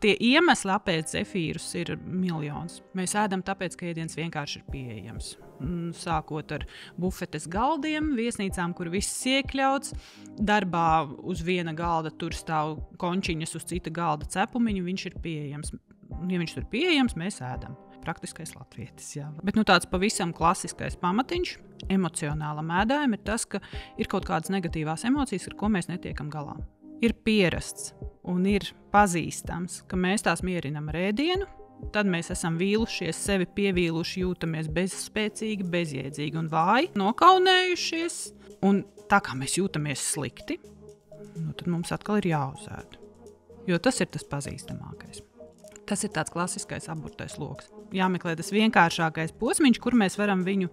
Tie iemesli apēst zefīrus ir miljons. Mēs ēdam tāpēc, ka ēdiens vienkārši ir pieejams. Sākot ar bufetes galdiem, viesnīcām, kur viss iekļauts. Darbā uz viena galda tur stāv končiņas, uz cita galda cepumiņu, viņš ir pieejams. Ja viņš tur pieejams, mēs ēdam. Praktiskais latvietis, jā. Bet tāds pavisam klasiskais pamatiņš emocionālam ēdājam ir tas, ka ir kaut kādas negatīvās emocijas, ar ko mēs netiekam galā. Ir pierasts un ir pazīstams, ka mēs tās mierinam ar ēdienu, tad mēs esam vīlušies, sevi pievīluši, jūtamies bezspēcīgi, bezjēdzīgi un vāji, nokaunējušies. Un tā kā mēs jūtamies slikti, tad mums atkal ir jāuzēd. Jo tas ir tas pazīstamākais. Tas ir tāds klasiskais aburtais loks. Jāmeklē tas vienkāršākais posmiņš, kur mēs varam viņu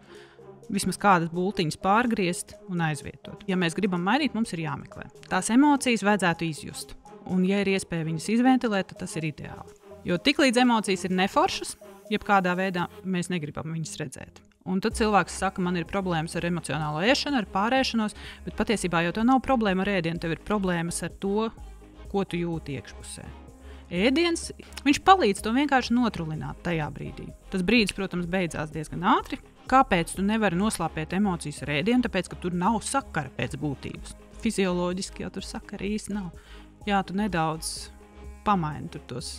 vismaz kādas bultiņas pārgriezt un aizvietot. Ja mēs gribam mainīt, mums ir jāmeklē. Tās emocijas vajadzētu izjust. Un, ja ir iespēja viņas izventilēt, tad tas ir ideāli. Jo tiklīdz emocijas ir neforšas, jebkādā veidā mēs negribam viņas redzēt. Un tad cilvēks saka, man ir problēmas ar emocionālo ēšanu, ar pārēšanos, bet patiesībā jau tev nav problēma ar ēdienu, tev ir problēmas ar to, ko tu jūti iekšpusē. Ēdiens, viņš palīdz to vienkārši notrulināt tajā brīdī. Tas brīdis, protams, beidzās diezgan ātri. Kāpēc tu nevari noslāpēt emocijas ar ēdienu? Tāpēc, ka tur nav sakara pēc būtības. Fizioloģiski jau tur sakara īsti nav. Jā, tu nedaudz pamaini tur tos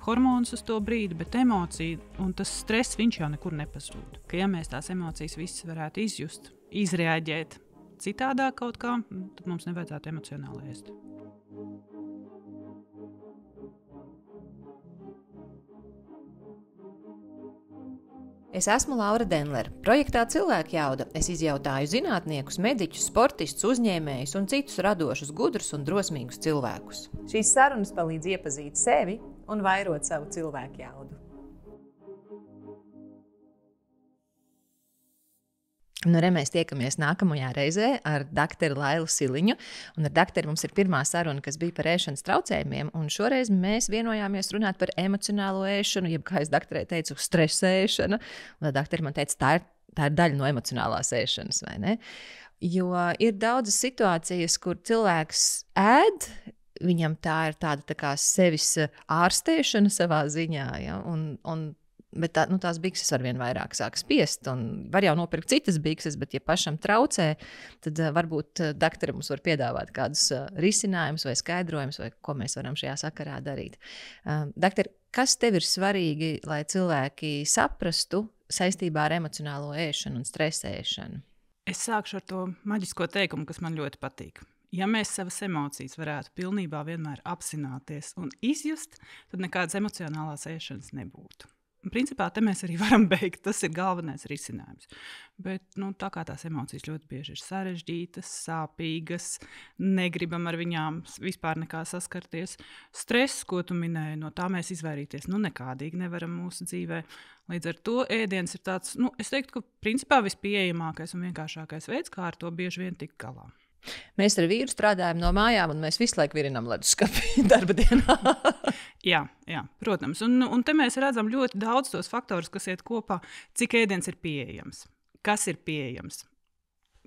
hormonus uz to brīdi, bet emocija un tas stress, viņš jau nekur nepazūd. Ka ja mēs tās emocijas visas varētu izjust, izreaģēt citādāk kaut kā, tad mums nevajadzētu emocionāli ēst. Es esmu Laura Denlere. Projektā Cilvēku jauda es izjautāju zinātniekus, mediķus, sportistus, uzņēmējus un citus radošus, gudrus un drosmīgus cilvēkus. Šīs sarunas palīdz iepazīt sevi un vairot savu cilvēku jaudu. Mēs tiekamies nākamajā reizē ar doktoru Lailu Siliņu. Un ar doktoru mums ir pirmā saruna, kas bija par ēšanas traucējumiem. Un šoreiz mēs vienojāmies runāt par emocionālo ēšanu, jeb, kā es doktorē teicu, stresēšanu. Un doktori man teica, tā ir daļa no emocionālās ēšanas, vai ne? Jo ir daudzas situācijas, kur cilvēks ēd, viņam tā ir tāda tā kā sevis ārstēšana savā ziņā, ja? Bet tās bikses arvien vairāk sāk spiest, un var jau nopirkt citas bikses, bet ja pašam traucē, tad varbūt doktori mums var piedāvāt kādus risinājumus vai skaidrojumus, vai ko mēs varam šajā sakarā darīt. Doktor, kas tev ir svarīgi, lai cilvēki saprastu saistībā ar emocionālo ēšanu un stresēšanu? Es sākšu ar to maģisko teikumu, kas man ļoti patīk. Ja mēs savas emocijas varētu pilnībā vienmēr apzināties un izjust, tad nekādas emocionālās ēšanas nebūtu. Principā te mēs arī varam beigt, tas ir galvenais risinājums. Bet tā kā tās emocijas ļoti bieži ir sarežģītas, sāpīgas, negribam ar viņām vispār nekā saskarties. Stress, ko tu minēji, no tā mēs izvairīties nekādīgi nevaram mūsu dzīvē. Līdz ar to ēdiens ir tāds, es teiktu, ka principā vispieejamākais un vienkāršākais veids, kā ar to bieži vien tikt galā. Mēs ar vīru strādājam no mājām, un mēs visu laiku virinām leduskapi darba dienā. Jā, protams. Un te mēs redzam ļoti daudz tos faktorus, kas iet kopā, cik ēdiens ir pieejams. Kas ir pieejams?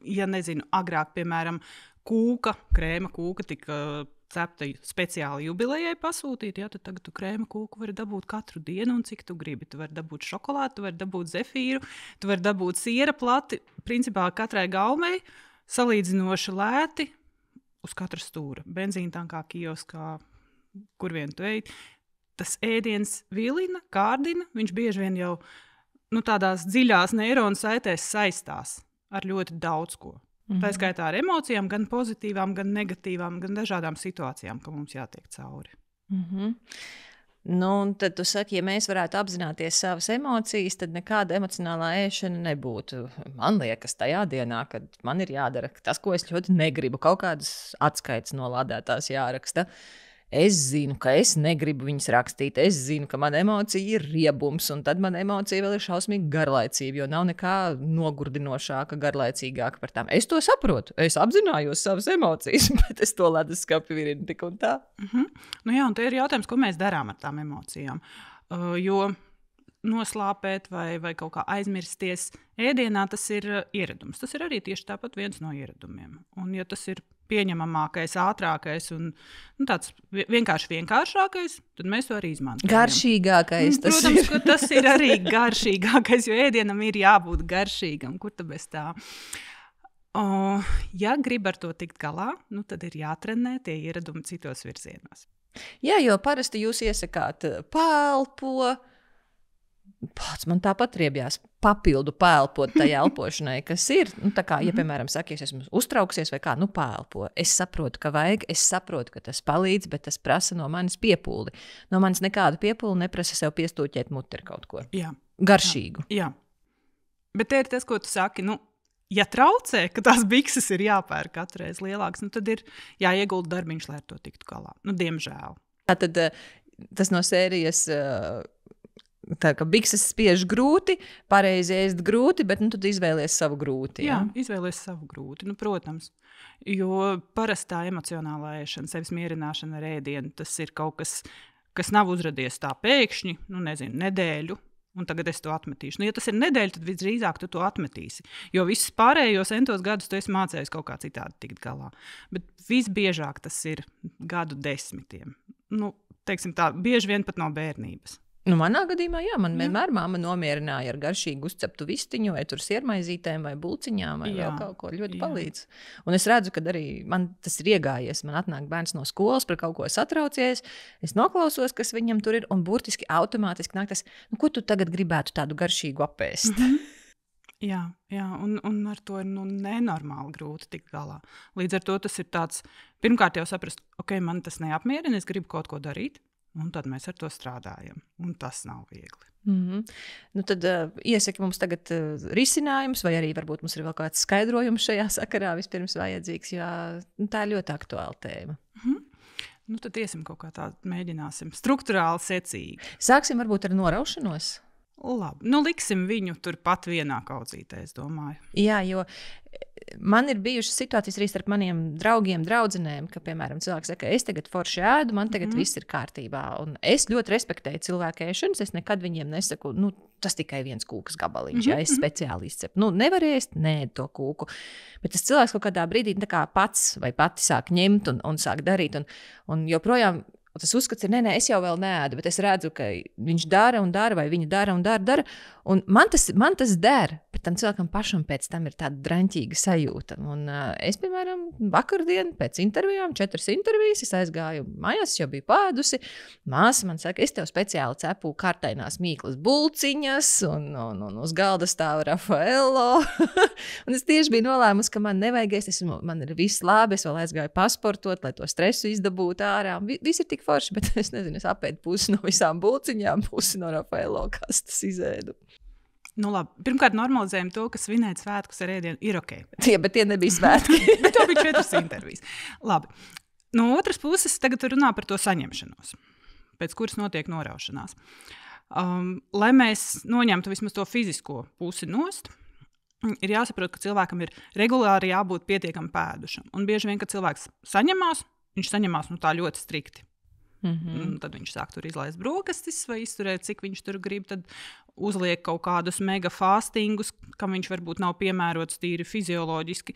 Ja nezinu, agrāk, piemēram, krēma kūka tika cepta speciāli jubilejai pasūtīt, tad tagad tu krēma kūku vari dabūt katru dienu un cik tu gribi. Tu vari dabūt šokolādi, tu vari dabūt zefīru, tu vari dabūt siera plati, principā katrai gaumei. Salīdzinoši lēti uz katra stūra. Benzīntankā, kioskā, kur vien tu ej. Tas ēdiens vilina, kārdina, viņš bieži vien jau tādās dziļās neironu saitēs saistās ar ļoti daudz ko. Tā skaitā ar emocijām, gan pozitīvām, gan negatīvām, gan dažādām situācijām, ka mums jātiek cauri. Un tad tu saki, ja mēs varētu apzināties savas emocijas, tad nekāda emocionālā ēšana nebūtu. Man liekas, tajā dienā, kad man ir jādara tas, ko es ļoti negribu, kaut kādas atskaites no lādētās jāraksta. Es zinu, ka es negribu viņas rakstīt, es zinu, ka mana emocija ir riebums, un tad mana emocija vēl ir šausmīgi garlaicība, jo nav nekā nogurdinošāka, garlaicīgāka par tām. Es to saprotu, es apzinājos savas emocijas, bet es to leduskapi virinu tik un tā. Jā, un te ir jautājums, ko mēs darām ar tām emocijām. Jo noslāpēt vai kaut kā aizmirsties ēdienā, tas ir ieradums. Tas ir arī tieši tāpat viens no ieradumiem. Un ja tas ir pieņemamākais, ātrākais un tāds vienkāršākais, tad mēs to arī izmantojam. Garšīgākais tas Protams, ir. ka tas ir arī garšīgākais, jo ēdienam ir jābūt garšīgam. Kur tad bez tā? Ja grib ar to tikt galā, tad ir jātrenē tie ieradumi citos virzienos. Jā, jo parasti jūs iesakāt pēlpo. Pats man tāpat riebjās papildu pēlpot tai elpošanai, kas ir. Tā kā, ja, piemēram, saka, es esmu uztrauksies vai kā, pēlpo. Es saprotu, ka vajag, es saprotu, ka tas palīdz, bet tas prasa no manis piepūli. No manis nekādu piepūli neprasa sev piestūķēt muti ar kaut ko. Jā. Garšīgu. Jā. Bet te ir tas, ko tu saki, ja traucē, ka tās bikses ir jāpērk katru reizi lielākas, tad ir jāiegulda darbiņš, lai ar to tiktu galā. Diemžēl. Tātad tas no sērijas... Tā kā bikses spiež grūti, pareizi ēst grūti, bet tu izvēlies savu grūti. Jā, izvēlies savu grūti, protams. Jo parastā emocionālā ēšana, sevis mierināšana ar ēdienu, tas ir kaut kas, kas nav uzradies tā pēkšņi, nedēļu, un tagad es to atmetīšu. Ja tas ir nedēļa, tad visdrīzāk tu to atmetīsi. Jo visus pārējos entos gadus tu esi mācējies kaut kā citādi tikt galā. Bet visbiežāk tas ir gadu desmitiem. Teiksim tā, bieži vien pat no bērnības. Manā gadījumā, jā, man vienmēr māma nomierināja ar garšīgu uzceptu vistiņu, vai siermaizītēm, vai bulciņām, vai vēl kaut ko ļoti palīdz. Un es redzu, ka arī man tas ir iegājies. Man atnāk bērns no skolas, par kaut ko satraucies, es noklausos, kas viņam tur ir, un burtiski automātiski nāk tas, ko tu tagad gribētu tādu garšīgu apēst? Jā, un ar to ir nenormāli grūti tikt galā. Līdz ar to tas ir tāds, pirmkārt jau saprast, ok, man tas neapmierina, es gribu kaut ko darīt. Un tad mēs ar to strādājam. Un tas nav viegli. Tad iesaki mums tagad risinājums, vai arī varbūt mums ir vēl kāds skaidrojums šajā sakarā vispirms vajadzīgs, jo tā ir ļoti aktuāla tēma. Tad iesim kaut kā tā, mēģināsim struktūrāli secīgi. Sāksim varbūt ar noraušanos. Labi, liksim viņu turpat vienā kaudzītē, es domāju. Jā, jo man ir bijušas situācijas arī starp maniem draugiem, draudzenēm, ka, piemēram, cilvēks saka, es tagad forši ēdu, man tagad viss ir kārtībā. Un es ļoti respektēju cilvēku ēšanas, es nekad viņiem nesaku, tas tikai viens kūkas gabaliņš, ja es speciāli izcepu. Nevar ēst, neēd to kūku. Bet tas cilvēks kaut kādā brīdī pats vai pati sāk ņemt un sāk darīt. Un joprojām tas uzskats ir, nē, es jau vēl neēdu, bet es redzu, ka viņš dara un dara, vai viņa dara un dara. Un man tas der, bet tam cilvēkam pašam pēc tam ir tāda draņķīga sajūta. Un es, piemēram, vakardien pēc intervijām, 4 intervijas, es aizgāju mājās, jau biju pēdusi. Māsa man saka, es tev speciāli cepu kartainās mīklas bulciņas, un uz galda stāv Rafaelo. Un es tieši biju nolēmusi, ka man nevajag ēst, man ir viss labi, es vēl aizgāju pasportot, lai to stresu izdabūtu ārā. Viss ir tik forši, bet es nezinu, es apēdu pusi no visām bulciņām, pusi no Rafaelo kastes izēdu. Labi. Pirmkārt, normalizējam to, ka svinēt svētkus ar ēdienu ir ok. Bet tie nebija svētki. Bet to bija 4 intervijas. Labi. No otras puses, tagad runā par to saņemšanos, pēc kuras notiek noraušanās. Lai mēs noņemtu vismaz to fizisko pusi nost, ir jāsaprot, ka cilvēkam ir regulāri jābūt pietiekami pēdušam. Un bieži vien, kad cilvēks saņemās, viņš saņemās tā ļoti strikti. Tad viņš sāk tur izlaist brokastis vai izturēt, cik viņš tur grib. Tad uzliek kaut kādus mega fastingus, kam viņš varbūt nav piemērots tīri fizioloģiski.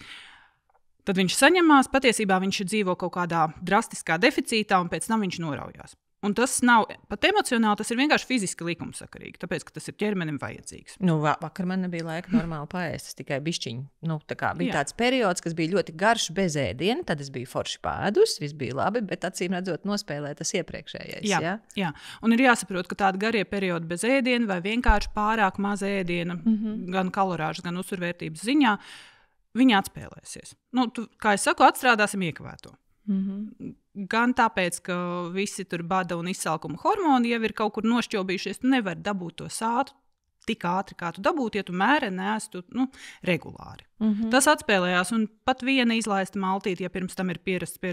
Tad viņš saņemās, patiesībā viņš dzīvo kaut kādā drastiskā deficītā un pēc tam viņš noraujās. Un tas nav pat emocionāli, tas ir vienkārši fiziski likumsakarīgi, tāpēc, ka tas ir ķermenim vajadzīgs. Vakar man nebija laika normāli paēst, es tikai bišķiņu. Bija tāds periods, kas bija ļoti garš bez ēdiena, tad es biju forši pēdus, viss bija labi, bet acīm redzot nospēlē tas iepriekšējais. Jā. Un ir jāsaprot, ka tādi garie periodi bez ēdiena vai vienkārši pārāk maz ēdiena, gan kalorāžas, gan uzturvērtības ziņā, viņi atspēlēsies. Kā es saku, atstrādāsim iekavēto. Gan tāpēc, ka visi tur bada un izsalkuma hormoni jau ir kaut kur nošķobījušies. Tu nevari dabūt to sātu tik ātri, kā tu dabūtu, ja tu mēreni ēstu regulāri. Tas atspēlējās, un pat viena izlaista maltīte, ja pirms tam ir pierasts pie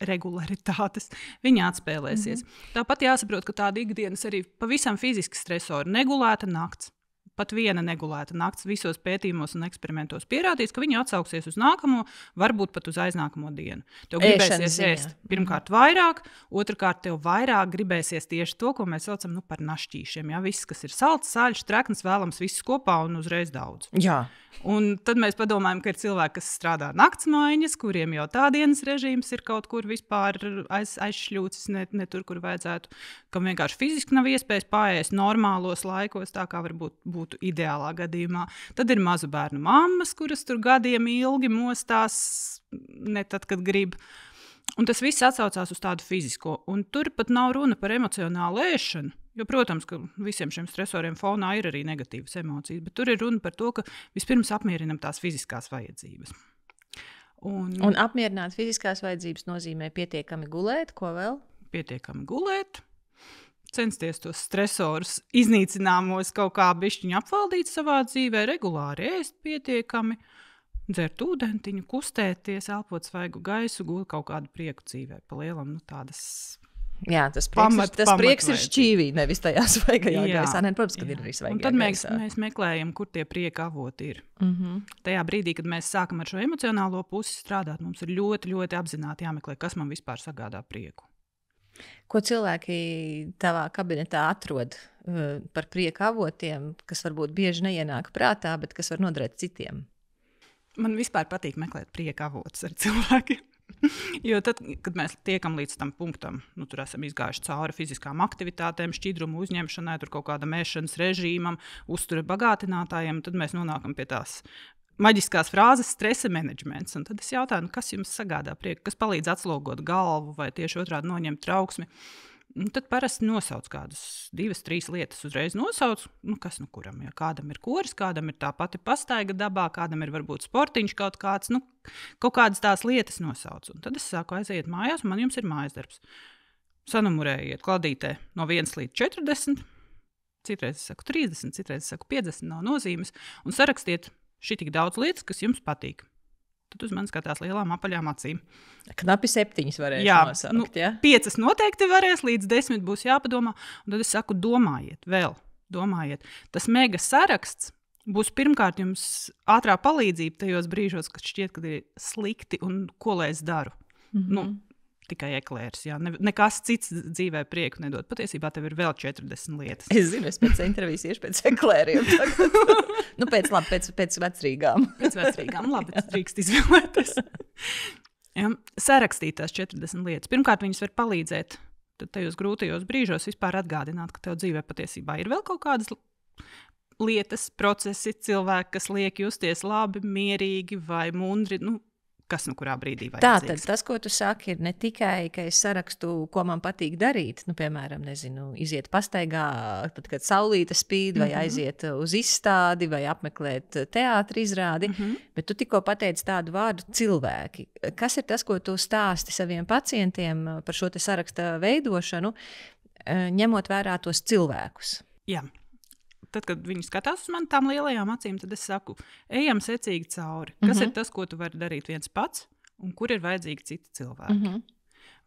regularitātes, viņa atspēlēsies. Tāpat jāsaprot, ka tāda ikdienas arī pavisam fiziski stresori, negulēta nakts. pat viena negulēta nakts visos pētījumos un eksperimentos pierādījis, ka viņi atsauksies uz nākamo, varbūt pat uz aiznākamo dienu. Tev gribēsies ēst pirmkārt vairāk, otrkārt tev vairāk gribēsies tieši to, ko mēs saucam par našķīšiem. Ja? Viss, kas ir salds, sāļš, trekns, vēlams viss kopā un uzreiz daudz. Jā. Un tad mēs padomājam, ka ir cilvēki, kas strādā naktsmaiņas, kuriem jau tā dienas režīms ir kaut kur vispār aizšļūcis, ne tur, kur vajadzētu, kam vienkārši fiziski nav iespējas paēst normālos laikos, tā kā varbūt būtu ideālā gadījumā. Tad ir mazu bērnu mammas, kuras tur gadiem ilgi mostās, ne tad, kad grib. Un tas viss atsaucās uz tādu fizisko. Un tur pat nav runa par emocionālu ēšanu. Jo, protams, ka visiem šiem stresoriem fonā ir arī negatīvas emocijas, bet tur ir runa par to, ka vispirms apmierinam tās fiziskās vajadzības. Un apmierināt fiziskās vajadzības nozīmē pietiekami gulēt, ko vēl? Pietiekami gulēt, censties tos stresorus iznīcināmos kaut kā bišķiņu apvaldīt savā dzīvē, regulāri ēst pietiekami, dzert ūdentiņu, kustēties, elpot svaigu gaisu, gūt kaut kādu prieku dzīvē. Pa lielam, tādas... Jā, tas prieks ir šķīvī, nevis tajā svaigajā gaisā. Protams, kad ir arī svaigajā gaisā. Un tad gaisā. Mēs meklējam, kur tie prieka avoti ir. Tajā brīdī, kad mēs sākam ar šo emocionālo pusi strādāt, mums ir ļoti, ļoti apzināti jāmeklē, kas man vispār sagādā prieku. Ko cilvēki tavā kabinetā atrod par prieka avotiem, kas varbūt bieži neienāk prātā, bet kas var noderēt citiem? Man vispār patīk meklēt prieka avotus ar cilvēkiem. Jo tad, kad mēs tiekam līdz tam punktam, tur esam izgājuši cauri fiziskām aktivitātēm, šķidrumu uzņemšanai, tur kaut kādam ēšanas režīmam, uztura bagātinātājiem, tad mēs nonākam pie tās maģiskās frāzes stresa menedžments. Un tad es jautāju, kas jums sagādā prieku, kas palīdz atslogot galvu vai tieši otrādi noņemt trauksmi. Un tad parasti nosauc kādas 2-3 lietas uzreiz nosauc, kas nu kuram, ja kādam ir koris, kādam ir tā pati pastaiga dabā, kādam ir varbūt sportiņš kaut kāds, kaut kādas tās lietas nosauc. Un tad es sāku aiziet mājās, un man jums ir mājas darbs. Sanumurējiet kladītē no 1 līdz 40, citreiz es saku 30, citreiz es saku 50, nav nozīmes, un sarakstiet šitik daudz lietas, kas jums patīk. Tad uz mani skatās lielām apaļām acīm. Knapi 7 varēs nosaukt, ja? 5 noteikti varēs, līdz 10 būs jāpadomā. Un tad es saku, domājiet. Tas mega saraksts būs pirmkārt jums ātrā palīdzība tajos brīžos, kad šķiet, ka ir slikti un ko lai es daru. Tikai eklērs, jā. Nekas cits dzīvē prieku nedod. Patiesībā tev ir vēl 40 lietas. Es zinu, es pēc intervijas iešu pēc eklēriem. Pēc vecrīgām. Pēc vecrīgām, labi, drīkst izvēlēties. Sarakstīt tās 40 lietas. Pirmkārt, viņas var palīdzēt tajos grūtajos brīžos vispār atgādināt, ka tev dzīvē patiesībā ir vēl kaut kādas lietas, procesi, cilvēki, kas liek justies labi, mierīgi vai mundri, kas kurā brīdī vajadzīgs. Tātad tas, ko tu saki, ir ne tikai, ka es sarakstu, ko man patīk darīt, piemēram, iziet pastaigā, tad, kad saulīte spīd, vai aiziet uz izstādi, vai apmeklēt teātra izrādi, bet tu tikko pateici tādu vārdu cilvēki. Kas ir tas, ko tu stāsti saviem pacientiem par šo te saraksta veidošanu, ņemot vērā tos cilvēkus? Jā. Tad, kad viņi skatās uz mani tām lielajām acīm, tad es saku, ejam secīgi cauri. Kas ir tas, ko tu vari darīt viens pats, un kur ir vajadzīgi citi cilvēki?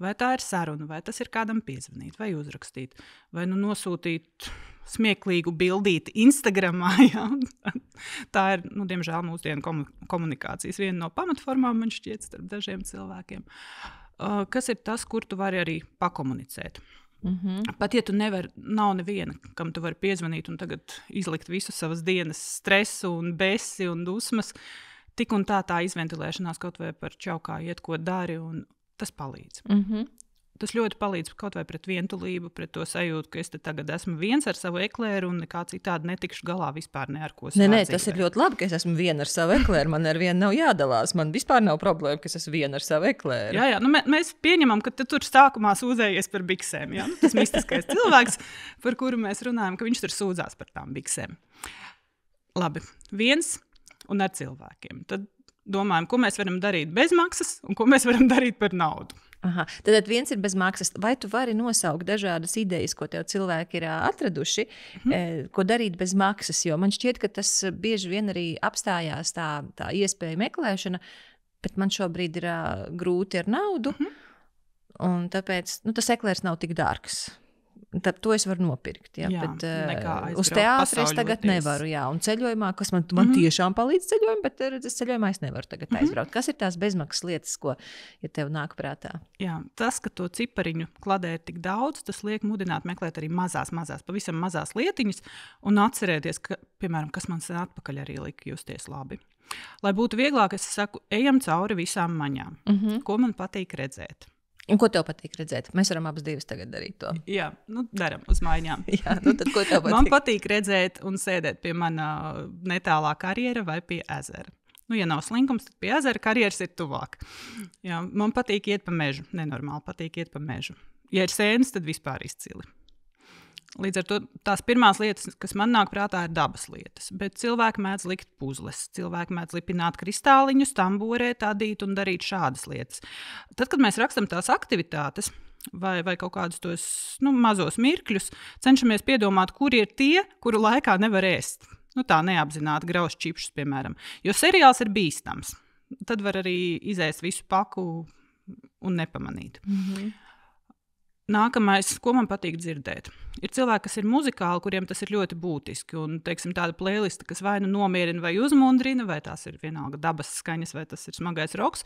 Vai tā ir saruna, vai tas ir kādam piezvanīt, vai uzrakstīt, vai nosūtīt smieklīgu bildīti Instagramā. Ja? Tā ir, diemžēl, mūsdienu komunikācijas viena no pamatformām, man šķiet, starp dažiem cilvēkiem. Kas ir tas, kur tu vari arī pakomunicēt? Pat ja tu nav neviena, kam tu vari piezvanīt un tagad izlikt visu savas dienas stresu un besi un dusmas, tik un tā izventilēšanās kaut vai par čaukā iet, ko dari, un tas palīdz. Tas ļoti palīdz kaut vai pret vientulību, pret to sajūtu, ka es te tagad esmu viens ar savu eklēru un nekā citādi netikšu galā vispār ne ar ko savā dzīvē. Tas ir ļoti labi, ka es esmu viena ar savu eklēru, man ar vienu nav jādalās, man vispār nav problēma, ka es esmu viena ar savu eklēru. Jā, mēs pieņemam, ka tu tur sākumā sūdzējies par biksēm, jā? Tas mistiskais cilvēks, par kuru mēs runājam, ka viņš tur sūdzās par tām biksēm. Labi, viens un ar cilvēkiem. Tad domājam, ko mēs varam darīt bez maksas un ko mēs varam darīt par naudu. Tad viens ir bez maksas. Vai tu vari nosaukt dažādas idejas, ko tev cilvēki ir atraduši, ko darīt bez maksas? Jo man šķiet, ka tas bieži vien arī apstājās tā iespēja meklēšana, bet man šobrīd ir grūti ar naudu, un tāpēc tas eklērs nav tik dārgs. Tad to es varu nopirkt. Ja? Jā, Bet uz teātri es tagad nevaru. Jā. Un ceļojumā, kas man tiešām palīdz ceļojumā, bet ceļojumā es nevaru tagad aizbraukt. Kas ir tās bezmaksas lietas, ko ja tev nāk prātā? Jā, tas, ka to cipariņu kladē ir tik daudz, tas liek mudināt meklēt arī mazās, pavisam mazās lietiņas un atcerēties, ka, piemēram, kas man sen atpakaļ arī lika justies labi. Lai būtu vieglāk, es saku, ejam cauri visām maņām. Ko man patīk redzēt? Un ko tev patīk redzēt? Mēs varam abas divas tagad darīt to. Jā, daram uz mājām. Jā, tad ko tev patīk? Man patīk redzēt un sēdēt pie mana netālā karjera vai pie ezera. Ja nav slinkums, tad pie ezera karjeras ir tuvāk. Jā, man patīk iet pa mežu. Nenormāli patīk iet pa mežu. Ja ir sēnes, tad vispār izcili. Līdz ar to tās pirmās lietas, kas man nāk prātā, ir dabas lietas. Bet cilvēki mēdz likt puzles, cilvēki mēdz lipināt kristāliņus, tamborēt, adīt un darīt šādas lietas. Tad, kad mēs rakstam tās aktivitātes vai kaut kādus tos mazos mirkļus, cenšamies piedomāt, kuri ir tie, kuru laikā nevar ēst. Tā neapzināti grauž čipšus, piemēram. Jo seriāls ir bīstams. Tad var arī izēst visu paku un nepamanīt. Nākamais, ko man patīk dzirdēt, ir cilvēki, kas ir muzikāli, kuriem tas ir ļoti būtiski. Un, teiksim, tāda playlista, kas vai nomierina vai uzmundrina, vai tās ir vienalga dabas skaņas, vai tas ir smagais roks,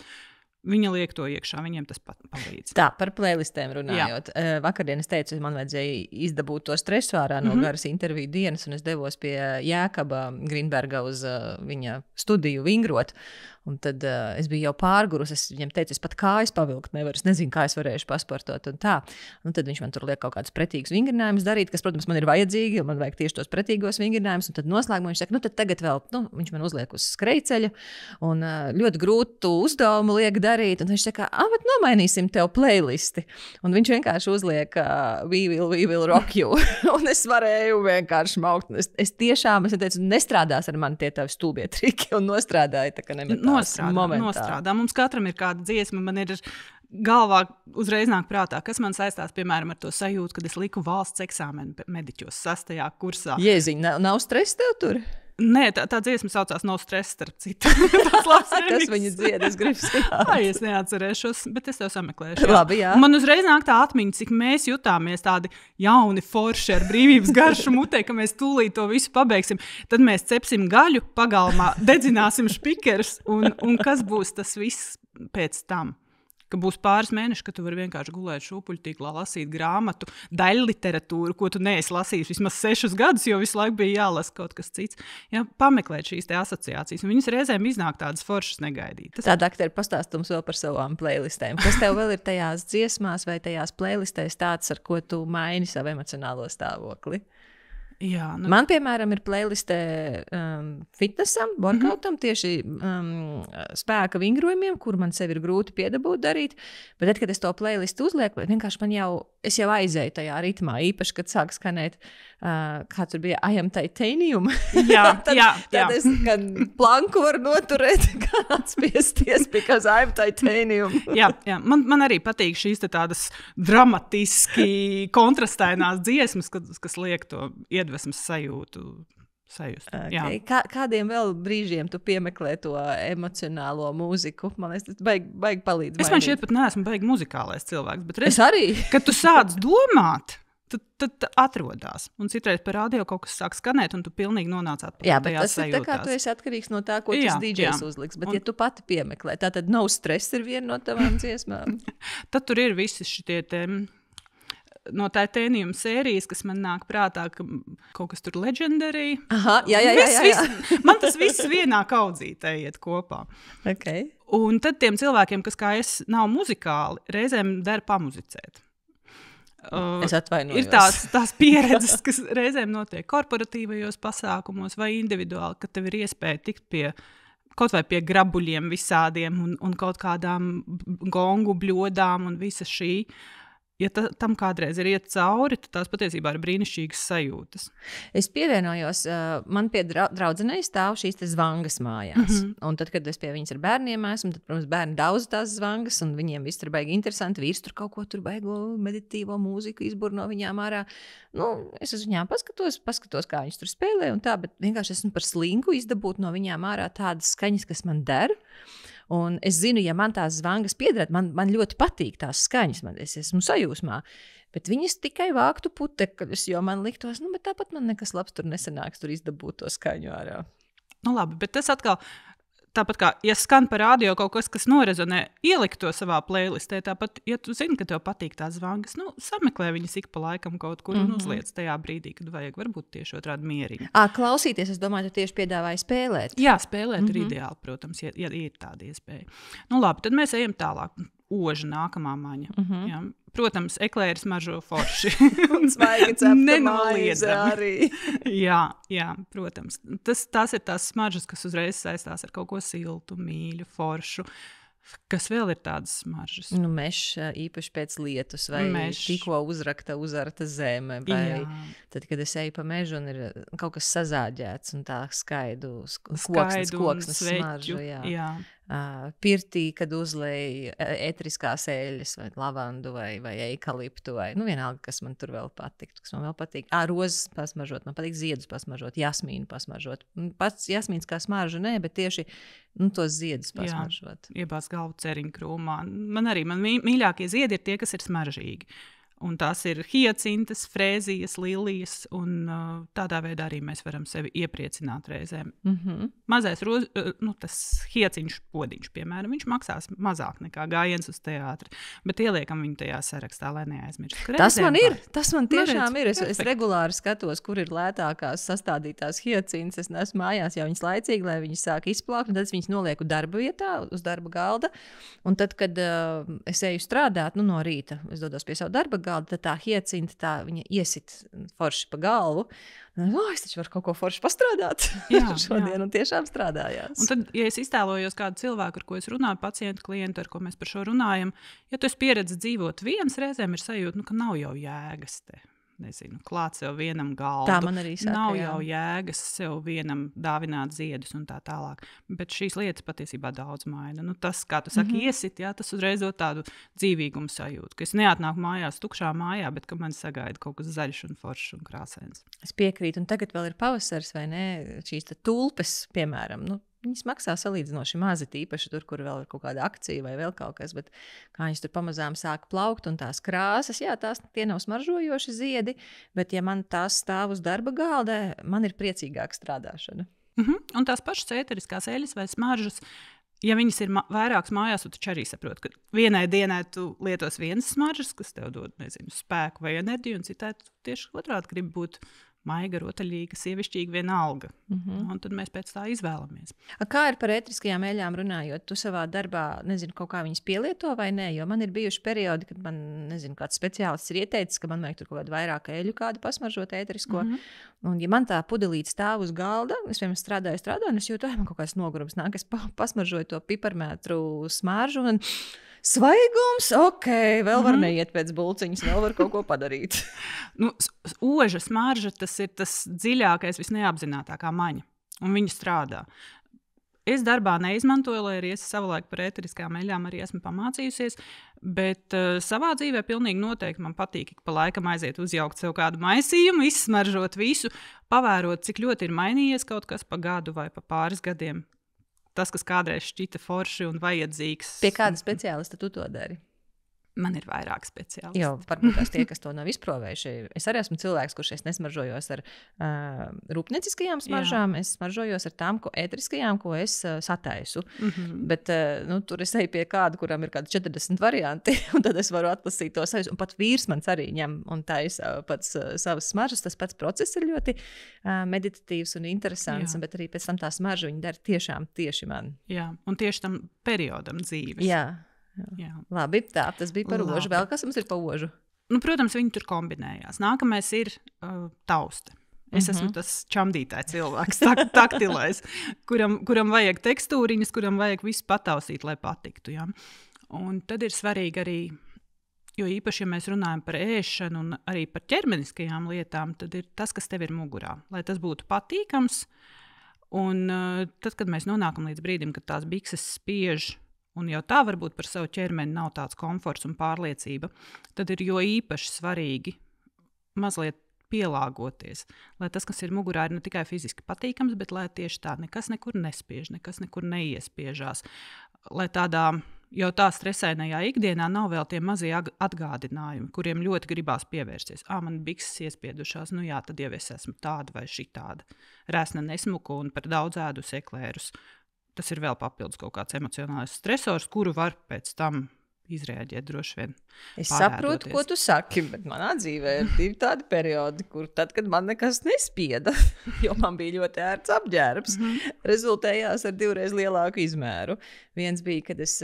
viņa liek to iekšā, viņiem tas palīdz. Tā, par playlistēm runājot. Vakardien es teicu, man vajadzēja izdabūt to stresu ārā no garas interviju dienas, un es devos pie Jēkaba Grīnberga uz viņa studiju vingrot. Un tad es biju jau pārgurus, es viņam teicu, es pat kājas pavilkt nevaru, es nezinu, kā es varēšu pasportot un tā. Un tad viņš man tur liek kaut kādus pretīgus vingrinājumus darīt, kas, protams, man ir vajadzīgi, un man vajag tieši tos pretīgos vingrinājumus, un tad noslēgumā viņš saka, tad tagad vēl, viņš man uzliek uz skrejceļa, un ļoti grūtu uzdevumu liek darīt, un viņš saka, bet nomainīsim tev playlisti. Un viņš vienkārši uzliek We will rock you. Un es varēju vienkārši maukt. Es tiešām, es teicu, nestrādās ar mani tie tavi stulbie triki, un nostrādāja, tā ka nemetās. Nostrādā. Mums katram ir kāda dziesma, man ir galvā uzreiz nāk prātā, kas man saistās, piemēram, ar to sajūtu, kad es liku valsts eksāmenu mediķos 6. kursā. Jēziņ, nav stress tev tur? Nē, tā dziesma saucās No Stress, starp citu. Kas viņa dzied, es gribu zināt. Es neatcerēšos, bet es tev sameklēšu. Labi, jā. Man uzreiz nāk tā atmiņa, cik mēs jutāmies tādi jauni forši ar brīvības garšu mutē, ka mēs tūlīt to visu pabeigsim. Tad mēs cepsim gaļu pagalmā, dedzināsim špikerus, un kas būs tas viss pēc tam? Ka būs pāris mēneši, ka tu vari vienkārši gulēt šūpuļtīklā, lasīt grāmatu, daļliteratūru, ko tu neesi lasījis vismaz 6 gadus, jo visu laiku bija jālasa kaut kas cits. Jā, pameklēt šīs te asociācijas, un viņas reizēm iznāk tādas foršas negaidītas. Tā, dakteri, pastāstums vēl par savām playlistēm. Kas tev vēl ir tajās dziesmās vai tajās playlistēs tāds, ar ko tu maini savu emocionālo stāvokli? Jā, Man, piemēram, ir playlistē fitnesam, workoutam, tieši spēka vingrojumiem, kur man sevi ir grūti piedabūt darīt. Bet tad, kad es to playlistu uzlieku, vienkārši es jau aizēju tajā ritmā, īpaši, kad sāk skanēt, kā tur bija I am titanium. Jā, tad es gan planku varu noturēt, gan atspiesties, because I am titanium. Jā, man arī patīk šīs tādas dramatiski kontrastainās dziesmas, kas liek to iedvesmas sajūtu sajust. Okay. Kādiem vēl brīžiem tu piemeklē to emocionālo mūziku? Man liekas, tas baigi palīdz. Es man šķiet pat neesmu baigi muzikālais cilvēks, bet es arī. Kad tu sāc domāt, tad atrodās. Un citreiz par radio kaut kas sāk skanēt, un tu pilnīgi nonāc atpakaļ. Jā, bet tas sajūtās. Ir tā kā tu esi atkarīgs no tā, ko tas DJs uzliks. Bet ja tu pati piemeklē, tad No Stress ir viena no tavām dziesmām. Tad tur ir visi šitie no Titanium sērijas, kas man nāk prātā, ka kaut kas tur legendary. Aha, jā. Man tas viss vienā kaudzītē iet kopā. Okay. Un tad tiem cilvēkiem, kas kā es nav muzikāli, reizēm der pamuzicēt. Es atvainojos. Ir tās pieredzes, kas reizēm notiek korporatīvajos pasākumos vai individuāli, kad tev ir iespēja tikt pie kaut vai pie grabuļiem visādiem un kaut kādām gongu bļodām un visa šī. Ja tam kādreiz ir iet cauri, tad tās patiesībā ir brīnišķīgas sajūtas. Es pievienojos, man pie draudzenei stāv šīs zvangas mājās. Un tad, kad es pie viņas ar bērniem esmu, tad, protams, bērni daudz tās zvangas, un viņiem viss tur baigi interesanti. Vīrs tur kaut ko tur baigo meditīvo mūziku izbur no viņām ārā. Es uz viņām paskatos, kā viņas tur spēlē un tā, bet vienkārši esmu par slinku izdabūt no viņām ārā tādas skaņas, kas man der. Un es zinu, ja man tās zvangas piederētu, man ļoti patīk tās skaņas, es esmu sajūsmā. Bet viņas tikai vāktu putekļus, jo man liktos, bet tāpat man nekas labs tur nesanāks, tur izdabūt to skaņu ārā. Nu labi, bet tas atkal, tāpat kā, ja skan par radio kaut kas, kas norezonē, ielikt to savā playlistē, tāpat, ja tu zini, ka tev patīk tās zvangas, sameklē viņas ik pa laikam kaut kur un uzliec tajā brīdī, kad vajag varbūt tieši otrādi mieriņu. Klausīties, es domāju, tu tieši piedāvāji spēlēt. Jā, spēlēt ir ideāli, protams, ja ir tāda iespēja. Nu labi, tad mēs ejam tālāk. Oža nākamā maņa. Jā. Protams, eklēris maržo forši. Un svaigi cepta maize arī. jā, protams. Tās ir tās smaržas, kas uzreiz saistās ar kaut ko siltu, mīļu, foršu. Kas vēl ir tādas smaržas? Mežs īpaši pēc lietus, vai tikko uzarta zeme, vai tad, kad es eju pa mežu un ir kaut kas sazāģēts un tā koksnes smarža. Jā. Pirtī, kad uzlēja etriskās eļļas, vai lavandu, vai eikaliptu, vai vienalga, kas man tur vēl patiktu, kas man vēl patīk. Rozes pasmažot, man patīk ziedus pasmažot, jasmīnu pasmažot. Pats jasmīns kā smarža, bet tieši tos ziedus pasmažot. Jā, iebāz galvu ceriņu krūmā. Man mīļākie ziedi ir tie, kas ir smaržīgi. Un tās ir hiacintas, frēzijas, lilijas, un tādā veidā arī mēs varam sevi iepriecināt reizēm. Mazais tas hiaciņš podiņš, piemēram, viņš maksās mazāk nekā gājiens uz teātri, bet ieliekam viņu tajā sarakstā, lai neaizmirst. Tas man tiešām ir. Es regulāri skatos, kur ir lētākās sastādītās hiacintas. Es neesmu mājās jau viņas laicīgi, lai viņas sāk izplākt, un tad es viņas nolieku darba vietā, uz darba galda. Un tad, kad es eju strādāt, no rīta, es dodos pie savu darba galda, tad tā hiacinta, viņa iesit forši pa galvu. Es taču varu kaut ko forši pastrādāt šodien, un tiešām strādājās. Un tad, ja es iztēlojos kādu cilvēku, ar ko es runāju, pacientu, klientu, ar ko mēs par šo runājam, ja tu esi pieredzi dzīvot viens, reizēm ir sajūta, ka nav jau jēgas te. Nezinu, klāt sev vienam galdu. Tā man arī saka, nav jau jēgas sev vienam dāvināt ziedus un tā tālāk. Bet šīs lietas patiesībā daudz maina. Tas, kā tu saki, iesit, tas uzreiz dod tādu dzīvīgumu sajūtu, ka es neatnāku mājās tukšā mājā, bet ka man sagaida kaut kas zaļš un foršs un krāsains. Es piekrītu, un tagad vēl ir pavasars, vai ne? Šīs tulpes, piemēram, viņas maksā salīdzinoši mazi, īpaši tur, kur vēl ir kaut kāda akcija vai vēl kaut kas, bet kā viņas tur pamazām sāk plaukt un tās krāsas, tie nav smaržojoši ziedi, bet ja man tās stāv uz darba galda, man ir priecīgāka strādāšana. Un tās pašas ēteriskās eļļas vai smaržas, ja viņas ir vairākas mājās, tu taču arī saproti, ka vienai dienai tu lietos vienas smaržas, kas tev dod, spēku vai enerģiju, un citai tu tieši otrādi gribi būt maiga, rotaļīga, sievišķīga, vienalga. Un tad mēs pēc tā izvēlamies. Kā ir par ētriskajām eļļām runājot? Tu savā darbā, kaut kā viņas pielieto vai nē? Jo man ir bijuši periodi, kad man, kāds speciālists ir ieteicis, ka man vajag tur kaut kādu vairāk eļļu kādu pasmaržot ētrisko. Un ja man tā pudelīte stāv uz galda, es vienmēr strādāju, un es jūtu, man kaut kāds nogurums nāk, es pasmaržoju to piparmētru smaržu un svaigums, vēl var neiet pēc bulciņas, vēl var kaut ko padarīt. Oža smarža, tas ir tas dziļākais, visneapzinātākā maņa, un viņa strādā. Es darbā neizmantoju, lai arī es savulaik par ēteriskām eļļām arī esmu pamācījusies, bet savā dzīvē pilnīgi noteikti man patīk ik pa laikam aiziet uzjaukt sev kādu maisījumu, izsmaržot visu, pavērot, cik ļoti ir mainījies kaut kas pa gadu vai pa pāris gadiem. Tas, kas kādreiz šķita forši un vajadzīgs. Pie kāda speciālista tu to dari? Man ir vairāk speciālisti. Jo, varbūt tās tie, kas to nav izprovējuši. Es arī esmu cilvēks, kurš es nesmaržojos ar rūpnieciskajām smaržām. Es smaržojos ar tām ētriskajām, ko es sataisu. Bet tur es eju pie kāda, kuram ir kādi 40 varianti, un tad es varu atlasīt to savus. Un pat vīrs mans arī ņem un taisa pats savas smaržas. Tas pats process ir ļoti meditatīvs un interesants, bet arī pēc tam tā smarža viņa dara tiešām tieši man. Jā, un tieši tam periodam dzīves. Jā. Labi, tas bija par ožu. Vēl kas mums ir par ožu? Protams, viņi tur kombinējās. Nākamais ir tauste. Es esmu tas čamdītājs cilvēks, taktilais, kuram vajag tekstūriņas, kuram vajag visu patausīt, lai patiktu. Ja? Un tad ir svarīgi arī, jo īpaši, ja mēs runājam par ēšanu un arī par ķermeniskajām lietām, tad ir tas, kas tev ir mugurā, lai tas būtu patīkams. Un tad, kad mēs nonākam līdz brīdim, kad tās bikses spiež, un jau tā varbūt par savu ķermeni nav tāds komforts un pārliecība, tad ir jo īpaši svarīgi mazliet pielāgoties, lai tas, kas ir mugurā, ir ne tikai fiziski patīkams, bet lai tieši tā nekas nekur nespiež, nekas nekur neiespiežās. lai tādā jau tā stresainajā ikdienā nav vēl tie mazie atgādinājumi, kuriem ļoti gribās pievērsties. Man bikses iespiedušās, nu jā, tad jau es esmu tāda vai šitāda. Rēsna nesmuku un par daudz ēdus eklērus. Tas ir vēl papildus kaut kāds emocionāls stresors, kuru var pēc tam izrēģēt droši vien. Es saprotu, ko tu saki, bet manā dzīvē ir 2 tādi periodi, kur tad, kad man nekas nespieda, jo man bija ļoti ērts apģērbs, rezultējās ar 2 reizes lielāku izmēru. Viens bija, kad es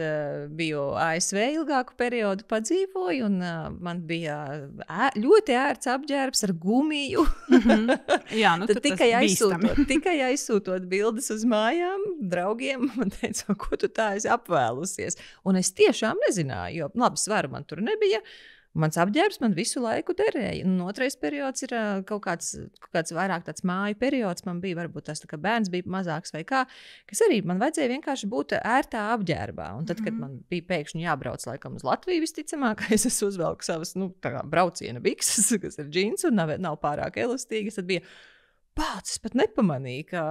biju ASV ilgāku periodu padzīvoju, un man bija ļoti ērts apģērbs ar gumiju. Jā, nu, tad tikai aizsūtot bildes uz mājām, draugiem, man teica, ko tu tā esi apvēlusies. Un es tiešām nezināju, jo labi svaru man tur nebija. Mans apģērbs man visu laiku derēja. Un otrais periods ir kaut kāds vairāk tāds māju periods. Man bija varbūt tas, ka bērns bija mazāks vai kā, kas arī man vajadzēja vienkārši būt ērtā apģērbā. Un tad, kad man bija pēkšņi jābrauc laikam uz Latviju, visticamākais, es uzvelku savas brauciena bikses, kas ir džins un nav pārāk elastīgas, tad bija pats, es pat nepamanīju, ka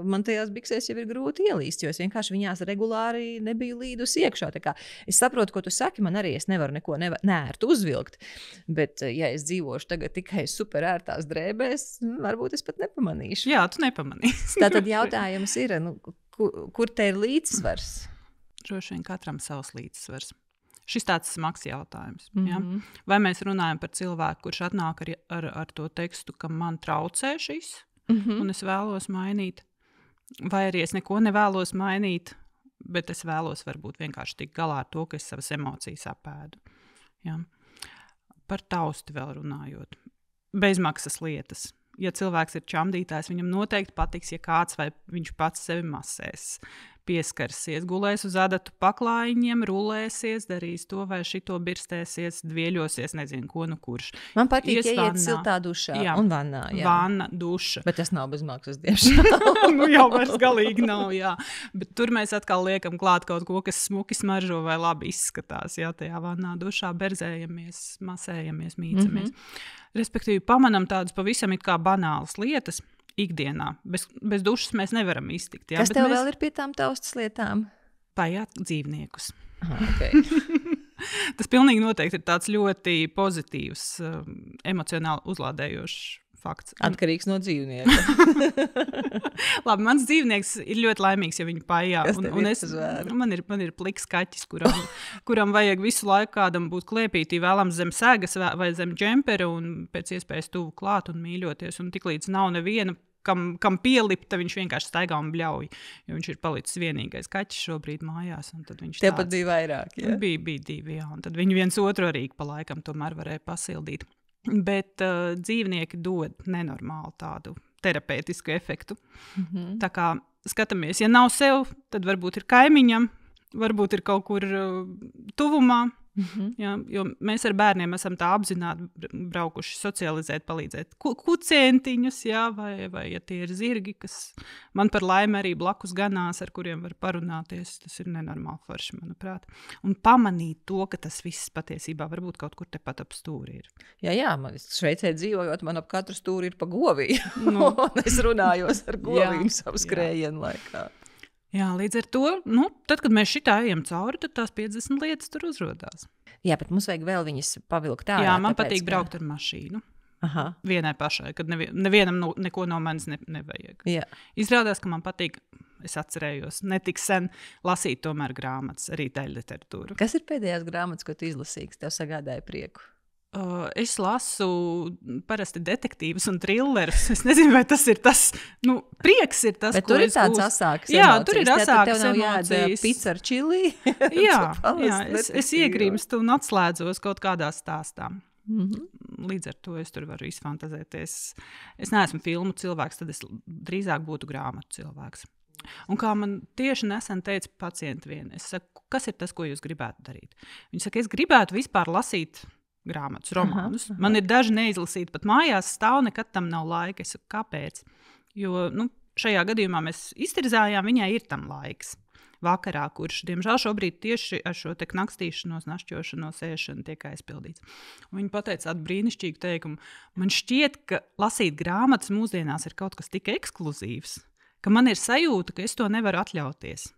man tajās biksēs jau ir grūti ielīst, jo es vienkārši viņās regulāri nebiju līdusi iekšā. Tā kā es saprotu, ko tu saki, man arī es nevaru neko neērtu uzvilkt, bet ja es dzīvošu tagad tikai super ērtās drēbēs, varbūt es pat nepamanīšu. Jā, tu nepamanīsi. Tātad jautājums ir, kur te ir līdzsvars? Droši vien katram savs līdzsvars. Šis tāds smags jautājums. Ja? Vai mēs runājam par cilvēku, kurš atnāk ar to tekstu, ka man traucē šis, un es vēlos mainīt, vai arī es neko nevēlos mainīt, bet es vēlos varbūt vienkārši tikt galā ar to, ka es savas emocijas apēdu. Ja? Par tausti vēl runājot. Bezmaksas lietas. Ja cilvēks ir čamdītājs, viņam noteikti patiks, ja kāds vai viņš pats sevi masēs. Pieskarsies, gulēs uz adatu paklājiņiem, rulēsies, darīs to vai šito, birstēsies, dvieļosies, nezinu ko, nu kurš. Man patīk, ja iet siltā dušā un vannā. Jā. Vanna, duša. Bet tas nav bez maksas, diemžēl. Nu jau vairs galīgi nav, jā. Bet tur mēs atkal liekam klāt kaut ko, kas smuki smaržo vai labi izskatās. Jā, tajā vannā, dušā berzējamies, masējamies, mīcamies. Respektīvi, pamanam tādas pavisam it kā banālas lietas, ikdienā. Bez dušas mēs nevaram iztikt. Jā, kas tev vēl ir pie tām taustas lietām? Paiet dzīvniekus. Okay. Tas pilnīgi noteikti ir tāds ļoti pozitīvs, emocionāli uzlādējošs fakts. Atkarīgs no dzīvnieka. Labi, mans dzīvnieks ir ļoti laimīgs, ja viņu paijā. Man ir pliks kaķis, kuram vajag visu laiku kādam būt klēpītī, vēlams zem segas vai zem džempera un pēc iespējas tuvu klāt un mīļoties. Un tiklīdz nav neviena, kam pielipta, viņš vienkārši staigā un bļauj, jo viņš ir palicis vienīgais kaķis šobrīd mājās. Tev pat bija vairāk, ja? Bija 2, jā. Un tad viņi viens otru arī pa laikam tomēr varēja pasildīt. Bet dzīvnieki dod nenormālu tādu terapeitisku efektu. Tā kā skatāmies, ja nav sev, tad varbūt ir kaimiņam, varbūt ir kaut kur tuvumā. Jā, jo mēs ar bērniem esam tā apzināti braukuši socializēt, palīdzēt kucēntiņus, jā, vai ja tie ir zirgi, kas man par laimi arī blakus ganās, ar kuriem var parunāties, tas ir nenormāli forši, manuprāt. Un pamanīt to, ka tas viss patiesībā varbūt kaut kur tepat ap stūri ir. Jā, man Šveicē dzīvojot, man ap katru stūri ir pa govī. Nu. Un es runājos ar govīm savu skrējienu laikā. Jā, līdz ar to, tad, kad mēs šitā ejam cauri, tad tās 50 lietas tur uzrodās. Jā, bet mums vajag vēl viņas pavilkt ārā. Jā, man patīk braukt ar mašīnu. Vienai pašai, kad nevienam neko no manis nevajag. Jā. Izrādās, ka man patīk, es atcerējos, netik sen lasīt tomēr grāmatas, arī daļu literatūru. Kas ir pēdējās grāmatas, ko tu izlasīji, kas tev sagādāja prieku? Es lasu parasti detektīvus un trillerus. Es nezinu, vai tas ir tas, prieks ir tas, bet ko es gūstu. Bet tur ir tāds asāks emocijas. Jā, tur ir asāks emocijas. Tev nav jādara pizza ar čili? jā, es iegrīmstu un atslēdzos kaut kādā stāstā. Līdz ar to es tur varu izfantazēties. Es neesmu filmu cilvēks, tad es drīzāk būtu grāmatu cilvēks. Un kā man tieši nesen teica pacienti vien, es saku, kas ir tas, ko jūs gribētu darīt? Viņi saka, es gribētu vispār lasīt grāmatas, romānus. Man ir daži neizlasīti, pat mājās stāv, nekad tam nav laika. Es saku, kāpēc? Jo šajā gadījumā mēs iztirzājām, viņai ir tam laiks. Vakarā, kurš, diemžēl, šobrīd tieši ar šo te knakstīšanos, našķošanos, ēšanu tiek aizpildīts. Un viņa pateica tādu brīnišķīgu teikumu. Man šķiet, ka lasīt grāmatas mūsdienās ir kaut kas tik ekskluzīvs, ka man ir sajūta, ka es to nevaru atļauties.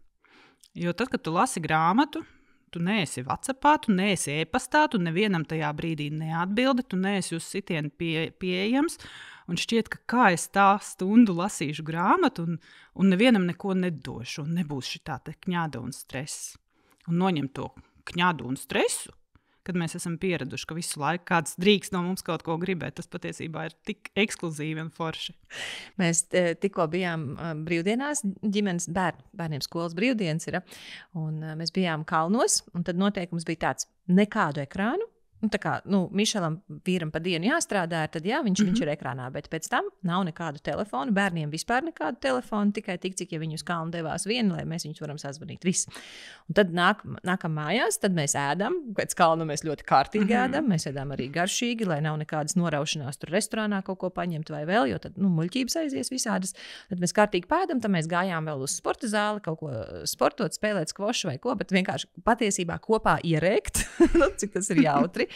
Jo tad, kad tu lasi grāmatu, tu neesi WhatsAppā, tu neesi e-pastā, tu nevienam tajā brīdī neatbildi, tu neesi uz sitienu pieejams. Un šķiet, ka kā es tā stundu lasīšu grāmatu, un nevienam neko nedošu, un nebūs šī tā kņāda un stress. Un noņemt to kņādu un stresu, kad mēs esam pieraduši, ka visu laiku kāds drīkst no mums kaut ko gribēt, tas patiesībā ir tik ekskluzīvi un forši. Mēs tikko bijām brīvdienās, ģimenes bērniem skolas brīvdienas ir, un mēs bijām kalnos, un tad noteikums bija tāds: nekādu ekrānu. Tā kā Mišelam vīram pa dienu jāstrādā, tad jā, viņš ir ekrānā, bet pēc tam nav nekādu telefonu, bērniem vispār nekādu telefonu, tikai tik, cik ja viņi uz kalnu devās vieni, lai mēs viņus varam sazvanīt. Viss. Un tad nākam mājās, tad mēs ēdam, pēc kalna mēs ļoti kārtīgi ēdam, mēs ēdam arī garšīgi, lai nav nekādas noraušanās tur restorānā kaut ko paņemt vai vēl, jo tad muļķības aizies visādas. Tad mēs kārtīgi pēdam, tad mēs gājām vēl uz sporta zāli, kaut ko sportot, spēlēt skvošu vai ko, bet vienkārši patiesībā kopā ierēkt, cik tas ir jautri.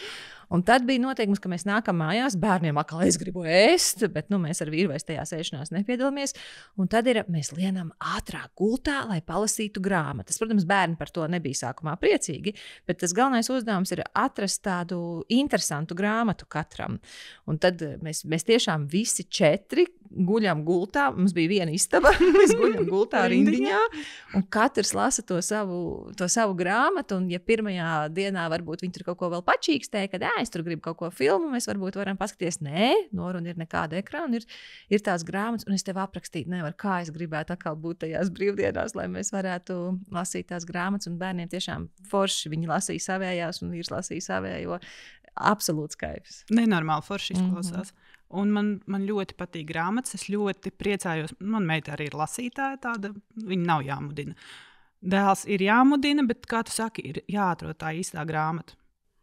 Un tad bija noteikums, ka mēs nākam mājās, bērniem atkal es gribu ēst, bet mēs ar vīru vairs tajā sēšanās nepiedalāmies. Un tad mēs lienam ātrāk gultā, lai palasītu grāmatas. Protams, bērni par to nebija sākumā priecīgi, bet tas galvenais uzdevums ir atrast tādu interesantu grāmatu katram. Un tad mēs tiešām visi 4 guļam gultā. Mums bija viena istaba, mēs guļam gultā rindiņā, un katrs lasa to savu grāmatu. Un ja pirmajā dienā varbūt viņi tur kaut ko vēl pačīkstēja, kad es tur gribu kaut ko filmu, mēs varbūt varam paskatīties. Nē, un ir nekāda ekrāna, ir tās grāmatas, un es tev aprakstīt nevaru, kā es gribētu atkal būt tajās brīvdienās, lai mēs varētu lasīt tās grāmatas, un bērniem tiešām forši. Viņi lasīja savējās, un vīrs lasīja savējo. Absolūts kaifs. Nenormāli forši izklausās. Un man ļoti patīk grāmatas, es ļoti priecājos. Man meita arī ir lasītāja tāda, viņa nav jāmudina. Dēls ir jāmudina, bet, kā tu saki, ir jāatrod tā īstā grāmata.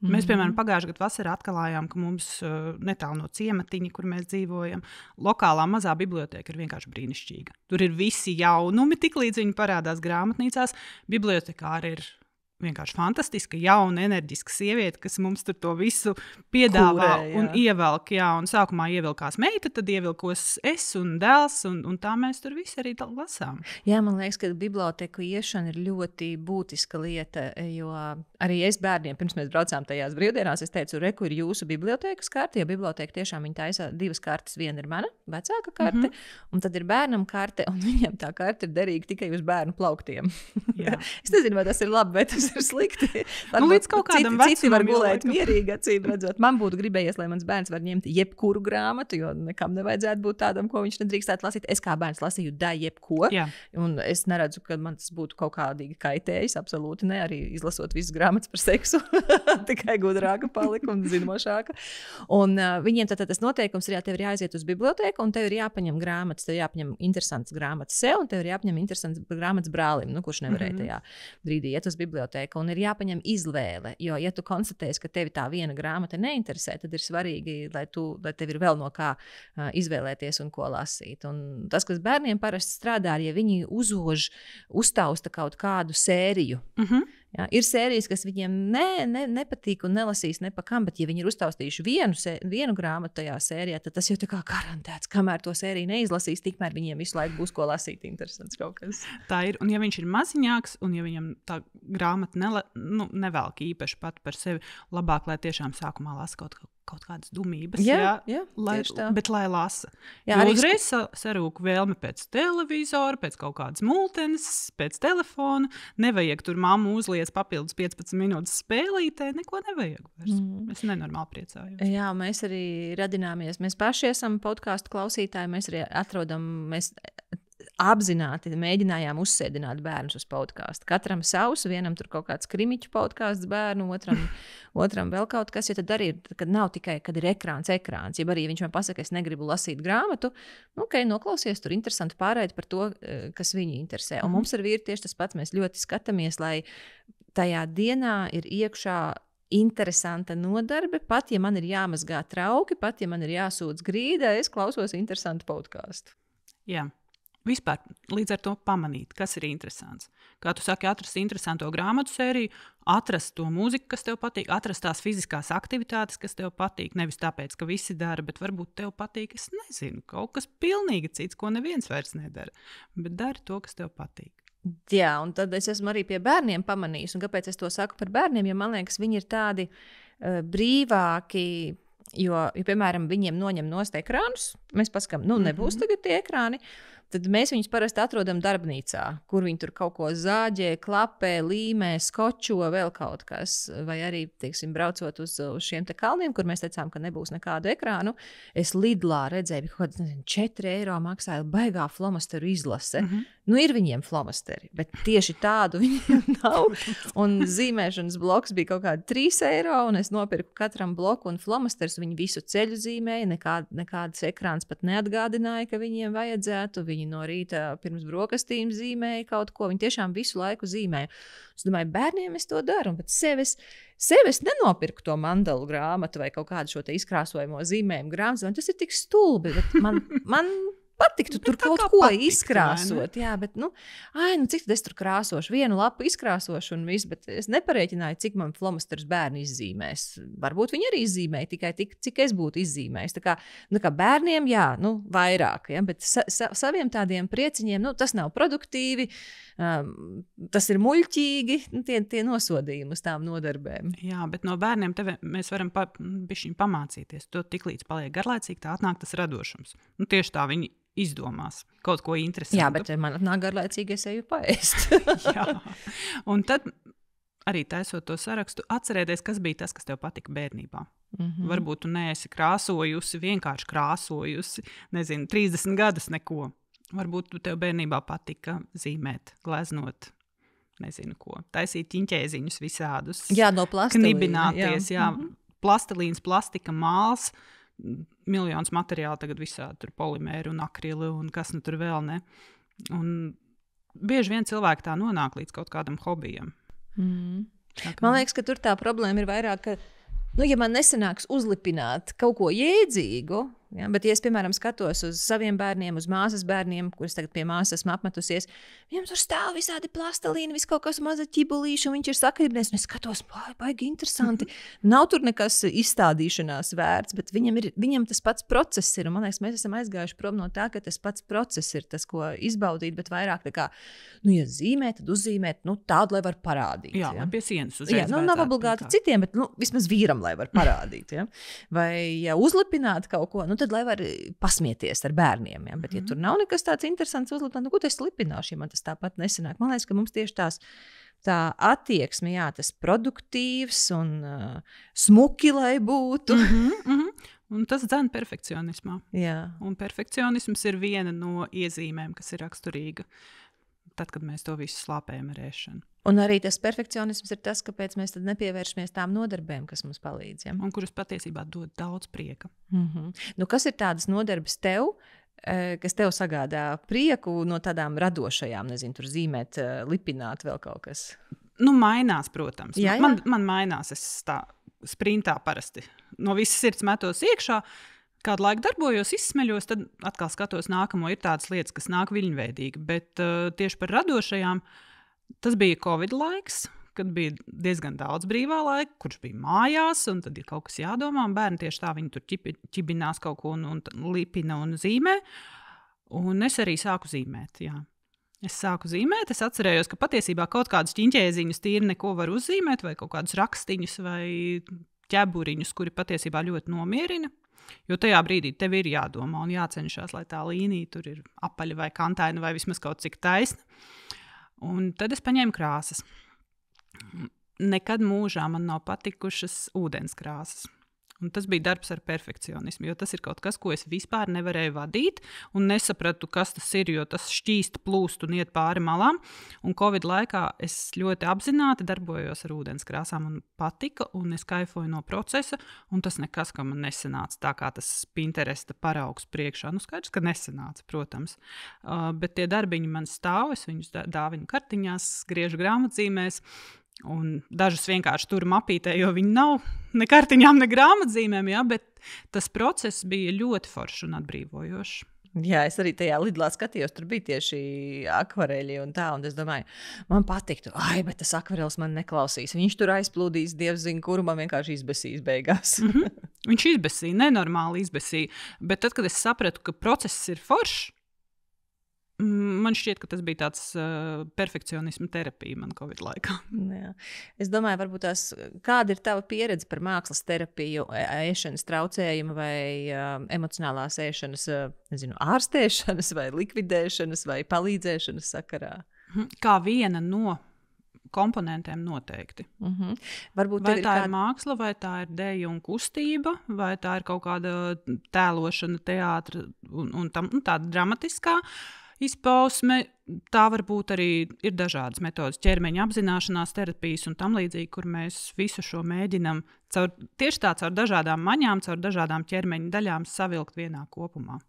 Mēs, piemēram, pagājušajā gadā vasarā atklājām, ka mums netālu no ciematiņa, kur mēs dzīvojam, lokālā mazā biblioteka ir vienkārši brīnišķīga. Tur ir visi jaunumi, tiklīdz viņi parādās grāmatnīcās. Bibliotekāri ir vienkārši fantastiska, jauna, enerģiska sieviete, kas mums tur to visu piedāvā un ievelk. Jā, un sākumā ievilkās meita, tad ievilkos es un dēls, un tā mēs tur visi arī lasām. Jā, man liekas, ka biblioteku iešana ir ļoti būtiska lieta, jo arī es bērniem, pirms mēs braucām tajās brīvdienās, es teicu, reku ir jūsu bibliotekas karte, jo biblioteka tiešām viņa taisa 2 kartes, viena ir mana vecāka karte, un tad ir bērnam karte, un viņam tā karte ir derīga tikai uz bērnu plauktiem. Es nezinu, vai tas ir labi, vai tas ir slikti. Līdz kaut kādam vecumam citi var gulēt mierīgi, acīm redzot. Man būtu gribējies, lai mans bērns var ņemt jebkuru grāmatu, jo nekam nevajadzētu būt tādam, ko viņš nedrīkstētu lasīt. Es kā bērns lasīju jebko, un es neredzu, ka man tas būtu kaut kādīgi kaitējis, absolūti ne, arī izlasot visas grāmatas par seksu, tikai gudrāka palika un zinošāka. Un viņiem tad tas noteikums ir, tev ir jāaiziet uz biblioteku, un tev ir jāpaņem grāmatas, tev jāpaņem interesants grāmatas sev, un tev ir jāpaņem interesants grāmatas brālim, kurš nevarēja tajā brīdī iet uz biblioteku. Un ir jāpaņem izvēle, jo, ja tu konstatēsi, ka tevi tā viena grāmata neinteresē, tad ir svarīgi, lai tev ir vēl no kā izvēlēties un ko lasīt. Un tas, kas bērniem parasti strādā, ja viņi uztausta kaut kādu sēriju. Jā, ir sērijas, kas viņiem nepatīk un nelasīs nepakam, bet ja viņi ir uztaustījuši vienu grāmatu tajā sērijā, tad tas jau tā kā garantēts. Kamēr to sēriju neizlasīs, tikmēr viņiem visu laiku būs ko lasīt, interesants kaut kas. Tā ir, un ja viņš ir maziņāks, un ja viņam tā grāmata nevelk īpaši pat par sevi, labāk, lai tiešām sākumā lasa kaut kādas dumības, bet lai lasa. Jā, jo uzreiz sarūk vēlme pēc televizora, pēc kaut kādas multenes, pēc telefona. Nevajag tur mammu uzliec papildus 15 minūtes spēlītē, neko nevajag vairs. Es nenormāli priecājos. Jā, mēs arī radināmies. Mēs paši esam podcastu klausītāji, mēs arī mēs apzināti mēģinājām uzsēdināt bērnus uz podcastu. Katram savs, vienam tur kaut kāds krimiķu podcasts bērnu, otram vēl kaut kas, jo tad arī ir, kad nav tikai, kad ir ekrāns, ja arī viņš man pasaka, es negribu lasīt grāmatu, noklausies tur interesanti pārēdi par to, kas viņu interesē. Un mums ar vīru tieši tas pats, mēs ļoti skatāmies, lai tajā dienā ir iekšā interesanta nodarbe, pat ja man ir jāmazgā trauki, pat ja man ir jāsūdz grīda, es klausos interesantu podcastu. Jā. Vispār līdz ar to pamanīt, kas ir interesants. Kā tu saki, atrast interesanto grāmatu sēriju, atrast to mūziku, kas tev patīk, atrast tās fiziskās aktivitātes, kas tev patīk. Nevis tāpēc, ka visi dara, bet varbūt tev patīk, es nezinu, kaut kas pilnīgi cits, ko neviens vairs nedara. Bet dari to, kas tev patīk. Jā, un tad es esmu arī pie bērniem pamanījis, un kāpēc es to saku par bērniem, jo man liekas, viņi ir tādi brīvāki, jo, piemēram, viņiem noņem nost ekrānus, mēs paskam, nebūs tagad tie ekrāni, tad mēs viņus parasti atrodam darbnīcā, kur viņi tur kaut ko zāģē, klapē, līmē, skočo, vēl kaut kas. Vai arī, teiksim, braucot uz šiem te kalniem, kur mēs teicām, ka nebūs nekādu ekrānu, es Lidlā redzēju, ka kaut kāds 4 eiro maksāja baigā flomasteru izlase. Ir viņiem flomasteri, bet tieši tādu viņiem nav. Un zīmēšanas bloks bija kaut kādi 3 eiro, un es nopirku katram bloku un flomasters. Viņi visu ceļu zīmēja, nekādas ekrāns pat neatgādināja, ka viņiem vajadzētu. Viņi no rīta pirms brokastīm zīmēja kaut ko. Viņi tiešām visu laiku zīmēja. Es domāju, bērniem es to daru, bet sev es nenopirku to mandalu grāmatu vai kaut kādu šo te izkrāsojamo zīmējumu grāmatu. Tas ir tik stulbi, bet man patiktu tur kaut ko izkrāsot. Jā, bet, cik tad es tur krāsošu? Vienu lapu izkrāsošu un viss, bet es neparēķināju, cik man flomasterus bērni izzīmēs. Varbūt viņi arī izzīmēja tikai tik, cik es būtu izzīmējis. Tā kā bērniem, jā, vairāk, ja, bet saviem tādiem prieciņiem, tas nav produktīvi, tas ir muļķīgi, tie nosodījumi uz tām nodarbēm. Jā, bet no bērniem mēs varam bišķiņ pamācīties. To tiklīdz paliek garlaicīgi, tā atnāk tas radošums. Tieši tā viņi izdomās kaut ko interesantu. Jā, bet man atnāk garlaicīgi, es eju paēst. Jā. Un tad arī taisot to sarakstu, atcerēties, kas bija tas, kas tev patika bērnībā. Varbūt tu neesi krāsojusi, vienkārši krāsojusi, 30 gadus neko. Varbūt tev bērnībā patika zīmēt, gleznot, nezinu ko, taisīt ķiņķēziņus visādus. Jā, no plastilīna. Knibināties, jā. Plastilīns, plastika, māls, miljonus materiālu tagad visādi, tur polimēri un akrili un kas tur vēl ne. Un bieži vien cilvēki tā nonāk līdz kaut kādam hobijam. Man liekas, ka tur tā problēma ir vairāk, ka, ja man nesanāks uzlipināt kaut ko jēdzīgu, ja, bet, ja es, piemēram, skatos uz saviem bērniem, uz māsas bērniem, kurus tagad pie māsas esmu apmetusies, viņam tur stāv visādi plastelīni, viss kaut kas maza ķibulīši, un viņš ir sakaļinies, un es skatos, baigi interesanti. Nav tur nekas izstādīšanās vērts, bet viņam tas pats process ir, un man liekas, mēs esam aizgājuši prom no tā, ka tas pats process ir tas, ko izbaudīt, bet vairāk tā kā, ja zīmēt, tad uzzīmēt, tādu, lai var parādīt. Jā, ja? Pie sienas uzreiz. Jā, nav obligāti citiem, bet, vismaz vīram, lai var parādīt, ja? Vai, ja uzlipināt kaut ko, tad, lai var pasmieties ar bērniem. Ja? Bet, ja tur nav nekas tāds interesants uzlipināt, ko es lipināšu, ja man tas tāpat nesanāk. Man liekas, ka mums tieši tā attieksme, jā, tas produktīvs un smuki, lai būtu. Un tas dzen perfekcionismā. Jā. Un perfekcionisms ir viena no iezīmēm, kas ir raksturīga tad, kad mēs to visu slāpējam ar ēšanu. Un arī tas perfekcionisms ir tas, kāpēc mēs tad nepievēršamies tām nodarbēm, kas mums palīdz. Ja? Un kuras patiesībā dod daudz prieka. Kas ir tādas nodarbes tev, kas tev sagādā prieku no tādām radošajām, tur zīmēt, lipināt vēl kaut kas? Mainās, protams. Jā. Man mainās, es tā sprintā parasti no visas sirds metos iekšā. Kādu laiku darbojos, izsmeļos, tad atkal skatos nākamo. Ir tādas lietas, kas nāk viļņveidīgi, bet tieši par radošajām tas bija Covid laiks, kad bija diezgan daudz brīvā laika, kurš bija mājās, un tad ir kaut kas jādomā, un bērni tieši tā, viņi tur ķibinās kaut ko un lipina un zīmē, un es arī sāku zīmēt, jā. Es sāku zīmēt, es atcerējos, ka patiesībā kaut kādus ķiņķēziņus tīri neko var uzzīmēt, vai kaut kādus rakstiņus vai ķeburiņus, kuri patiesībā ļoti nomierina. Jo tajā brīdī tev ir jādomā un jācenšas, lai tā līnija tur ir apaļa vai kantaina vai vismaz kaut cik taisna. Un tad es paņēmu krāsas. Nekad mūžā man nav patikušas ūdens krāsas. Un tas bija darbs ar perfekcionismu, jo tas ir kaut kas, ko es vispār nevarēju vadīt un nesapratu, kas tas ir, jo tas šķīst, plūst un iet pāri malām. Un Covid laikā es ļoti apzināti darbojos ar ūdens krāsām. Man patika un es kaifoju no procesa, un tas nekas, ka man nesanāca tā kā tas Pinteresta paraugs priekšā. Skaidrs, ka nesanāca, protams. Bet tie darbiņi man stāv, es viņus dāvinu kartiņās, griežu grāmatzīmēs. Un dažus vienkārši tur mapītē, jo viņi nav ne kartiņām, ne grāmatzīmēm, ja, bet tas process bija ļoti foršs un atbrīvojošs. Jā, es arī tajā Lidlā skatījos, tur bija tieši akvareļi un tā, un es domāju, man patiktu, bet tas akvarels man neklausīs. Viņš tur aizplūdīs, dievs zina, kuru man vienkārši izbesīs beigās. Viņš izbesīja, nenormāli izbesīja, bet tad, kad es sapratu, ka process ir foršs, Man šķiet, ka tas bija tāds perfekcionisma terapija man Covid laikā. Jā. Es domāju, varbūt kāda ir tava pieredze par mākslas terapiju, ēšanas traucējumu vai emocionālās ēšanas, ārstēšanas vai likvidēšanas vai palīdzēšanas sakarā? Kā viena no komponentiem noteikti. Varbūt vai tā ir māksla, vai tā ir deja un kustība, vai tā ir kaut kāda tēlošana, teātra un tāda dramatiskā izpausme. Tā varbūt arī ir dažādas metodas, ķermeņa apzināšanās terapijas un tam līdzīgi, kur mēs visu šo mēģinam tieši caur dažādām maņām, caur dažādām ķermeņa daļām savilkt vienā kopumā.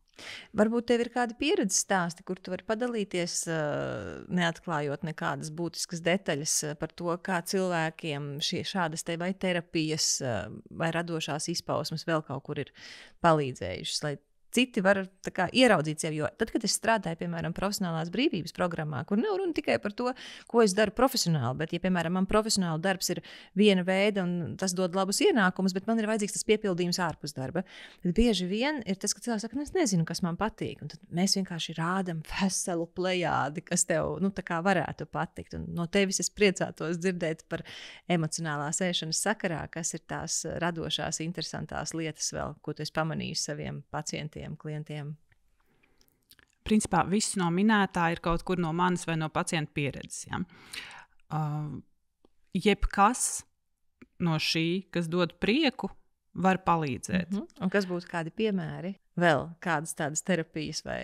Varbūt tev ir kādi pieredzes stāsti, kur tu vari padalīties, neatklājot nekādas būtiskas detaļas par to, kā cilvēkiem šādas te vai terapijas vai radošās izpausmes vēl kaut kur ir palīdzējušas, lai citi var ieraudzīt sevi. Jo tad, kad es strādāju, piemēram, profesionālās brīvības programmā, kur nav runa tikai par to, ko es daru profesionāli, bet, ja, piemēram, man profesionāli darbs ir viena veida un tas dod labus ienākumus, bet man ir vajadzīgs tas piepildījums ārpus darba, tad bieži vien ir tas, ka cilvēks saka, es nezinu, kas man patīk. Un tad mēs vienkārši rādam veselu plejādi, kas tev varētu patikt. Un no tevis es priecātos dzirdēt par emocionālās ēšanas sakarā, kas ir tās radošās, interesantās lietas vēl, ko tu esi pamanījis saviem pacientiem, klientiem. Principā viss no minētā ir kaut kur no manas vai no pacienta pieredzes. Ja? Jebkas no šī, kas dod prieku, var palīdzēt. Un kas būtu kādi piemēri? Vēl kādas tādas terapijas vai,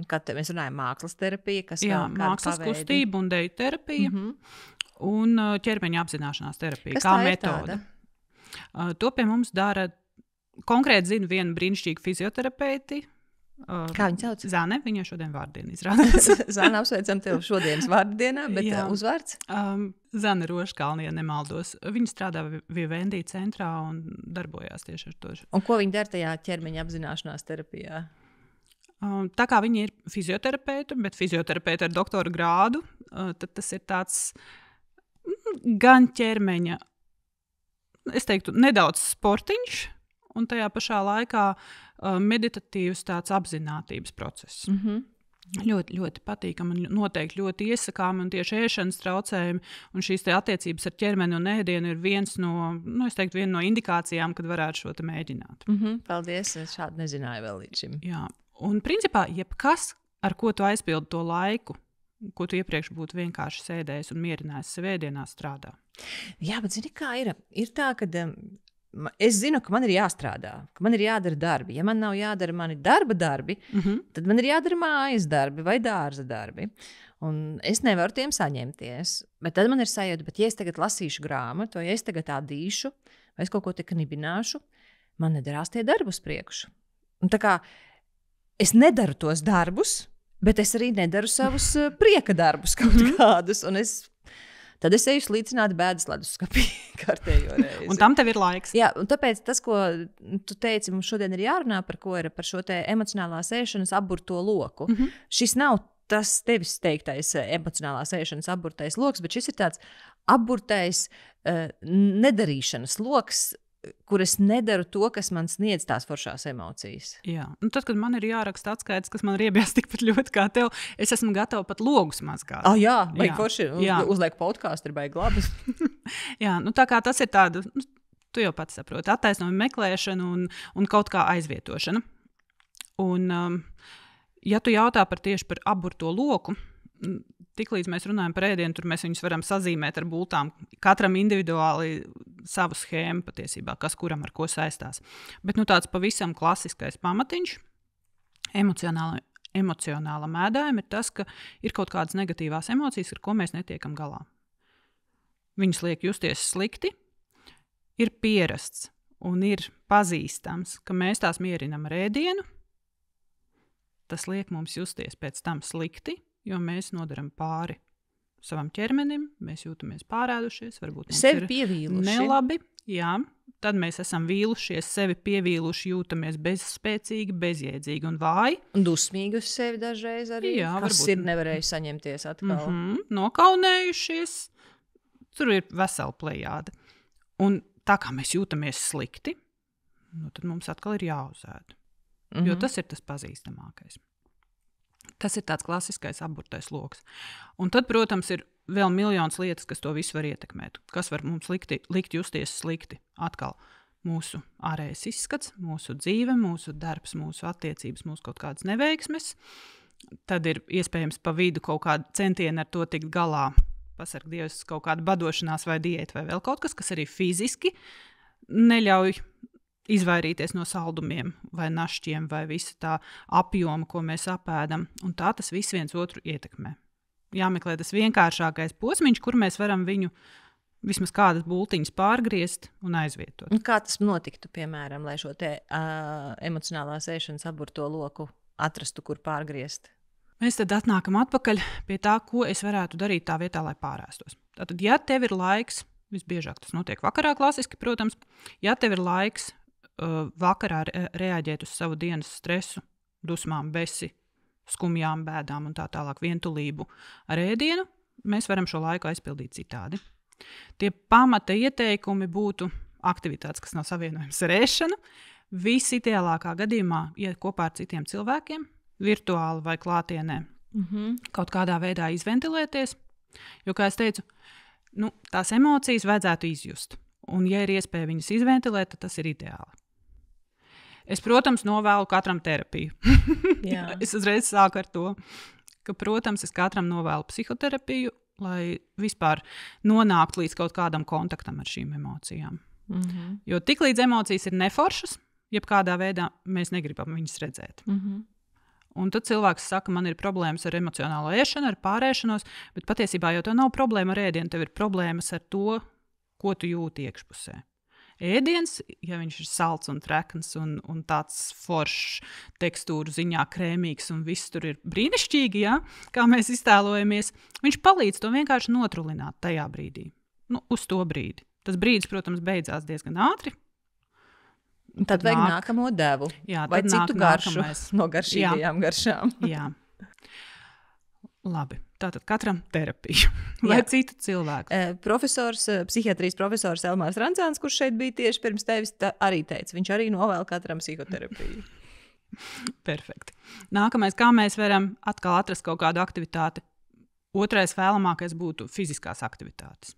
kad mēs runājam, mākslas terapija, kas Jā, mākslas kustība un deju terapija un ķermeņa apzināšanās terapija. Kas kā tā metode. To pie mums dara konkrēti zinu vienu brīnišķīgu fizioterapeiti. Kā viņa sauc? Zane, viņai šodien vārdiena izrādās. Zane, apsveicam tev šodienas vārdienā, bet uzvārds? Zane Roškalnie, nemaldos. Viņa strādā Vivendi centrā un darbojās tieši ar to. Un ko viņa dara tajā ķermeņa apzināšanās terapijā? Tā kā viņa ir fizioterapeita, bet fizioterapeita ar doktora grādu, tad tas ir tāds gan ķermeņa, es teiktu, nedaudz sportiņš, un tajā pašā laikā meditatīvs tāds apzinātības process. Ļoti, ļoti patīkami un noteikti ļoti iesakāmi, un tieši ēšanas traucējumi un šīs te attiecības ar ķermeni un ēdienu ir viena no indikācijām, kad varētu šo te mēģināt. Paldies, es šādu nezināju vēl līdz šim. Jā, un principā jebkas, ar ko tu aizpildi to laiku, ko tu iepriekš būtu vienkārši sēdējis un mierinājis sev ēdienā, strādā. Jā, bet zini, kā ir? Ir tā, ka es zinu, ka man ir jāstrādā, ka man ir jādara darbi. Ja man nav jādara mani darba darbi, tad man ir jādara mājas darbi vai dārza darbi. Un es nevaru tiem saņemties. Bet tad man ir sajūta, bet ja es tagad lasīšu grāmatu, vai ja es tagad ādīšu, vai es kaut ko te knibināšu, man nedarās tie darbi uz priekšu. Un tā kā es nedaru tos darbus, bet es arī nedaru savus prieka darbus kaut kādus. Un tad es eju slīcināt bēdas leduskapī kārtējo reizi. Un tam tev ir laiks. Jā, un tāpēc tas, ko tu teici, mums šodien ir jārunā par ko ir par šo te emocionālās ēšanas aburto loku. Šis nav tas tevis teiktais emocionālās ēšanas aburtais loks, bet šis ir tāds aburtais nedarīšanas loks, kur es nedaru to, kas man sniedz tās foršās emocijas. Jā, un tad, kad man ir jāraksta atskaites, kas man riebjās tikpat ļoti kā tev, es esmu gatava pat logus mazgāt. Jā, vai forši uzliek podkāstu, ir baigi labi. Jā, tā kā tas ir tāda, tu jau pats saproti, attaisnojuma meklēšana un kaut kā aizvietošana. Un, ja tu jautā tieši par aburto loku, tiklīdz mēs runājam par ēdienu, tur mēs viņus varam sazīmēt ar bultām. Katram individuāli savu schēmu patiesībā, kas kuram ar ko saistās. Bet tāds pavisam klasiskais pamatiņš emocionālam ēdājumam ir tas, ka ir kaut kādas negatīvās emocijas, ar ko mēs netiekam galā. Viņas liek justies slikti, ir pierasts un ir pazīstams, ka mēs tās mierinam ar ēdienu. Tas liek mums justies pēc tam slikti, jo mēs nodaram pāri savam ķermenim, mēs jūtamies pārēdušies, varbūt mums sevi pievīluši. Nelabi. Jā, tad mēs esam vīlušies, sevi pievīluši, jūtamies bezspēcīgi, bezjēdzīgi un vāji. Un dusmīgi uz sevi dažreiz arī. Jā, kas varbūt ir nevarējuši saņemties atkal. Nokaunējušies. Tur ir vesela plejāde. Un tā kā mēs jūtamies slikti, tad mums atkal ir jāuzēd. Jo tas ir tas pazīstamākais. Tas ir tāds klasiskais apburtais loks. Un tad, protams, ir vēl miljons lietas, kas to visu var ietekmēt. Kas var mums likt justies slikti? Atkal mūsu ārējais izskats, mūsu dzīve, mūsu darbs, mūsu attiecības, mūsu kaut kādas neveiksmes. Tad ir iespējams pa vidu kaut kāda centiena ar to tikt galā. Pasarg Dievs, kaut kāda badošanās vai diēta vai vēl kaut kas, kas arī fiziski neļauj izvairīties no saldumiem vai našķiem vai visa tā apjoma, ko mēs apēdam. Un tā tas viss viens otru ietekmē. Jāmeklē tas vienkāršākais posmiņš, kur mēs varam viņu vismaz kādas bultiņas pārgriezt un aizvietot. Un kā tas notiktu, piemēram, lai šo te emocionālās ēšanas aburto loku atrastu, kur pārgriezt? Mēs tad atnākam atpakaļ pie tā, ko es varētu darīt tā vietā, lai pārēstos. Tātad, ja tev ir laiks, visbiežāk tas notiek vakarā klasiski, protams, ja tev ir laiks vakarā reaģēt uz savu dienas stresu, dusmām, besi, skumjām, bēdām un tā tālāk vientulību ar ēdienu, mēs varam šo laiku aizpildīt citādi. Tie pamata ieteikumi būtu aktivitātes, kas nav savienojams ar ēšanu, visideālākā gadījumā iet kopā ar citiem cilvēkiem, virtuāli vai klātienē, kaut kādā veidā izventilēties, jo, kā es teicu, tās emocijas vajadzētu izjust, un ja ir iespēja viņas izventilēt, tad tas ir ideāli. Es, protams, novēlu katram terapiju. Es uzreiz sāku ar to, ka, protams, es katram novēlu psihoterapiju, lai vispār nonāktu līdz kaut kādam kontaktam ar šīm emocijām. Jo tiklīdz emocijas ir neforšas, jebkādā veidā mēs negribam viņas redzēt. Un tad cilvēks saka, man ir problēmas ar emocionālo ēšanu, ar pārēšanos, bet patiesībā jau tev nav problēma ar ēdienu, tev ir problēmas ar to, ko tu jūti iekšpusē. Ēdiens, ja viņš ir salds un trekns un tāds foršs tekstūru ziņā krēmīgs un viss tur ir brīnišķīgi, kā mēs iztēlojamies, viņš palīdz to vienkārši notrulināt tajā brīdī. Uz to brīdi. Tas brīdis, protams, beidzās diezgan ātri. Tad vajag nākamo devu. Jā, vai citu garšu no garšīgajām garšām. Jā. Labi. Tātad katram terapija vai citu cilvēku. Psihiatrijas profesors Elmārs Rancāns, kurš šeit bija tieši pirms tevis, arī teica, viņš arī novēl katram psihoterapiju. Perfekti. Nākamais, kā mēs varam atkal atrast kaut kādu aktivitāti. Otrais vēlamākais būtu fiziskās aktivitātes.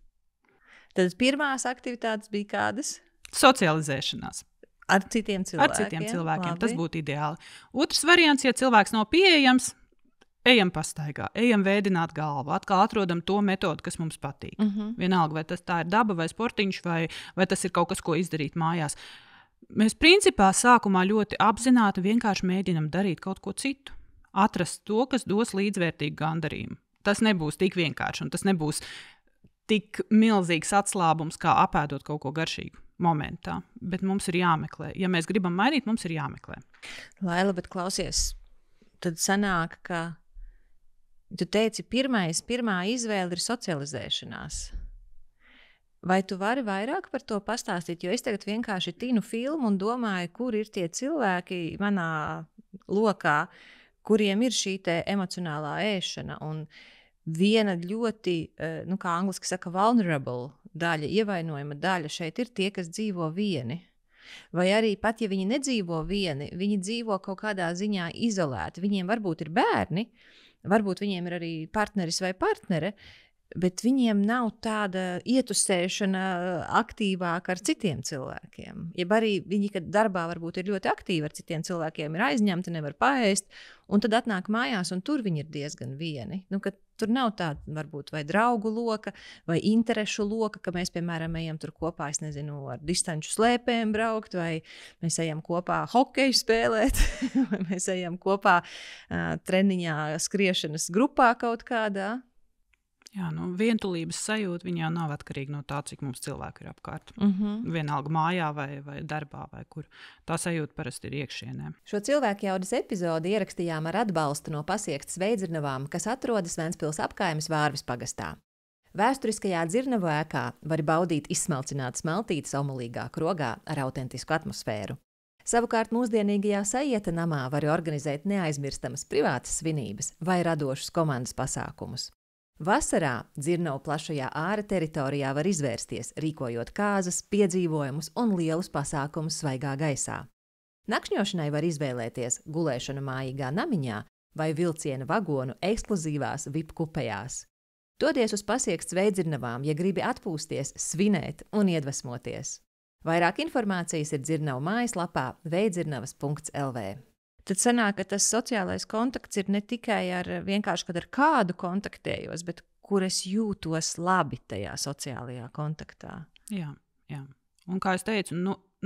Tad pirmās aktivitātes bija kādas? Socializēšanās. Ar citiem cilvēkiem. Ar citiem cilvēkiem. Labi. Tas būtu ideāli. Otrs variants, ja cilvēks nav pieejams, ejam pastaigā, ejam vēdināt galvu, atkal atrodam to metodu, kas mums patīk. Vienalga, vai tas tā ir daba vai sportiņš, vai tas ir kaut kas, ko izdarīt mājās. Mēs principā sākumā ļoti apzināti vienkārši mēģinam darīt kaut ko citu. Atrast to, kas dos līdzvērtīgu gandarījumu. Tas nebūs tik vienkārši un tas nebūs tik milzīgs atslābums, kā apēdot kaut ko garšīgu momentā. Bet mums ir jāmeklē. Ja mēs gribam mainīt, mums ir jāmeklē. Laila, bet klausies, tad sanāk, ka tu teici, pirmā izvēle ir socializēšanās. Vai tu vari vairāk par to pastāstīt? Jo es tagad vienkārši tinu filmu un domāju, kur ir tie cilvēki manā lokā, kuriem ir šī te emocionālā ēšana. Un viena ļoti, kā angliski saka, vulnerable daļa, ievainojama daļa šeit ir tie, kas dzīvo vieni. Vai arī pat, ja viņi nedzīvo vieni, viņi dzīvo kaut kādā ziņā izolēti. Viņiem varbūt ir bērni, varbūt viņiem ir arī partneris vai partnere, bet viņiem nav tāda ietusēšana aktīvāk ar citiem cilvēkiem. Jeb arī viņi, kad darbā varbūt ir ļoti aktīvi ar citiem cilvēkiem, ir aizņemti, nevar paēst, un tad atnāk mājās, un tur viņi ir diezgan vieni. Kad tur nav tāda, varbūt, vai draugu loka, vai interešu loka, ka mēs, piemēram, ejam tur kopā, es nezinu, ar distanču slēpēm braukt, vai mēs ejam kopā hokeju spēlēt, vai mēs ejam kopā treniņā skriešanas grupā kaut kādā. Jā, vientulības sajūta viņa jau nav atkarīga no tā, cik mums cilvēku ir apkārt. Vienalga mājā vai darbā vai kur. Tā sajūta parasti ir iekšienē. Šo cilvēku jaudas epizodi ierakstījām ar atbalstu no Pasiektas Veidzirnavām, kas atrodas Ventspils apkaimes Vārvis pagastā. Vēsturiskajā Dzirnavu ēkā var baudīt izsmalcinātas maltītes omulīgā krogā ar autentisku atmosfēru. Savukārt mūsdienīgajā Sajieta namā var organizēt neaizmirstamas privātas svinības vai radošus komandas pasākumus. Vasarā Dzirnavu plašajā āra teritorijā var izvērsties, rīkojot kāzas, piedzīvojumus un lielus pasākumus svaigā gaisā. Nakšņošanai var izvēlēties gulēšanu mājīgā namiņā vai vilciena vagonu ekskluzīvās VIP kupejās. Dodies uz Pasiekts Veidzirnavām, ja gribi atpūsties, svinēt un iedvesmoties. Vairāk informācijas ir Dzirnavu mājaslapā veidzirnavas.lv. Tad sanāk, ka tas sociālais kontakts ir ne tikai vienkārši, kad ar kādu kontaktējos, bet kur es jūtos labi tajā sociālajā kontaktā. Jā. Un kā es teicu,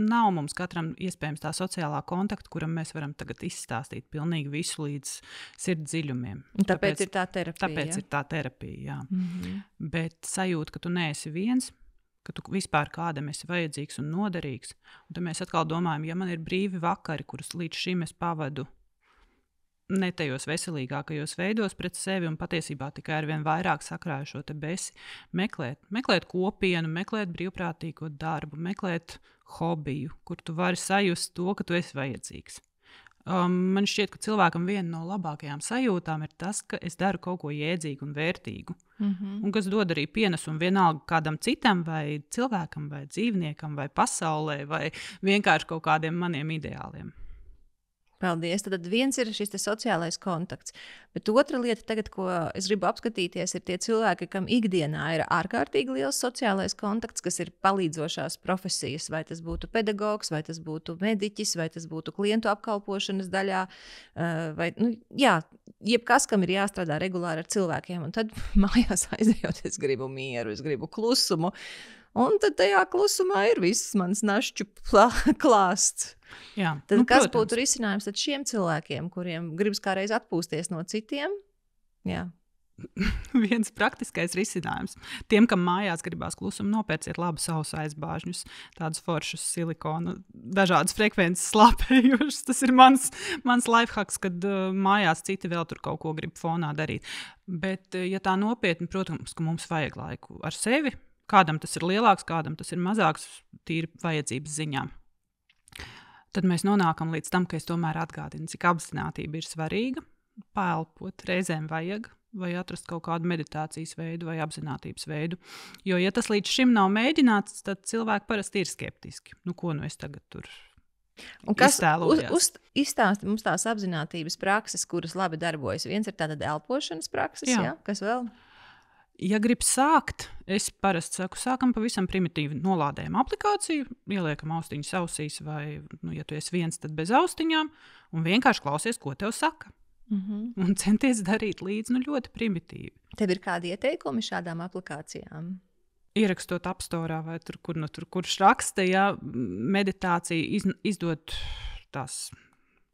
nav mums katram iespējams tā sociālā kontakta, kuram mēs varam tagad izstāstīt pilnīgi visu līdz sirds dziļumiem. Tāpēc ir tā terapija. Tāpēc ir tā terapija, jā. Mm-hmm. Bet sajūta, ka tu neesi viens, ka tu vispār kādam esi vajadzīgs un noderīgs. Un tad mēs atkal domājam, ja man ir brīvi vakari, kurus līdz šim es pavadu ne tajos veselīgākajos veidos pret sevi un patiesībā tikai ar vien vairāk sakrāju šo te besi, meklēt kopienu, meklēt brīvprātīgo darbu, meklēt hobiju, kur tu vari sajust to, ka tu esi vajadzīgs. Man šķiet, ka cilvēkam viena no labākajām sajūtām ir tas, ka es daru kaut ko jēdzīgu un vērtīgu. Mm-hmm. Un kas dod arī pienesumu vienalga kādam citam, vai cilvēkam, vai dzīvniekam, vai pasaulē, vai vienkārši kaut kādiem maniem ideāliem. Paldies. Tad viens ir šis sociālais kontakts. Bet otra lieta, tagad, ko es gribu apskatīties, ir tie cilvēki, kam ikdienā ir ārkārtīgi liels sociālais kontakts, kas ir palīdzošās profesijas. Vai tas būtu pedagogs, vai tas būtu mediķis, vai tas būtu klientu apkalpošanas daļā. Jebkas, kam ir jāstrādā regulāri ar cilvēkiem. Un tad mājās aizejot, es gribu mieru, es gribu klusumu. Un tad tajā klusumā ir viss mans našķu klāsts. Jā, tad kas būtu risinājums tad šiem cilvēkiem, kuriem gribas kādreiz atpūsties no citiem? Jā. Viens praktiskais risinājums. Tiem, kam mājās gribās klusumu, nopērciet labu sausu aizbāžņus, tādus foršus silikonu, dažādas frekvences slāpējušas. Tas ir mans lifehacks, kad mājās citi vēl tur kaut ko grib fonā darīt. Bet, ja tā nopietni, protams, ka mums vajag laiku ar sevi. Kādam tas ir lielāks, kādam tas ir mazāks, tīri vajadzības ziņā. Tad mēs nonākam līdz tam, ka es tomēr atgādinu, cik apzinātība ir svarīga. Paelpot reizēm vajag, vai atrast kaut kādu meditācijas veidu vai apzinātības veidu. Jo, ja tas līdz šim nav mēģināts, tad cilvēki parasti ir skeptiski. Ko es tagad tur iztēlojos? Izstāsti mums tās apzinātības prakses, kuras labi darbojas. Viens ir tātad elpošanas prakses, jā? Kas vēl? Ja grib sākt, es parasti saku, sākam pavisam primitīvi nolādējam aplikāciju, ieliekam austiņas ausīs vai, ja tu esi viens, tad bez austiņām un vienkārši klausies, ko tev saka. Mm-hmm. Un centies darīt līdzi ļoti primitīvi. Tev ir kādi ieteikumi šādām aplikācijām? Ierakstot App Store vai kurš raksta, ja meditācija izdod tās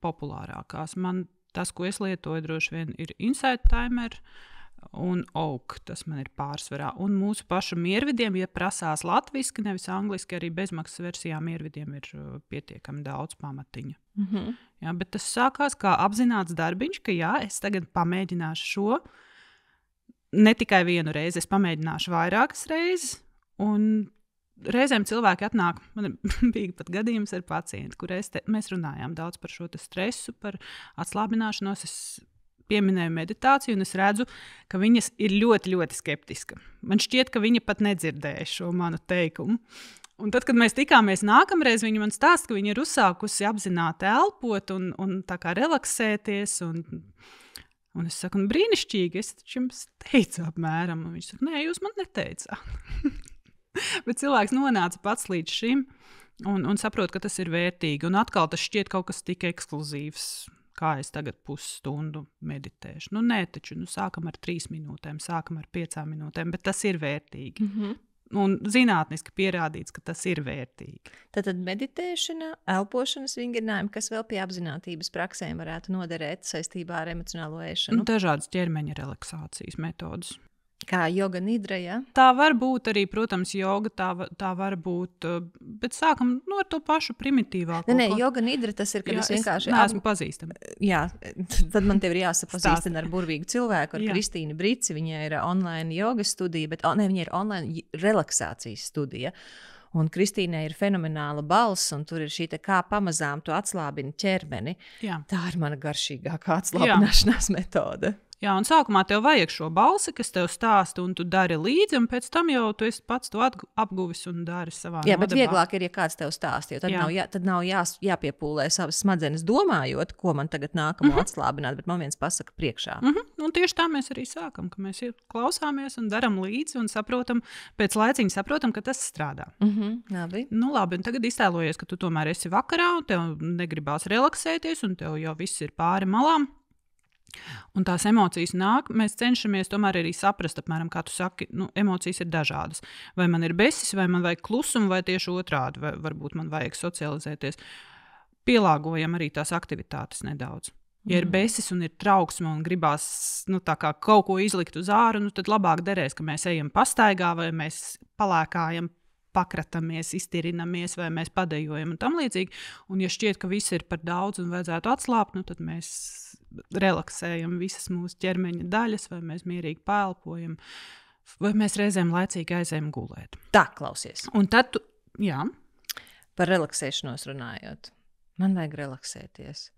populārākās. Man tas, ko es lietoju, droši vien ir Insight Timer un Oak, tas man ir pārsvarā. Un mūsu pašu miervidiem, ja prasās latviski, nevis angliski, arī bezmaksas versijā miervidiem ir pietiekami daudz pamatiņa. Mm-hmm. Jā, bet tas sākās kā apzināts darbiņš, ka jā, es tagad pamēģināšu šo ne tikai vienu reizi, es pamēģināšu vairākas reizes, un reizēm cilvēki atnāk, man bija pat gadījums ar pacientu, kur mēs runājām daudz par šo stresu, par atslābināšanos, es pieminēju meditāciju, un es redzu, ka viņas ir ļoti, ļoti skeptiska. Man šķiet, ka viņa pat nedzirdēja šo manu teikumu. Un tad, kad mēs tikāmies nākamreiz, viņa man stāsta, ka viņa ir uzsākusi apzināti elpot un tā kā relaksēties. Un es saku, brīnišķīgi, es taču jums teicu apmēram. Un viņš saka, nē, jūs man neteicāt. Bet cilvēks nonāca pats līdz šim un saprot, ka tas ir vērtīgi. Un atkal tas šķiet kaut kas tik ekskluzīvs. Kā es tagad pusstundu meditēšu. Nē, taču sākam ar 3 minūtēm, sākam ar 5 minūtēm, bet tas ir vērtīgi. Mm-hmm. Un zinātniski pierādīts, ka tas ir vērtīgi. Tad meditēšana, elpošanas vingrinājumi, kas vēl pie apzinātības praksēm varētu noderēt saistībā ar emocionālo ēšanu? Dažādas ķermeņa relaksācijas metodas. Kā joga nidra, ja? Tā var būt arī, protams, joga, tā var būt, bet sākam ar to pašu primitīvāko. Nē, joga nidra tas ir, kad es vienkārši... neesmu pazīstama. Jā, tad man tev ir jāsapazīstina ar burvīgu cilvēku, ar Kristīnu Brici, viņa ir online joga studija, bet viņa ir online relaksācijas studija. Un Kristīnai ir fenomenāla balss, un tur ir šī kā pamazām tu atslābini ķermeni. Jā. Tā ir mana garšīgākā atslābināšanās metode. Jā, un sākumā tev vajag šo balsi, kas tev stāsta, un tu dari līdzi, un pēc tam jau tu esi pats to apguvis un dari savā Jā, nodarbā. bet vieglāk ir, ja kāds tev stāsta, jo tad nav jāpiepūlē savas smadzenes domājot, ko man tagad nākamo atslābināt, bet man viens pasaka priekšā. Un tieši tā mēs arī sākam, ka mēs klausāmies un daram līdzi un saprotam, pēc laiciņa saprotam, ka tas strādā. Labi. Nu, labi, un tagad iztēlojies, ka tu tomēr esi vakarā, un tev negribās relaksēties, un tev jau viss ir pāri malām. Un tās emocijas nāk, mēs cenšamies tomēr arī saprast, apmēram, kā tu saki, emocijas ir dažādas. Vai man ir besis, vai man vajag klusumu, vai tieši otrādi, vai varbūt man vajag socializēties. Pielāgojam arī tās aktivitātes nedaudz. Ja ir besis un ir trauksme un gribās tā kā kaut ko izlikt uz āru, tad labāk derēs, ka mēs ejam pastaigā, vai mēs palēkājam, pakratamies, iztirinamies, vai mēs padejojam un tam līdzīgi. Un ja šķiet, ka viss ir par daudz un vajadzētu atslābt, tad mēs relaksējam visas mūsu ķermeņa daļas, vai mēs mierīgi pēlpojam, vai mēs reizēm laicīgi aizējam gulēt. Tā, klausies. Un tad, jā. Par relaksēšanos runājot. Man vajag relaksēties.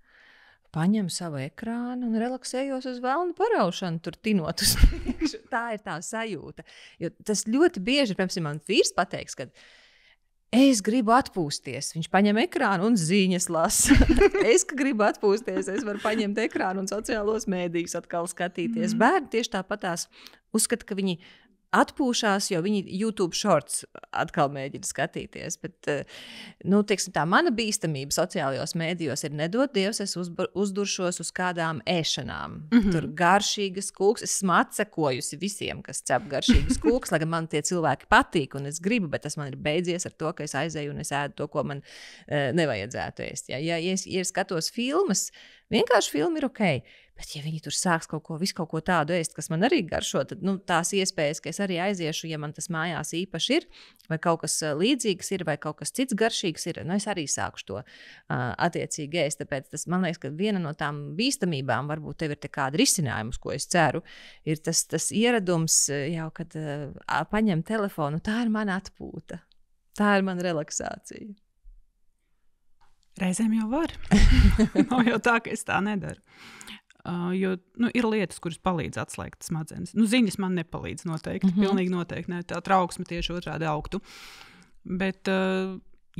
Paņemu savu ekrānu un relaksējos uz vēlnu paraušanu, tur tinot uz priekšu. Tā ir tā sajūta. Jo tas ļoti bieži, piemēram, man vīrs pateiks, ka es gribu atpūsties. Viņš paņem ekrānu un ziņas lasa. Es, ka gribu atpūsties, es varu paņemt ekrānu un sociālos mēdījus atkal skatīties. Bērni tieši tāpatās uzskata, ka viņi atpūšās, jo viņi YouTube shorts atkal mēģina skatīties. Bet, teiksim, tā mana bīstamība sociālajos mēdījos ir nedod Dievs, es uzduršos uz kādām ēšanām. Tur garšīgas kūks. Es esmu atsekojusi visiem, kas cep garšīgas kūks, lai gan man tie cilvēki patīk un es gribu, bet tas man ir beidzies ar to, ka es aizēju un es ēdu to, ko man nevajadzētu ēst. Ja es skatos filmas, vienkārši filma ir ok. Bet, ja viņi tur sāks kaut ko tādu ēst, kas man arī garšo, tad tās iespējas, ka es arī aiziešu, ja man tas mājās īpaši ir, vai kaut kas līdzīgs ir, vai kaut kas cits garšīgs ir, es arī sākšu to attiecīgi ēst. Tāpēc tas, man liekas, ka viena no tām bīstamībām, varbūt tev ir te kāda risinājuma, uz ko es ceru, ir tas ieradums jau, kad paņem telefonu, tā ir mana atpūta, tā ir mana relaksācija. Reizēm jau var. Nav jau tā, ka es tā nedaru. Jo ir lietas, kuras palīdz atslēgt smadzenes. Ziņas man nepalīdz noteikti. Pilnīgi noteikti. Ne, tā trauksme tieši otrādi augtu. Bet,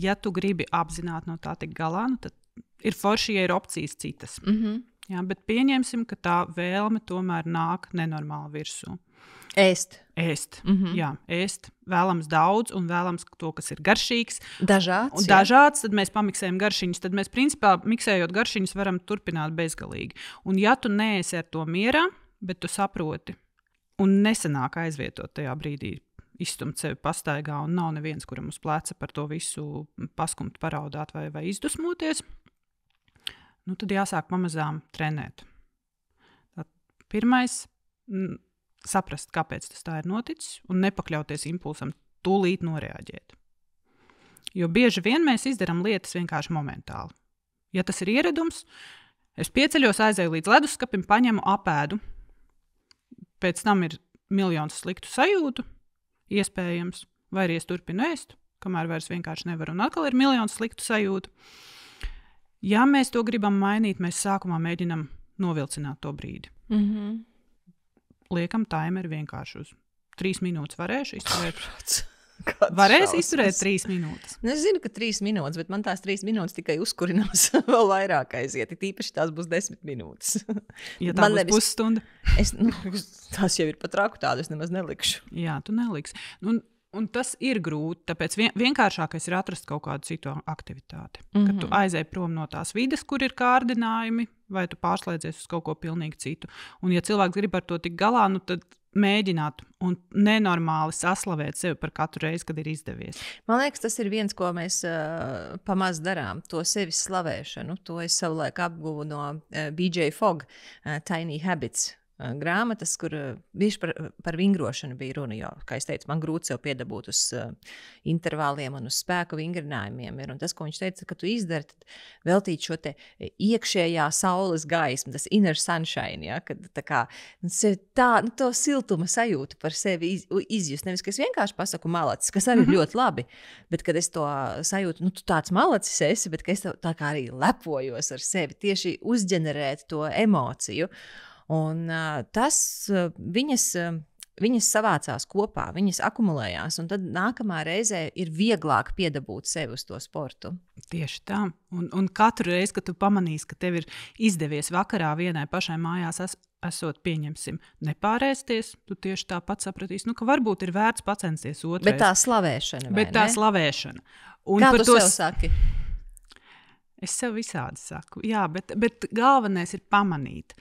ja tu gribi apzināti no tā tik galā, tad ir forši, ja ir opcijas citas. Jā, bet pieņemsim, ka tā vēlme tomēr nāk nenormāli virsū. Ēst. Jā, ēst. Vēlams daudz un vēlams to, kas ir garšīgs. Dažāds, tad mēs pamiksējam garšiņus. Tad mēs, principā, miksējot garšiņus, varam turpināt bezgalīgi. Un ja tu neesi ar to mierā, bet tu saproti un nesanāk aizvietot tajā brīdī, izstumt sevi pastaigā un nav neviens, kuram uz pleca par to visu paskumt, paraudāt vai izdusmoties, tad jāsāk pamazām trenēt. Tad pirmais saprast, kāpēc tas tā ir noticis, un nepakļauties impulsam tūlīt noreaģēt. Jo bieži vien mēs izdarām lietas vienkārši momentāli. Ja tas ir ieradums, es pieceļos, aizēju līdz leduskapim, paņemu apēdu. Pēc tam ir miljons sliktu sajūtu, iespējams, vai arī es turpinu ēst, kamēr vairs vienkārši nevaru, un atkal ir miljons sliktu sajūtu. Ja mēs to gribam mainīt, mēs sākumā mēģinam novilcināt to brīdi. Liekam timeri vienkārši uz 3 minūtes. Varēšu izturēt? Varēs izturēt 3 minūtes. Es zinu, ka 3 minūtes, bet man tās 3 minūtes tikai uzkurinās vēl vairāk aiziet. Tīpaši tās būs 10 minūtes. Ja tā būs pusstunda? Tās jau ir pat traku tādu, es nemaz nelikšu. Jā, tu neliksi. Un tas ir grūti, tāpēc vienkāršākais ir atrast kaut kādu citu aktivitāti. Kad tu aizej prom no tās vides, kur ir kārdinājumi, vai tu pārslēdzies uz kaut ko pilnīgi citu. Un ja cilvēks grib ar to tik galā, tad mēģināt un nenormāli saslavēt sevi par katru reizi, kad ir izdevies. Man liekas, tas ir viens, ko mēs pamaz darām, to sevis slavēšanu. To es savulaik apguvu no BJ Fogg, Tiny Habits grāmatas, kur viņš par vingrošanu bija runa, jo, kā es teicu, man grūti sev piedabūt uz intervāliem un uz spēku vingrinājumiem ir. Un tas, ko viņš teica, ka tu izdari, tad veltīt šo te iekšējā saules gaismu, tas inner sunshine, ja, kad tā kā to siltuma sajūtu par sevi izjust. Nevis, ka es vienkārši pasaku malacis, kas arī ir ļoti labi, bet kad es to sajūtu, tu tāds malacis esi, bet ka es tā kā arī lepojos ar sevi, tieši uzģenerēt to emociju. Un viņas savācās kopā, viņas akumulējās, un tad nākamā reizē ir vieglāk piedabūt sevi uz to sportu. Tieši tā. Un katru reizi, kad tu pamanīsi, ka tev ir izdevies vakarā vienai pašai mājās esot, pieņemsim, nepārēsties, tu tieši tāpat sapratīsi, ka varbūt ir vērts pacensties otrais. Bet tā slavēšana. Tā slavēšana. Un kā tu sev saki? Es sev visādi saku, jā, bet galvenais ir pamanīt.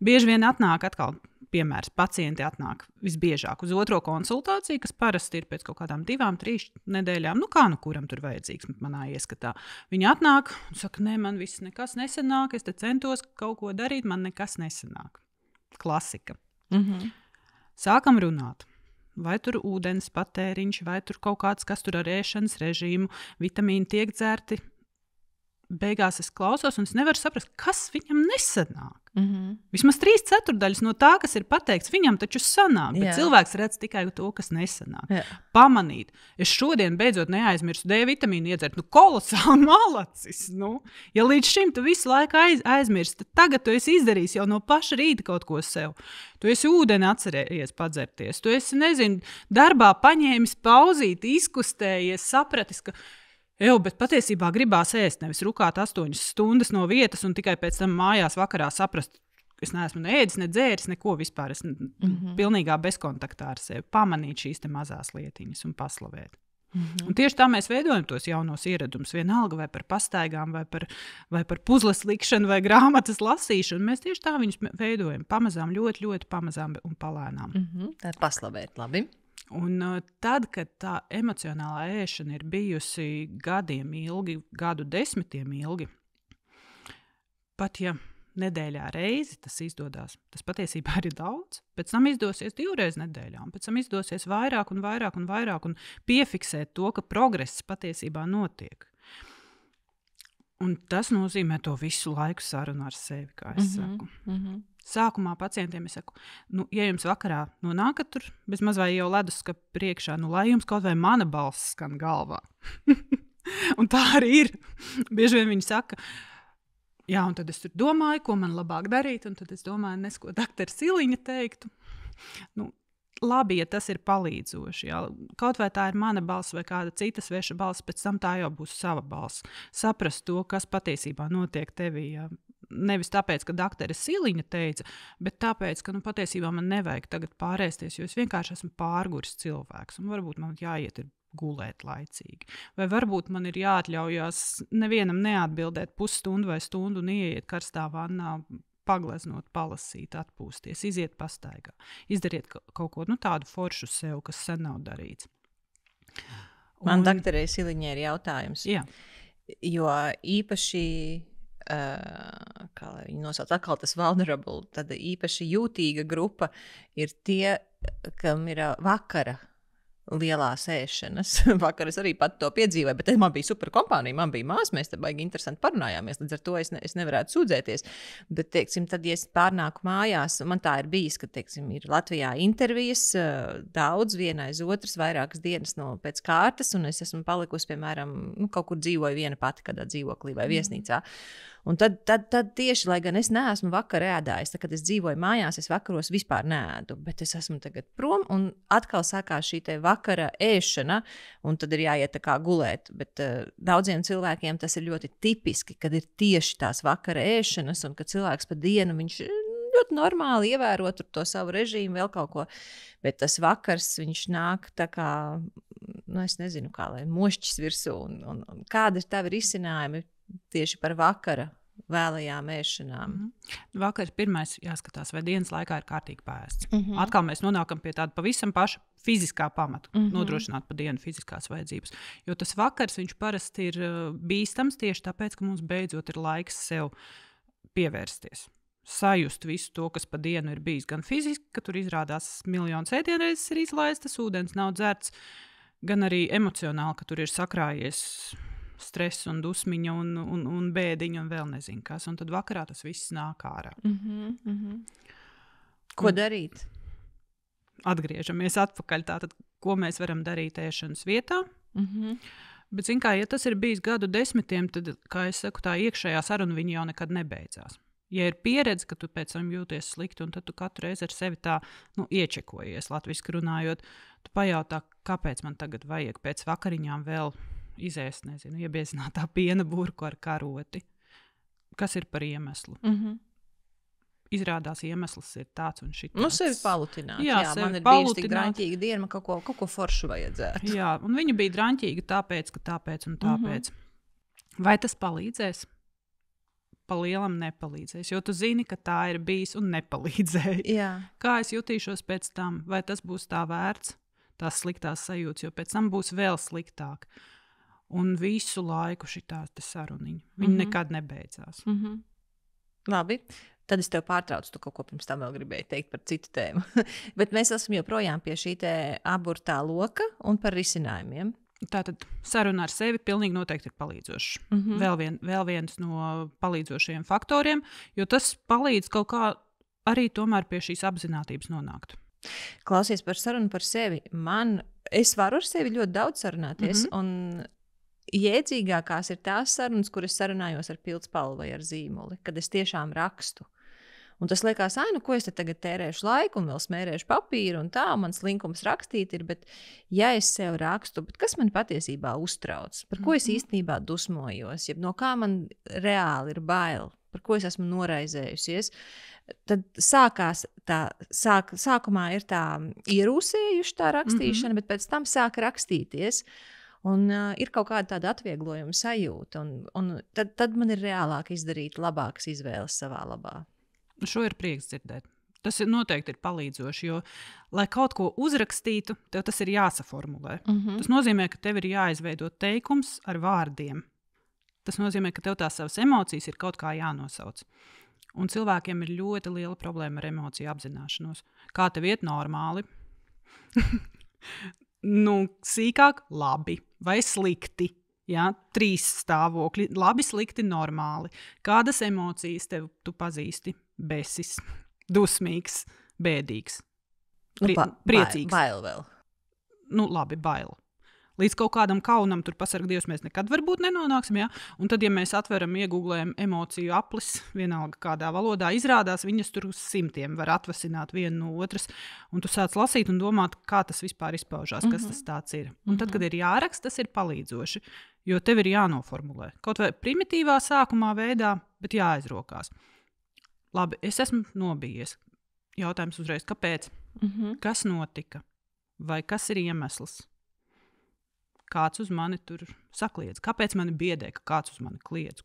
Bieži vien atnāk atkal, piemērs, pacienti atnāk visbiežāk uz otro konsultāciju, kas parasti ir pēc kaut kādām 2-3 nedēļām. Kuram tur vajadzīgs manā ieskatā. Viņi atnāk un saka, nē, man viss nekas nesanāk, es te centos kaut ko darīt, man nekas nesanāk. Klasika. Sākam runāt. Vai tur ūdens patēriņš, vai tur kaut kāds, kas tur ar ēšanas režīmu, vitamīni tiek dzerti. Beigās es klausos, un es nevaru saprast, kas viņam nesanāk. Vismaz 3/4 no tā, kas ir pateikts, viņam taču sanāk. Bet cilvēks redz tikai to, kas nesanāk. Pamanīt. Es šodien beidzot neaizmirsu D vitamīnu iedzert. Kolosāli malacis. Ja līdz šim tu visu laiku aizmirsti, tad tagad tu esi izdarījis jau no paša rīta kaut ko sev. Tu esi ūdeni atcerējies padzerties. Tu esi, darbā paņēmis pauzīt, izkustējies, sapratis, ka bet patiesībā gribās ēst, nevis rukāt 8 stundas no vietas un tikai pēc tam mājās vakarā saprast, es neesmu ne ēdis, ne dzēris, neko vispār. Es pilnīgā bezkontaktā ar sevi. Pamanīt šīs te mazās lietiņas un paslavēt. Un tieši tā mēs veidojam tos jaunos ieradumus. Vienalga vai par pastaigām, vai par puzles likšanu, vai grāmatas lasīšanu. Mēs tieši tā viņus veidojam. Pamazām, ļoti, ļoti pamazām un palēnām. Tā ir paslavēt, labi. Un tad, kad tā emocionālā ēšana ir bijusi gadiem ilgi, gadu desmitiem ilgi, pat ja nedēļā reizi tas izdodas, tas patiesībā ir daudz. Pēc tam izdosies 2 reizes nedēļā, un pēc tam izdosies vairāk un vairāk un vairāk, un piefiksēt to, ka progress patiesībā notiek. Un tas nozīmē to visu laiku sarunu ar sevi, kā es saku. Sākumā pacientiem es saku, ja jums vakarā nonākat tur bezmaz vai jau leduskapa priekšā, lai jums kaut vai mana balss skan galvā. Un tā arī ir. Bieži vien viņi saka, jā, un tad es tur domāju, ko man labāk darīt, un tad es domāju, nes ko doktora Siliņa teiktu. Labi, ja tas ir palīdzoši. Jā. Kaut vai tā ir mana balss vai kāda cita sveša balss, pēc tam tā jau būs sava balss. Saprast to, kas patiesībā notiek tevī. Jā. Nevis tāpēc, ka doktora Siliņa teica, bet tāpēc, ka patiesībā man nevajag tagad pārēsties, jo es vienkārši esmu pārguris cilvēks, un varbūt man jāiet gulēt laicīgi. Vai varbūt man ir jāatļaujās nevienam neatbildēt pusstundu vai stundu un ieiet karstā vannā, pagleznot, palasīt, atpūsties, iziet pastaigā. Izdariet kaut ko tādu foršu sev, kas sen nav darīts. Man doktorai Siliņai ir jautājums. Jā. Jo īpaši kā lai viņi nosauc, atkal tas vulnerable, tad īpaši jūtīga grupa ir tie, kam ir vakara lielās ēšanas. Vakar es arī pat to piedzīvoju, bet man bija super kompānija, man bija māsa, mēs te baigi interesanti parunājāmies, līdz ar to es nevarētu sūdzēties. Bet, teiksim, tad, ja es pārnāku mājās, man tā ir bijis, ka, teiksim, ir Latvijā intervijas, daudz, viena aiz otras, vairākas dienas pēc kārtas, un es esmu palikusi, piemēram, kaut kur dzīvoju viena pati kādā dzīvoklī vai viesnīcā. Un tad tieši, lai gan es neesmu vakar ēdājis, tad, kad es dzīvoju mājās, es vakaros vispār neēdu, bet es esmu tagad prom, un atkal sākās šī te vakara ēšana, un tad ir jāiet tā kā gulēt. Bet daudziem cilvēkiem tas ir ļoti tipiski, kad ir tieši tās vakara ēšanas, un kad cilvēks pa dienu viņš ļoti normāli ievēro to savu režīmu, vēl kaut ko, bet tas vakars viņš nāk tā kā, es nezinu kā, lai mošķis virsū, un kāda ir tavi risinājumi tieši par vakara vēlajām ēšanām. Vakar pirmais jāskatās, vai dienas laikā ir kārtīgi pēsts. Atkal mēs nonākam pie tāda pavisam paša fiziskā pamata, nodrošināt pa dienu fiziskās vajadzības. Jo tas vakars, viņš parasti ir bīstams tieši tāpēc, ka mums beidzot ir laiks sev pievērsties. Sajust visu to, kas pa dienu ir bijis gan fiziski, ka tur izrādās miljonus ēdienreizes ir izlaistas, ūdens nav dzerts, gan arī emocionāli, ka tur ir sakrājies stress un dusmiņa un bēdiņa un vēl nezinu kas. Un tad vakarā tas viss nāk ārā. Ko darīt? Atgriežamies atpakaļ. Tātad, ko mēs varam darīt ēšanas vietā? Bet, ja tas ir bijis gadu desmitiem, tad, kā es saku, tā iekšējā saruna viņa jau nekad nebeidzās. Ja ir pieredze, ka tu pēc tam jūties slikti, un tad tu katru reizi ar sevi tā iečekojies, latviski runājot, tu pajautā, kāpēc man tagad vajag pēc vakariņām vēl izēst, nezinu, iebiezinātā piena burku ar karoti. Kas ir par iemeslu? Izrādās iemesls ir tāds un šitāds. Nu, sevi palutināt. Jā, man ir bijusi tik draņķīga diena, man kaut ko foršu vajadzētu. Jā, un viņa bija draņķīga tāpēc, ka tāpēc un tāpēc. Vai tas palīdzēs? Pa lielam nepalīdzēs, jo tu zini, ka tā ir bijis un nepalīdzēja. Jā. Kā es jutīšos pēc tam? Vai tas būs tā vērts, tās sliktās sajūtas, jo pēc tam būs vēl sliktāk. Un visu laiku šitā saruniņa. Viņa nekad nebeidzās. Labi. Tad es tev pārtraucu, tu kaut ko pirms tam vēl gribēji teikt par citu tēmu. Bet mēs esam joprojām pie šī aburtā loka un par risinājumiem. Tātad saruna ar sevi pilnīgi noteikti ir palīdzoša. Vēl viens no palīdzošajiem faktoriem, jo tas palīdz kaut kā arī tomēr pie šīs apzinātības nonākt. Klausies par sarunu par sevi. Es varu ar sevi ļoti daudz sarunāties, un jēdzīgākās ir tās sarunas, kuras sarunājos ar pildspalvu vai ar zīmoli, kad es tiešām rakstu. Un tas liekas, ko es tagad tērēšu laiku un vēl smērēšu papīru un tā, un mans linkums rakstīt ir, bet ja es sev rakstu, kas man patiesībā uztrauc, par ko es īstenībā dusmojos, no kā man reāli ir bail, par ko es esmu noraizējusies, tad sākumā ir tā ierūsējuši tā rakstīšana, bet pēc tam sāk rakstīties. Un ir kaut kāda tāda atvieglojuma sajūta, un tad man ir reālāk izdarīt labākas izvēles savā labā. Šo ir prieks dzirdēt. Tas noteikti ir palīdzoši, jo, lai kaut ko uzrakstītu, tev tas ir jāsaformulē. Tas nozīmē, ka tev ir jāizveido teikums ar vārdiem. Tas nozīmē, ka tev tās savas emocijas ir kaut kā jānosauc. Un cilvēkiem ir ļoti liela problēma ar emociju apzināšanos. Kā tev iet normāli? Sīkāk, labi vai slikti. Ja? 3 stāvokļi, labi, slikti, normāli. Kādas emocijas tu pazīsti? Besis, dusmīgs, bēdīgs, priecīgs. Bail vēl. Labi, bail. Līdz kaut kādam kaunam, tur pasarg Dievs, mēs nekad varbūt nenonāksim. Ja? Un tad, ja mēs atveram, iegūglējam emociju aplis, vienalga kādā valodā, izrādās, viņas tur uz 100 var atvasināt vienu no otras. Un tu sāc lasīt un domāt, kā tas vispār izpaužās, kas tas tāds ir. Un tad, kad ir jāraksta, tas ir palīdzoši, jo tev ir jānoformulē. Kaut vai primitīvā sākumā veidā, bet jāaizrokās. Labi, es esmu nobijies. Jautājums uzreiz, kāpēc? Kas notika? Vai kas ir iemesls? Kāds uz mani tur sakliedz? Kāpēc mani biedē, ka kāds uz mani kliedz?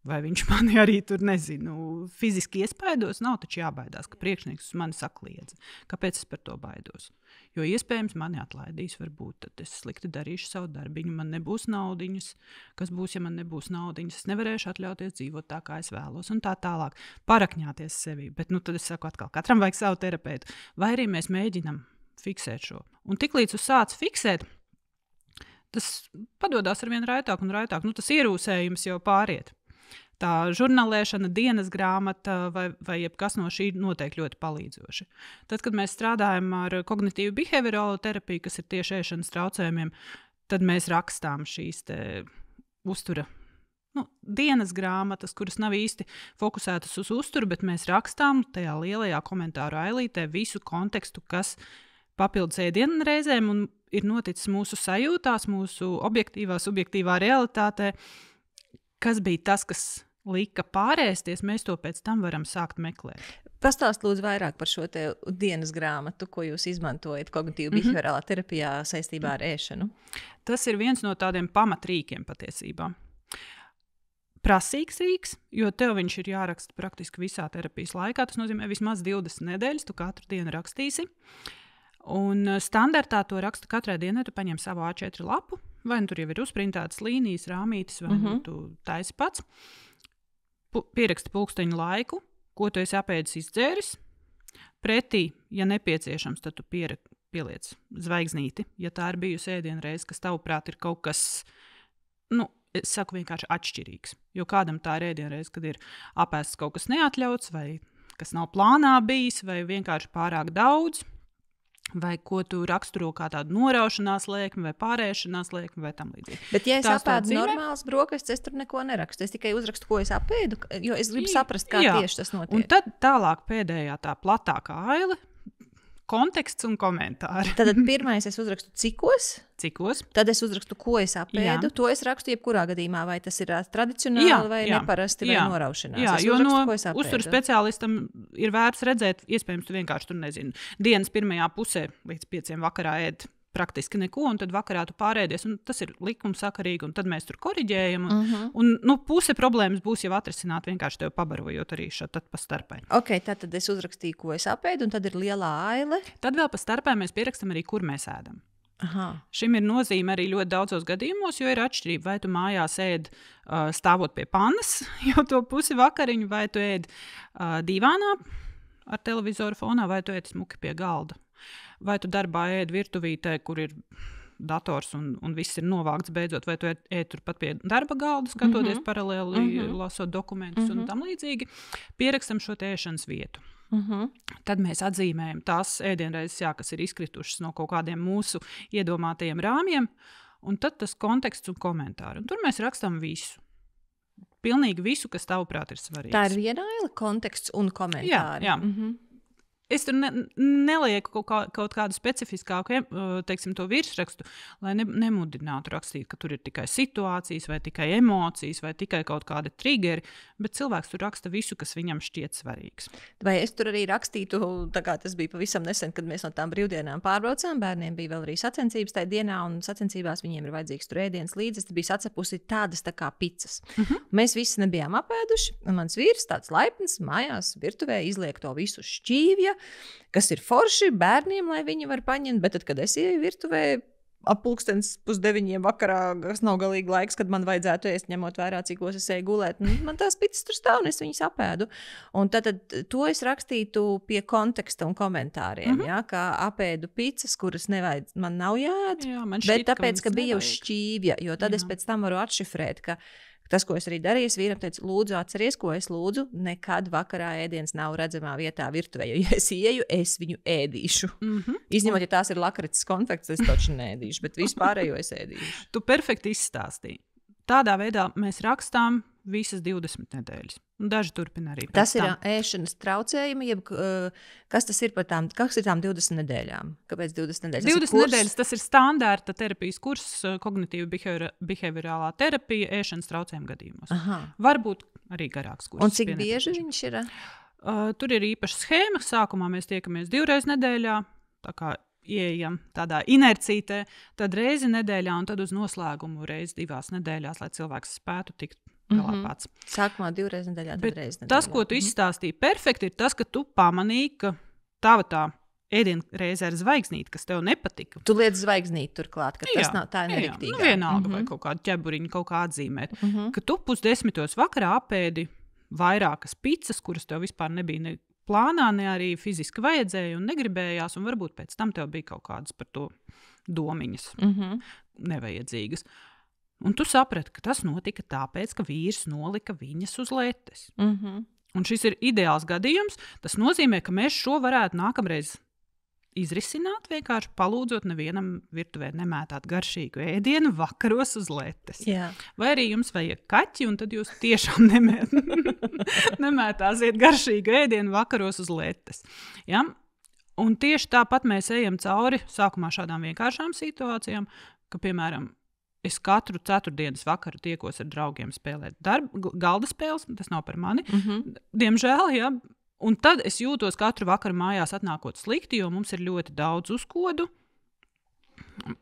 Vai viņš mani arī tur, nezinu, fiziski iespaidos? Nav taču jābaidās, ka priekšnieks uz mani sakliedz. Kāpēc es par to baidos? Jo iespējams mani atlaidīs, varbūt tad es slikti darīšu savu darbiņu, man nebūs naudiņas. Kas būs, ja man nebūs naudiņas? Es nevarēšu atļauties dzīvot tā, kā es vēlos, un tā tālāk. Parakņāties sevi, bet tad es saku atkal, katram vajag savu terapeitu. Vai arī mēs mēģinam fiksēt šo. Un tiklīdz tu sāc fiksēt, tas padodas ar vien raitāk un raitāk. Tas ierūsējums jau pāriet. Tā žurnālēšana, dienas grāmata vai jebkas no šī noteikti ļoti palīdzoši. Tad, kad mēs strādājam ar kognitīvu behaviorālo terapiju, kas ir tieši ēšanas traucējumiem, tad mēs rakstām šīs uztura dienas grāmatas, kuras nav īsti fokusētas uz uzturu, bet mēs rakstām tajā lielajā komentāru ailītē visu kontekstu, kas papildus ēdienu reizēm un ir noticis mūsu sajūtās, mūsu objektīvā, subjektīvā realitātē, kas bija tas, kas lika pārēsties, mēs to pēc tam varam sākt meklēt. Pastāst lūdzu vairāk par šo dienas grāmatu, ko jūs izmantojat kognitīvu behaviorālā terapijā saistībā ar ēšanu. Tas ir viens no tādiem pamatrīkiem patiesībā. Prasīgs rīks, jo tev viņš ir jāraksta praktiski visā terapijas laikā. Tas nozīmē vismaz 20 nedēļas, tu katru dienu rakstīsi. Un standartā to rakstu katrai dienai, tu paņem savu A4 lapu, vai tur jau ir uzprintētas līnijas, rāmītes, vai tu taisi pats. Pieraksti pulksteņu laiku, ko tu esi apēdis izdzēris. Pretī, ja nepieciešams, tad tu pieliec zvaigznīti, ja tā ir bijusi ēdienreize, kas tavuprāt ir kaut kas, es saku vienkārši atšķirīgs. Jo kādam tā ir ēdienreize, kad ir apēsts kaut kas neatļauts, vai kas nav plānā bijis, vai vienkārši pārāk daudz. vai ko tu raksturo kā tādu noraušanās lēkmi, vai pārēšanās lēkmi, vai tam līdzīgi. Bet, ja es apēdu normālas brokastis, es tur neko nerakstu. Es tikai uzrakstu, ko es apēdu, jo es gribu saprast, kā tieši tas notiek. Un tad tālāk pēdējā tā platākā aile, konteksts un komentāri. Tad pirmais es uzrakstu cikos, tad es uzrakstu, ko es apēdu. To es rakstu jebkurā gadījumā, vai tas ir tradicionāli vai neparasti vai noraušanās. Jā, jo no uzturu speciālistam ir vērts redzēt, iespējams, tu vienkārši tur nezini. Dienas pirmajā pusē līdz 5 vakarā ēd praktiski neko, un tad vakarā tu pārēdies, un tas ir likumsakarīgi, un tad mēs tur koriģējam. Un puse problēmas būs jau atrisināt vienkārši tev pabarojot arī šeit pa starpai. Ok, tad es uzrakstīju, ko es apēdu, un tad ir lielā aile. Tad vēl pa starpai mēs pierakstam arī, kur mēs ēdam. Aha. Šim ir nozīme arī ļoti daudzos gadījumos, jo ir atšķirība, vai tu mājās ēd stāvot pie pannas, jau to pusi vakariņu, vai tu ēd divānā ar televizoru fonā, vai tu ēd smuki pie galda. Vai tu darbā ēd virtuvītē, kur ir dators un viss ir novākts beidzot, vai tu ēd turpat pie darba galda, skatoties paralēli, lasot dokumentus un tam līdzīgi. Pierakstam šo ēšanas vietu. Tad mēs atzīmējam tās ēdienreizes, kas ir izkritušas no kaut kādiem mūsu iedomātajiem rāmjiem, un tad tas konteksts un komentāri. Un tur mēs rakstam visu. Pilnīgi visu, kas tavuprāt ir svarīgs. Tā ir viena aile, konteksts un komentāri. Jā. Es tur nelieku kaut kādu specifiskāku, teiksim, to virsrakstu, lai nemudinātu rakstīt, ka tur ir tikai situācijas, vai tikai emocijas, vai tikai kaut kādi triggeri, bet cilvēks tur raksta visu, kas viņam šķiet svarīgs. Vai es tur arī rakstītu, tā kā tas bija pavisam nesen, kad mēs no tām brīvdienām pārbraucām, bērniem bija vēl arī sacensības tajā dienā, un sacensībās viņiem ir vajadzīgs tur ēdiens līdzi, es biju sacepusi tādas tā kā picas. Mēs visi nebijām apēduši, un mans vīrs tāds laipns mājās virtuvē izliek to visu šķīvja, kas ir forši bērniem, lai viņi var paņemt, bet tad, kad es ieju virtuvē ap 8:30 vakarā, kas nav galīgi laiks, kad man vajadzētu ēst, ņemot vērā, cikos es eju gulēt, man tās picas tur stāv un es viņas apēdu. Un tad to es rakstītu pie konteksta un komentāriem, kā apēdu picas, kuras man nav jāēd, bet tāpēc, ka bija uz šķīvja, jo tad es pēc tam varu atšifrēt, ka tas, ko es arī darīju, es vīram teicu, lūdzu, atceries, ko es lūdzu, nekad vakarā ēdiens nav redzamā vietā virtuvē, jo, ja es ieju, es viņu ēdīšu. Izņemot, ja tās ir lakrices konfekts, es taču neēdīšu, bet vispārējo es ēdīšu. Tu perfekti izstāstīji. Tādā veidā mēs rakstām visas 20 nedēļas. Un daži turpina arī. Tas ir ēšanas traucējumi, jeb kas tas ir par tām, kas ir tām 20 nedēļām? Kāpēc 20 nedēļas? 20 nedēļas tas ir standārta terapijas kurs, kognitīva behaviorālā terapija ēšanas traucējumu gadījumos. Varbūt arī garāks kurs. Un cik bieži viņš ir? Tur ir īpaša schēma. Sākumā mēs tiekamies 2 reizes nedēļā, tā kā ieejam tādā inercītē, tad reizi nedēļā un tad uz noslēgumu reizi 2 nedēļās, lai cilvēks spētu tikt galā pats. Sākumā 2 reizes nedēļā, tad reizi nedēļā. Tas, ko tu izstāstīji perfekti, ir tas, ka tu pamanīji, ka tava tā ēdienreize ar zvaigznīti, kas tev nepatika. Tu liec zvaigznīti turklāt, ka tas nav tā neriktīgā. Vienalga vai kaut kādu ķeburiņu kaut kā atzīmēt. Ka tu 9:30 vakarā apēdi vairākas picas, kuras tev vispār nebija ne plānā, ne arī fiziski vajadzēja un negribējās, un varbūt pēc tam tev bija kaut kādas par to domiņas nevajadzīgas. Un tu saprati, ka tas notika tāpēc, ka vīrs nolika viņas uz letes. Un šis ir ideāls gadījums. Tas nozīmē, ka mēs šo varētu nākamreiz izrisināt, vienkārši palūdzot nevienam virtuvē nemētāt garšīgu ēdienu vakaros uz letes. Jā. Vai arī jums vajag kaķi, un tad jūs tiešām nemētāsiet garšīgu ēdienu vakaros uz letes. Ja? Un tieši tāpat mēs ejam cauri sākumā šādām vienkāršām situācijām, ka, piemēram, es katru ceturtdienas vakaru tiekos ar draugiem spēlēt galda spēles, tas nav par mani, diemžēl, ja. Un tad es jūtos katru vakaru mājās atnākot slikti, jo mums ir ļoti daudz uzkodu,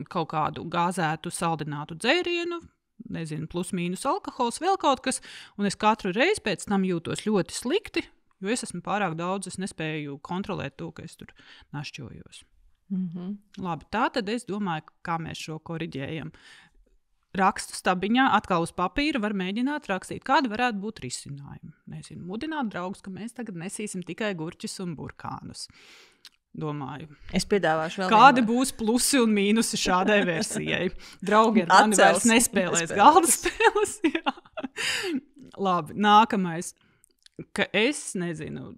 kaut kādu gāzētu, saldinātu dzērienu, nezinu, plus mīnus alkohols, vēl kaut kas, un es katru reizi pēc tam jūtos ļoti slikti, jo es esmu pārāk daudz, es nespēju kontrolēt to, ka es tur našķojos. Labi, tā tad es domāju, kā mēs šo koriģējam. Rakstu stabiņā, atkal uz papīra var mēģināt rakstīt, kāda varētu būt risinājuma. Nezinu, mudināt draugus, ka mēs tagad nesīsim tikai gurķus un burkānus. Domāju. Es piedāvāšu vēl kādi būs plusi un mīnusi šādai versijai. Draugi ar mani vairs nespēlēs galda spēles. Labi, nākamais. Ka es nezinu,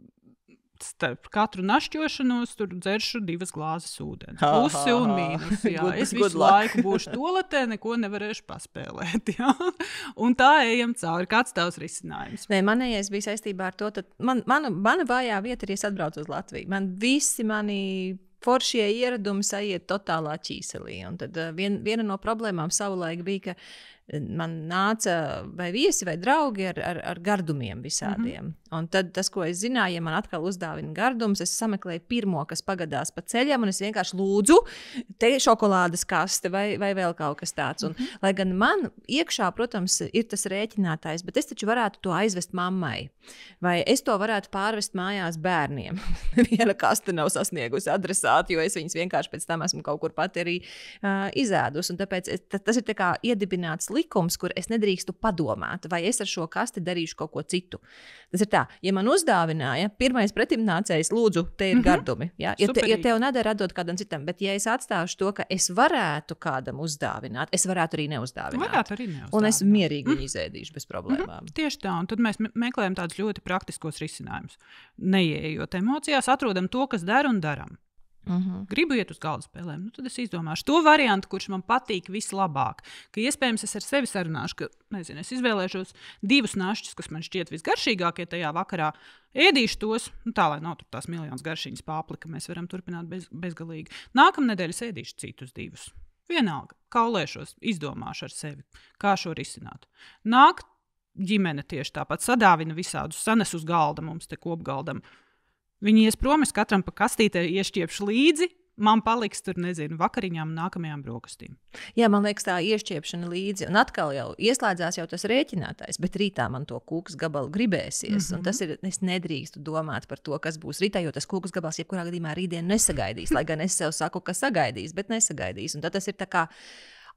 starp katru našķošanos tur dzeršu 2 glāzes ūdens. Plusi un mīnusi. Es visu laiku būšu toaletē, neko nevarēšu paspēlēt. Jā. Un tā ejam cauri. Kāds tavs risinājums? Nē, manējais bija saistībā ar to, tad mana vājā vieta ir, ja es atbraucu uz Latviju. Man visi mani foršie ieradumi aiziet totālā ķīselī. Un tad viena no problēmām savulaik bija, ka man nāca vai viesi vai draugi ar gardumiem visādiem. Un tad tas, ko es zināju, ja man atkal uzdāvina gardums, es sameklēju pirmo, kas pagadās pa ceļam, un es vienkārši lūdzu, te šokolādes kaste vai vēl kaut kas tāds. Un, lai gan man iekšā, protams, ir tas rēķinātājs, bet es taču varētu to aizvest mammai. Vai es to varētu pārvest mājās bērniem. Viena kaste nav sasniegusi adresātu, jo es viņus vienkārši pēc tam esmu kaut kur pat arī izēdus. Un tāpēc tas ir tā kā iedibināts likums, kur es nedrīkstu padomāt, vai es ar šo kasti darīšu kaut ko citu. Tas ir tā, ja man uzdāvināja, pirmais pretimnācējs, lūdzu, te ir gardumi. Ja tev nedara atdot kādam citam, bet ja es atstāšu to, ka es varētu kādam uzdāvināt, es varētu arī neuzdāvināt. Un es mierīgi viņu izēdīšu bez problēmām. Tieši tā, un tad mēs meklējam tādus ļoti praktiskos risinājumus. Neieejot emocijās, atrodam to, kas der un daram. Gribu iet uz galda spēlēm, tad es izdomāšu to variantu, kurš man patīk vislabāk. Ka iespējams es ar sevi sarunāšu, ka es izvēlēšos 2 našķus, kas man šķiet visgaršīgākie tajā vakarā. Ēdīšu tos, tā lai nav tur tās miljonas garšīgas pāplika, mēs varam turpināt bezgalīgi. Nākamnedēļ es ēdīšu citus 2. Vienalga, kaulēšos, izdomāšu ar sevi, kā šo risināt. Nāk ģimene tieši tāpat sadāvina visādus, sanes uz galda mums te kopgaldam. Viņi ies prom, es katram pa kastītē iešķiepšu līdzi, man paliks tur, vakariņām un nākamajām brokastīm. Jā, man liekas tā iešķiepšana līdzi, un atkal jau ieslēdzās jau tas rēķinātājs, bet rītā man to kūkas gabalu gribēsies, un tas ir, es nedrīkstu domāt par to, kas būs rītā, jo tas kūkas gabals jebkurā gadījumā rītdien nesagaidīs, lai gan es sev saku, ka sagaidīs, bet nesagaidīs, un tad tas ir tā kā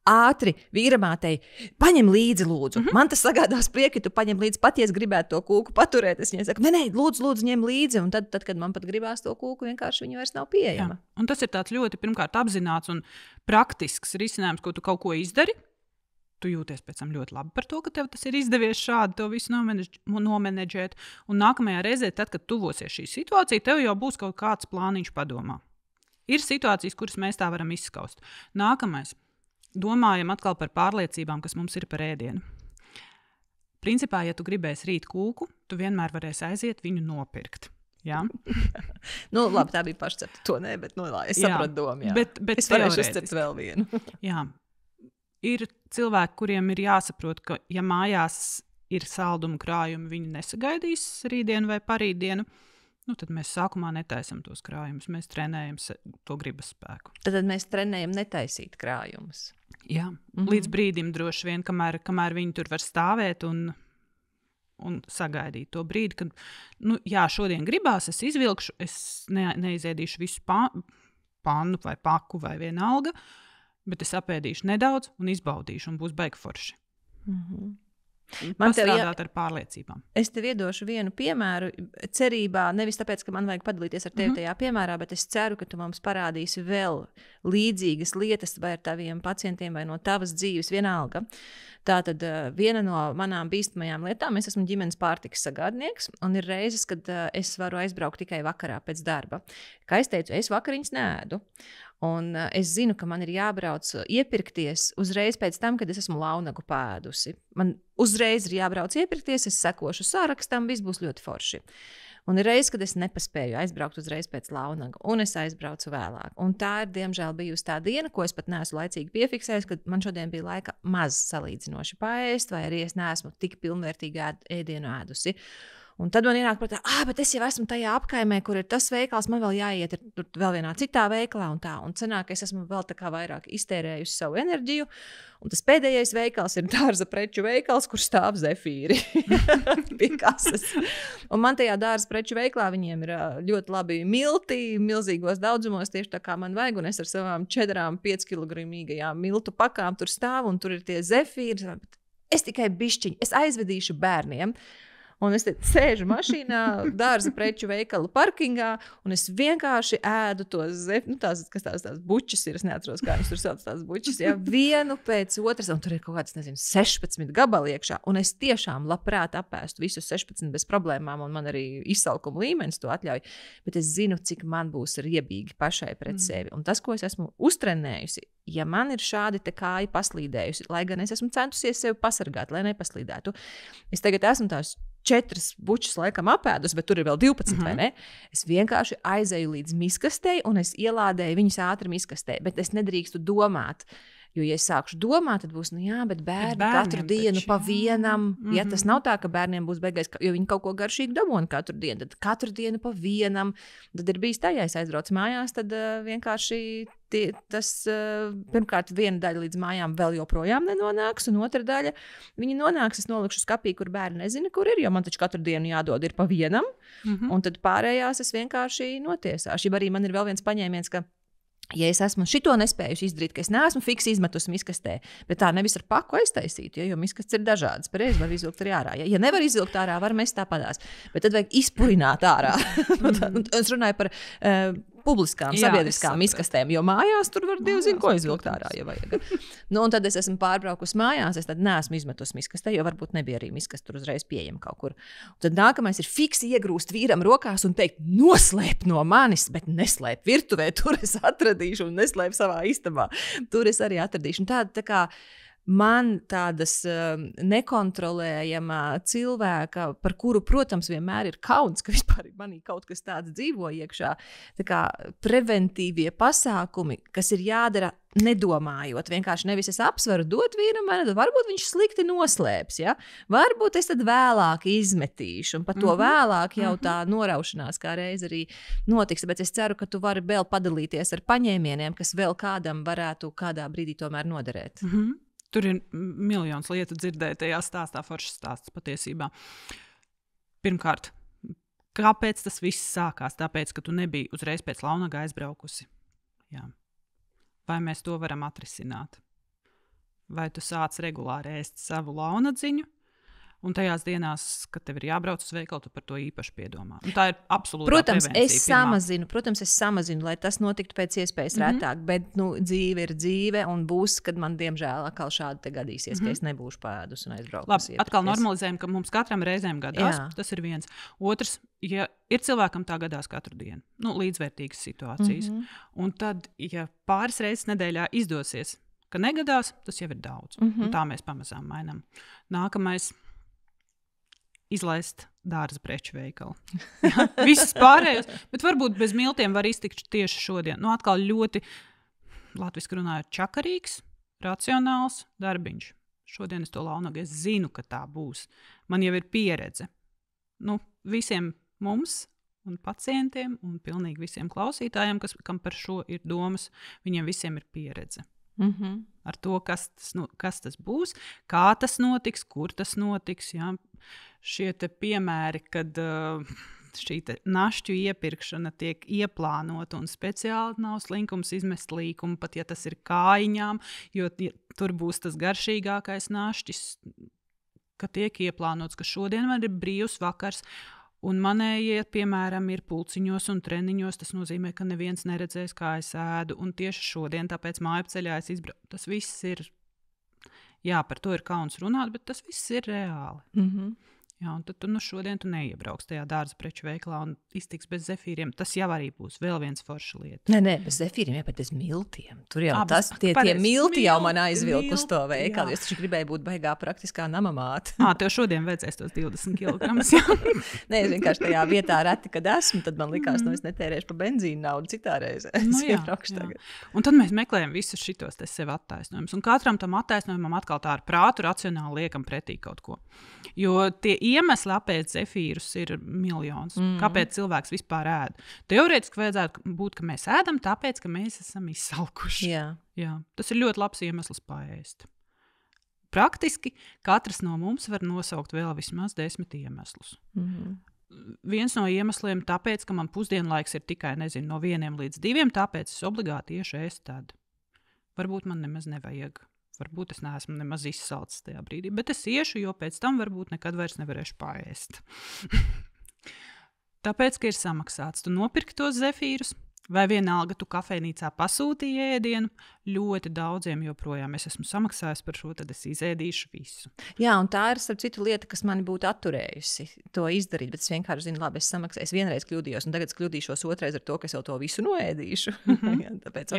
ātri vīramātei, paņem līdzi, lūdzu. Man tas sagādās prieku, tu paņem līdzi, pat ja es gribētu to kūku paturēt. Es viņai saku, nē, lūdzu, ņem līdzi. Un tad, kad man pat gribās to kūku, vienkārši viņa vairs nav pieejama. Jā. Un tas ir tāds ļoti, pirmkārt, apzināts un praktisks risinājums, ko tu kaut ko izdari. Tu jūties pēc tam ļoti labi par to, ka tev tas ir izdevies šādi to visu nomenedžēt. Un nākamajā reizē, tad, kad tuvosies šī situācija, tev jau būs kaut kāds plāniņš padomā. Ir situācijas, kuras mēs tā varam izskaust. Nākamais. Domājam atkal par pārliecībām, kas mums ir par ēdienu. Principā, ja tu gribēsi rīt kūku, tu vienmēr varēsi aiziet viņu nopirkt. Ja? Labi, tā bija pašcepta. To ne, bet es sapratu domu. Bet es varēšu uzcert vēl vienu. Jā. Ir cilvēki, kuriem ir jāsaprot, ka ja mājās ir saldumu krājumi, viņi nesagaidīs rītdienu vai parītdienu, tad mēs sākumā netaisam tos krājumus. Mēs trenējam to gribas spēku. Tad mēs trenējam netaisīt krājumus. Jā, līdz brīdim droši vien, kamēr viņi tur var stāvēt un sagaidīt to brīdi, kad, šodien gribās, es izvilkšu, es neizēdīšu visu pannu vai paku vai vienalga, bet es apēdīšu nedaudz un izbaudīšu un būs baigi forši. Man strādāt ar pārliecībām. Es tev iedošu vienu piemēru, cerībā, nevis tāpēc, ka man vajag padalīties ar tevi tajā piemērā, bet es ceru, ka tu mums parādīsi vēl līdzīgas lietas vai ar taviem pacientiem vai no tavas dzīves vienalga. Tātad viena no manām bīstamajām lietām, es esmu ģimenes pārtikas sagādnieks, un ir reizes, kad es varu aizbraukt tikai vakarā pēc darba. Kā es teicu, es vakariņas neēdu. Un es zinu, ka man ir jābrauc iepirkties uzreiz pēc tam, kad es esmu launagu pēdusi. Man uzreiz ir jābrauc iepirkties, es sekošu sārakstam, viss būs ļoti forši. Un ir reize, kad es nepaspēju aizbraukt uzreiz pēc launaga, un es aizbraucu vēlāk. Un tā ir, diemžēl, bijusi tā diena, ko es pat neesmu laicīgi piefiksējis, kad man šodien bija laika maz salīdzinoši paēst, vai arī es neesmu tik pilnvērtīgi ēdienu ēdusi. Un tad man ienāk prātā, bet es jau esmu tajā apkaimē, kur ir tas veikals, man vēl jāiet tur vēl vienā citā veikalā un tā. Un sanāk, es esmu vēl tā kā vairāk iztērējusi savu enerģiju. Un tas pēdējais veikals ir dārza preču veikals, kur stāv zefīri pie kases. Un man tajā dārza preču veiklā viņiem ir ļoti labi milti, milzīgos daudzumos, tieši tā kā man vajag. Un es ar savām 4-5 kilogramīgajām miltu pakām tur stāvu un tur ir tie zefīri. Es tikai bišķiņi, es aizvedīšu bērniem. Un es te sēžu mašīnā, dārza preču veikala parkingā, un es vienkārši ēdu tos tās bučas ir. Es neatceros, kā viņas tur sauc tās bučas. Jā, vienu pēc otras, un tur ir kaut kāds, 16 gabali iekšā. Un es tiešām labprāt apēstu visus 16 bez problēmām, un man arī izsalkuma līmenis to atļauj. Bet es zinu, cik man būs riebīgi pašai pret sevi. Un tas, ko es esmu uztrenējusi, ja man ir šādi te kāja paslīdējusi, lai gan es esmu centusies sevi pasargāt, lai nepaslīdētu, es tagad esmu tās 4 bučas laikam apēdus, bet tur ir vēl 12, vai ne? Es vienkārši aizēju līdz miskastei, un es ielādēju viņus ātri miskastē, bet es nedrīkstu domāt. Jo, ja es sākšu domāt, tad būs, bet bērni katru dienu pa vienam. Ja tas nav tā, ka bērniem būs beigais, jo viņi kaut ko garšīgu dabūna katru dienu, tad katru dienu pa vienam. Tad ir bijis tā, ja es aizbraucu mājās, tad vienkārši tas pirmkārt viena daļa līdz mājām vēl joprojām nenonāks, un otra daļa viņi nonāks, es nolikšu skapī, kur bērni nezina, kur ir, jo man taču katru dienu jādod ir pa vienam, un tad pārējās es vienkārši notiesāšu. Ja arī man ir vēl viens paņēmiens, ka ja es esmu šito nespējusi izdarīt, ka es neesmu fiksi izmetusi miskastē, bet tā nevis ar paku aiztaisīt, jo miskastes ir dažādas. Pareizi var izvilkt arī ārā. Ja nevar izvilkt ārā, var mest tāpadās. Bet tad vajag izpurināt ārā. Es runāju par publiskām, sabiedriskām miskastēm, jo mājās tur var dievzīt, ko izvilkt ārā, ja vajag. Un tad es esmu pārbraukusi mājās, es tad neesmu izmetusi miskastē, jo varbūt nebija arī miskaste tur uzreiz pieejama kaut kur. Un tad nākamais ir fiksi iegrūst vīram rokās un teikt, noslēp no manis, bet neslēp virtuvē, tur es atradīšu un neslēp savā istabā. Tur es arī atradīšu. Un tā kā man tādas nekontrolējama cilvēka, par kuru, protams, vienmēr ir kauns, ka vispār manī kaut kas tāds dzīvo iekšā, tā kā preventīvie pasākumi, kas ir jādara nedomājot, vienkārši nevis es apsveru dot vīram, varbūt viņš slikti noslēps, ja? Varbūt es tad vēlāk izmetīšu, un par to vēlāk jau tā noraušanās kā reiz arī notiks, bet es ceru, ka tu vari vēl padalīties ar paņēmieniem, kas vēl kādam varētu kādā brīdī tomēr noderēt. Tur ir miljons lietu dzirdēt tajā stāstā, foršs stāsts patiesībā. Pirmkārt, kāpēc tas viss sākās? Tāpēc, ka tu nebiji uzreiz pēc Launaga aizbraukusi. Jā. Vai mēs to varam atrisināt? Vai tu sāc regulāri ēst savu launadziņu? Un tajās dienās, kad tev ir jābrauc uz veikalu, tu par to īpaši piedomā. Un tā ir absolūta prevencija. Protams, es samazinu, lai tas notiktu pēc iespējas retāk, bet dzīve ir dzīve, un būs, kad man, diemžēl, atkal šādi te gadīsies, ka es nebūšu pēdus un aizbraukusi. Labi, atkal normalizējam, ka mums katram reizēm gadās. Jā. Tas ir viens. Otrs, ja ir cilvēkam tā gadās katru dienu, līdzvērtīgas situācijas. Un tad, ja pāris reizes nedēļā izdosies, ka negadās, tas jau ir daudz. Un tā mēs pamazām mainām. Nākamais. Izlaist dārza preču veikalu. Visus pārējos, bet varbūt bez miltiem var iztikt tieši šodien. Atkal ļoti, latviski runājot, čakarīgs, racionāls darbiņš. Šodien es to Launagu, es zinu, ka tā būs. Man jau ir pieredze. Visiem mums un pacientiem un pilnīgi visiem klausītājiem, kam par šo ir domas, viņiem visiem ir pieredze. Ar to, kas tas būs, kā tas notiks, kur tas notiks. Jā. Šie te piemēri, kad šī našķu iepirkšana tiek ieplānota un speciāli nav slinkums izmest līkumu, pat ja tas ir kājiņām, jo tur būs tas garšīgākais našķis, ka tiek ieplānots, ka šodien man ir brīvs vakars, un manējie, piemēram, ir pulciņos un treniņos. Tas nozīmē, ka neviens neredzēs, kā es ēdu, un tieši šodien, tāpēc mājapceļā es izbraucu. Tas viss ir, jā, par to ir kauns runāt, bet tas viss ir reāli. Jā, un tad šodien tu neiebrauks tajā dārza preču veikalā un iztiks bez zefīriem. Tas jau arī būs vēl viens forša lieta. Nē, bez zefīriem, jā, bet bez miltiem. Tur jau tie milti jau man aizvilk uz to veikalu. Es taču gribēju būt baigā praktiskā namamāte. Tev šodien vajadzēs tos 20 kg. Nē, es vienkārši tajā vietā reti, kad esmu, tad man likās, es netērēšu pa benzīnu naudu citā reizē. Jā. Un tad mēs meklējam visus šitos te sev attaisnojumus. Un katram tam attaisnojumam atkal tā ar prātu racionāli liekam pretī kaut ko. Jo tie iemesli apēst zefīrus ir miljons. Kāpēc cilvēks vispār ēd? Teorētiski vajadzētu būt, ka mēs ēdam tāpēc, ka mēs esam izsalkuši. Jā. Tas ir ļoti labs iemesls paēst. Praktiski katrs no mums var nosaukt vēl vismaz 10 iemeslus. Viens no iemesliem tāpēc, ka man pusdienlaiks ir tikai, no 1 līdz 2, tāpēc es obligāti iešu ēst tad. Varbūt man nemaz nevajag. Varbūt es neesmu nemaz izsalcis tajā brīdī, bet es iešu, jo pēc tam varbūt nekad vairs nevarēšu paēst. Tāpēc, ka ir samaksāts, tu nopirki tos zefīrus, vai vienalga tu kafejnīcā pasūtīji ēdienu, ļoti daudziem joprojām es esmu samaksājis par šo, tad es izēdīšu visu. Jā, un tā ir, starp citu, lieta, kas mani būtu atturējusi to izdarīt, bet es vienkārši zinu, labi, es samaksāju, es vienreiz kļūdījos, un tagad es kļūdīšos otrais ar to, ka es jau to visu noēdīšu. Jā, tāpēc,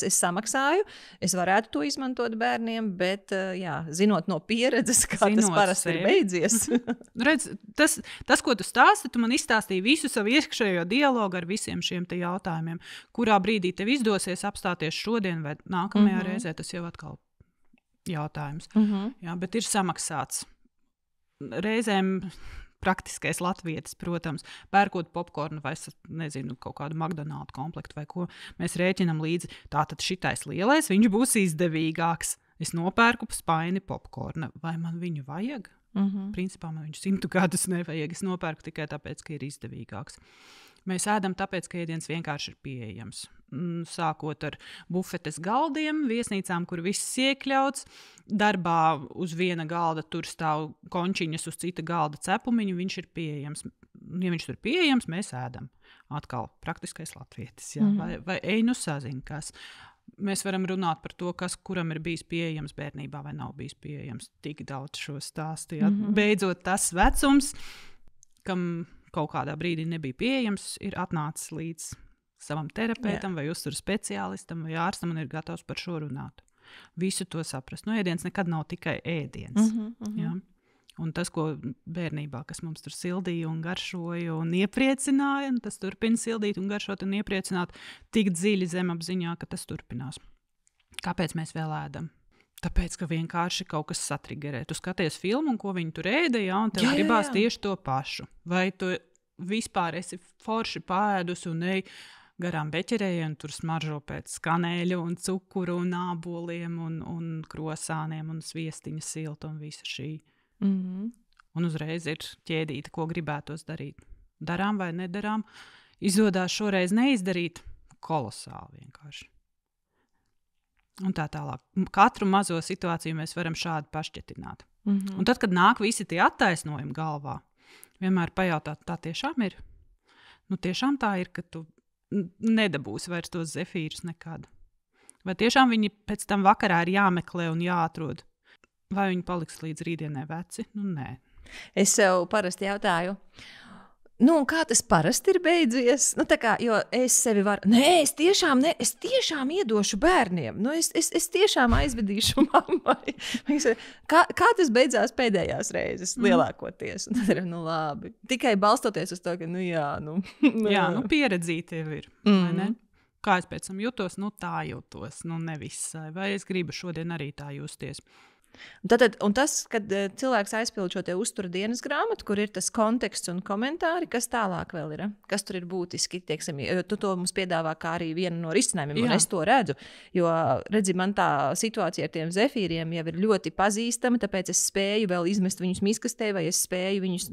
es samaksāju, es varētu to izmantot bērniem, bet, zinot no pieredzes, kā tas parasti ir beidzies. Redz, tas, ko tu stāsti, tu man izstāstīji visu savu iekšējo dialogu ar visiem šiem jautājumiem, kurā brīdī tev izdosies apstāties šodien vai nākamajā reizē, tas jau atkal jautājums. Jā, bet ir samaksāts. Reizēm praktiskais latvietis, protams, pērkot popkornu vai, nezinu, kaut kādu McDonald's komplektu vai ko, mēs rēķinam līdzi, tātad šitais lielais, viņš būs izdevīgāks. Es nopērku spaini popkorna, vai man viņu vajag? Principā man viņš 100 gadus nevajag, es nopērku tikai tāpēc, ka ir izdevīgāks. Mēs ēdam tāpēc, ka ēdiens vienkārši ir pieejams. Sākot ar bufetes galdiem, viesnīcām, kur viss iekļauts, darbā uz viena galda tur stāv končiņas, uz cita galda cepumiņu, viņš ir pieejams. Ja viņš tur ir pieejams, mēs ēdam. Atkal praktiskais latvietis, jā, vai einu sazin, kas. Mēs varam runāt par to, kas kuram ir bijis pieejams bērnībā vai nav bijis pieejams. Tik daudz šo stāstu. Beidzot tas vecums, kam kaut kādā brīdī nebija pieejams, ir atnācis līdz savam terapeitam vai uzturu speciālistam vai ārstam un ir gatavs par šo runāt. Visu to saprast. Ēdiens nekad nav tikai ēdiens. Ja? Un tas, ko bērnībā, kas mums tur sildīja un garšoja un iepriecināja, un tas turpina sildīt un garšot un iepriecināt tik dziļi zemapziņā, ka tas turpinās. Kāpēc mēs vēl ēdam? Tāpēc, ka vienkārši kaut kas satrigerē. Tu skaties filmu, un ko viņi tur ēda, un tev gribās tieši to pašu. Vai tu vispār esi forši pāēdus un ej garām beķerēji, un tur smaržo pēc kanēļa un cukuru un āboliem un krosāniem un sviestiņa silta un visa šī. Un uzreiz ir ķēdīte, ko gribētos darīt. Darām vai nedarām. Izdodas šoreiz neizdarīt. Kolosāli vienkārši. Un tā tālāk. Katru mazo situāciju mēs varam šādi pašķetināt. Un tad, kad nāk visi tie attaisnojumi galvā, vienmēr pajautāt, tā tiešām ir? Tiešām tā ir, ka tu nedabūsi vairs tos zefīrus nekad. Vai tiešām viņi pēc tam vakarā ir jāmeklē un jāatrod? Vai viņi paliks līdz rītdienai veci? Nē. Es sev parasti jautāju, kā tas parasti ir beidzies? Jo es sevi varu, es tiešām iedošu bērniem. Es tiešām aizvedīšu mammai. Kā tas beidzās pēdējās reizes lielākoties? Tad ir, labi. Tikai balstoties uz to, ka, pieredzīti jau ir, vai ne? Kā es pēc tam jutos? Tā jutos, nevisai. Vai es gribu šodien arī tā justies? Un tas, kad cilvēks aizpild šo uztura dienas grāmatu, kur ir tas konteksts un komentāri, kas tālāk vēl ir? Kas tur ir būtiski? Teiksim, tu to mums piedāvā kā arī vienu no risinājumiem, un es to redzu. Jo, redzi, man tā situācija ar tiem zefīriem jau ir ļoti pazīstama, tāpēc es spēju vēl izmest viņus miskastē, vai es spēju viņus,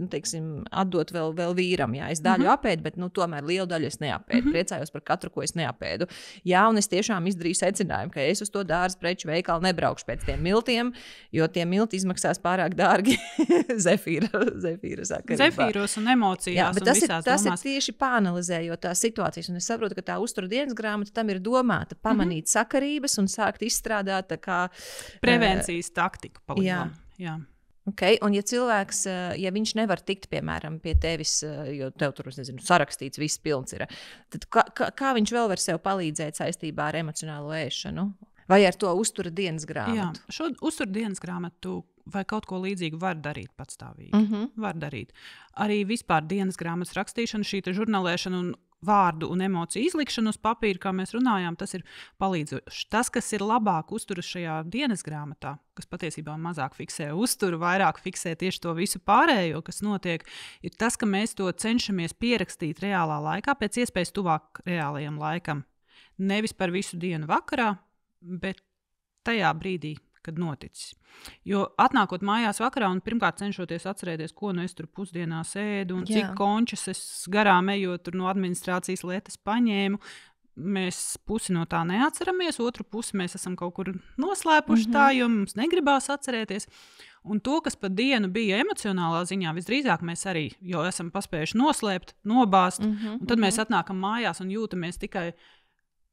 atdot vēl vīram. Jā, es daļu apēdu, bet tomēr lielu daļu es neapēdu. Priecājos par katru, ko es neapēdu. Jā, un es tiešām izdarīju secinājumu, ka es uz to dārza preču veikalu nebraukšu pēc tiem miltiem, jo tie milti izmaksās pārāk dārgi zefīra sakarībā. Zefīros un emocijās. Jā, bet tas ir tieši pāanalizējot tās situācijas. Un es saprotu, ka tā uztura dienas grāmata tam ir domāta pamanīt sakarības un sākt izstrādāt tā kā prevencijas taktiku. Jā. Okay. Un ja cilvēks, ja viņš nevar tikt, piemēram, pie tevis, jo tev tur, sarakstīts, viss pilns ir, tad kā viņš vēl var sev palīdzēt saistībā ar emocionālo ēšanu? Vai ar to uztura dienas grāmatu? Jā, šo uztura dienas grāmatu vai kaut ko līdzīgu var darīt patstāvīgi. Var darīt. Arī vispār dienas grāmatas rakstīšana, šī žurnālēšana un vārdu un emociju izlikšana uz papīra, kā mēs runājām, tas ir palīdzoši. Tas, kas ir labāk uzturas šajā dienas grāmatā, kas patiesībā mazāk fiksē uzturu, vairāk fiksē tieši to visu pārējo, kas notiek, ir tas, ka mēs to cenšamies pierakstīt reālā laikā, pēc iespējas tuvāk reālajam laikam. Nevis par visu dienu vakarā, bet tajā brīdī, kad noticis. Jo atnākot mājās vakarā un pirmkārt cenšoties atcerēties, ko es tur pusdienās ēdu un cik končas es garām ejot tur no administrācijas lietas paņēmu, mēs pusi no tā neatceramies, otru pusi mēs esam kaut kur noslēpuši tā, jo mums negribās atcerēties. Un to, kas pa dienu bija emocionālā ziņā, visdrīzāk mēs arī jau esam paspējuši noslēpt, nobāzt, un tad mēs atnākam mājās un jūtamies tikai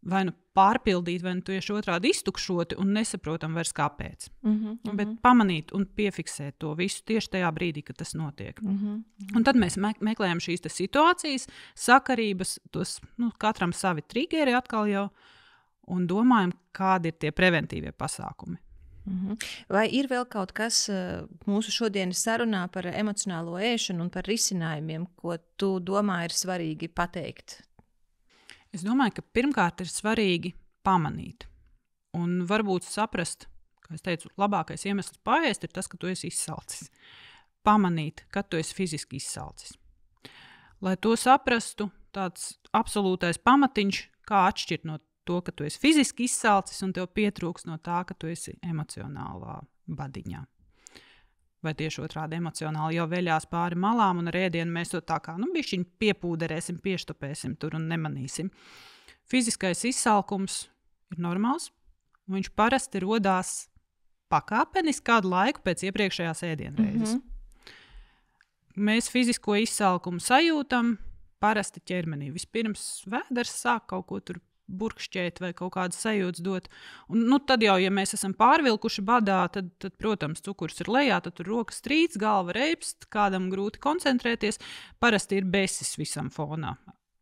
vai nu pārpildīti, vai nu tieši otrādi iztukšoti un nesaprotam vairs kāpēc. Bet pamanīt un piefiksēt to visu tieši tajā brīdī, kad tas notiek. Un tad mēs meklējam šīs situācijas, sakarības, tos, katram savi triggeri atkal jau, un domājam, kādi ir tie preventīvie pasākumi. Vai ir vēl kaut kas mūsu šodienas sarunā par emocionālo ēšanu un par risinājumiem, ko tu domā ir svarīgi pateikt? Es domāju, ka pirmkārt ir svarīgi pamanīt un varbūt saprast, kā es teicu, labākais iemesls paēst ir tas, ka tu esi izsalcis. Pamanīt, kad tu esi fiziski izsalcis. Lai to saprastu, tāds absolūtais pamatiņš, kā atšķirt no to, ka tu esi fiziski izsalcis un tev pietrūks no tā, ka tu esi emocionālā badiņā. Vai tieši otrādi emocionāli jau veļās pāri malām un ar ēdienu mēs to tā kā bišķiņ piepūderēsim, pieštopēsim tur un nemanīsim. Fiziskais izsalkums ir normāls, un viņš parasti rodās pakāpeniski kādu laiku pēc iepriekšējās ēdienreizes. Mēs fizisko izsalkumu sajūtam parasti ķermenī. Vispirms vēders sāk kaut ko tur burkšķēt vai kaut kādas sajūtas dot. Un, tad jau, ja mēs esam pārvilkuši badā, tad, protams, cukurs ir lejā, tad tur rokas trīc, galva reibst, kādam grūti koncentrēties. Parasti ir besis visam fonā.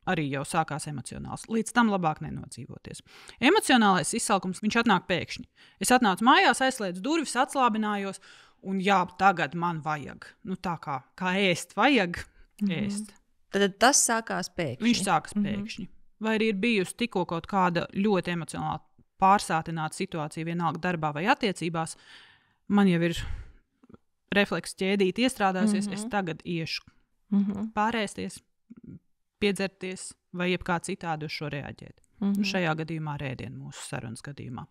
Arī jau sākās emocionāls. Līdz tam labāk nenodzīvoties. Emocionālais izsalkums, viņš atnāk pēkšņi. Es atnācu mājās, aizslēdzu durvis, atslābinājos, un jā, tagad man vajag. Tā kā ēst vajag, ēst. Tad tas sākās pēkšņi. Viņš sākas pēkšņi. Vai arī ir bijusi tikko kaut kāda ļoti emocionāli pārsātināta situācija, vienalga darbā vai attiecībās, man jau ir refleks ķēdīte iestrādājusies, es tagad iešu pārēsties, piedzerties vai jebkā citādi uz šo reaģēt. Un šajā gadījumā ēdienu mūsu sarunas gadījumā.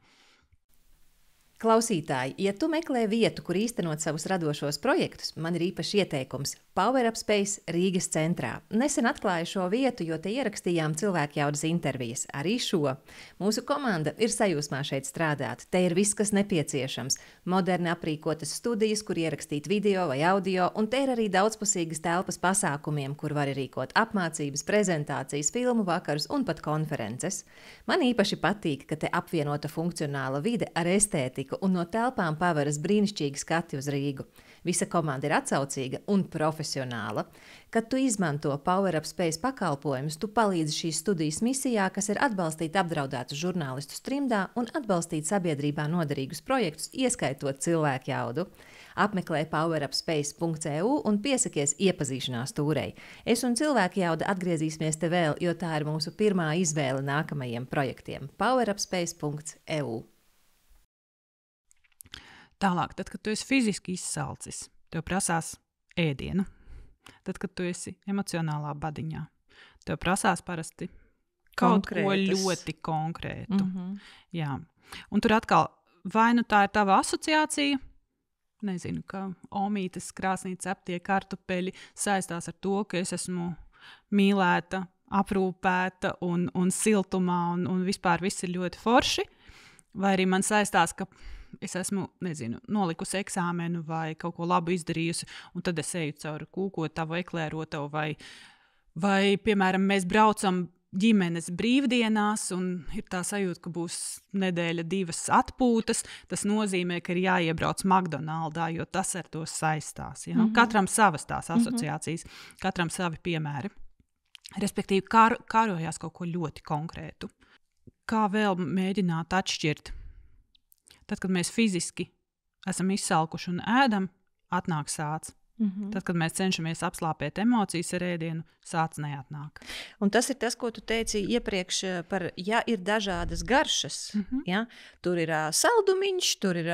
Klausītāji, ja tu meklē vietu, kur īstenot savus radošos projektus, man ir īpašs ieteikums – Power Up Space Rīgas centrā. Nesen atklāju šo vietu, jo te ierakstījām cilvēkjaudas intervijas. Arī šo. Mūsu komanda ir sajūsmā šeit strādāt. Te ir viss, kas nepieciešams. Moderni aprīkotas studijas, kur ierakstīt video vai audio, un te ir arī daudzpusīgas telpas pasākumiem, kur var rīkot apmācības, prezentācijas, filmu vakarus un pat konferences. Man īpaši patīk, ka te apvienota funkcionāla vide ar estētiku, un no telpām paveras brīnišķīgi skati uz Rīgu. Visa komanda ir atsaucīga un profesionāla. Kad tu izmanto Power Up Space pakalpojumus, tu palīdzi šīs studijas misijā, kas ir atbalstīt apdraudētus žurnālistus trimdā un atbalstīt sabiedrībā noderīgus projektus, ieskaitot cilvēkjaudu. Apmeklē powerupspace.eu un piesakies iepazīšanās tūrei. Es un cilvēkjauda atgriezīsimies te vēl, jo tā ir mūsu pirmā izvēle nākamajiem projektiem. powerupspace.eu. Tālāk, tad, kad tu esi fiziski izsalcis, tev prasās ēdienu. Tad, kad tu esi emocionālā badiņā, tev prasās parasti kaut ko ļoti konkrētu. Jā. Un tur atkal, vai nu tā ir tava asociācija, nezinu, ka omītes krāsnī ceptie kartupeļi saistās ar to, ka es esmu mīlēta, aprūpēta un siltumā un vispār viss ir ļoti forši, vai arī man saistās, ka es esmu, nolikusi eksāmenu vai kaut ko labu izdarījusi, un tad es eju cauri kūkotavu, eklērotavu, vai, piemēram, mēs braucam ģimenes brīvdienās, un ir tā sajūta, ka būs nedēļa 2 atpūtas. Tas nozīmē, ka ir jāiebrauc McDonaldā, jo tas ar to saistās. Ja? Katram savas tās asociācijas, katram savi piemēri. Respektīvi, kārojās kaut ko ļoti konkrētu. Kā vēl mēģināt atšķirt? Tad, kad mēs fiziski esam izsalkuši un ēdam, atnāk sāts. Tad, kad mēs cenšamies apslāpēt emocijas ar ēdienu, sāts neatnāk. Un tas ir tas, ko tu teici iepriekš par, ja ir dažādas garšas. Ja? Tur ir saldumiņš, tur ir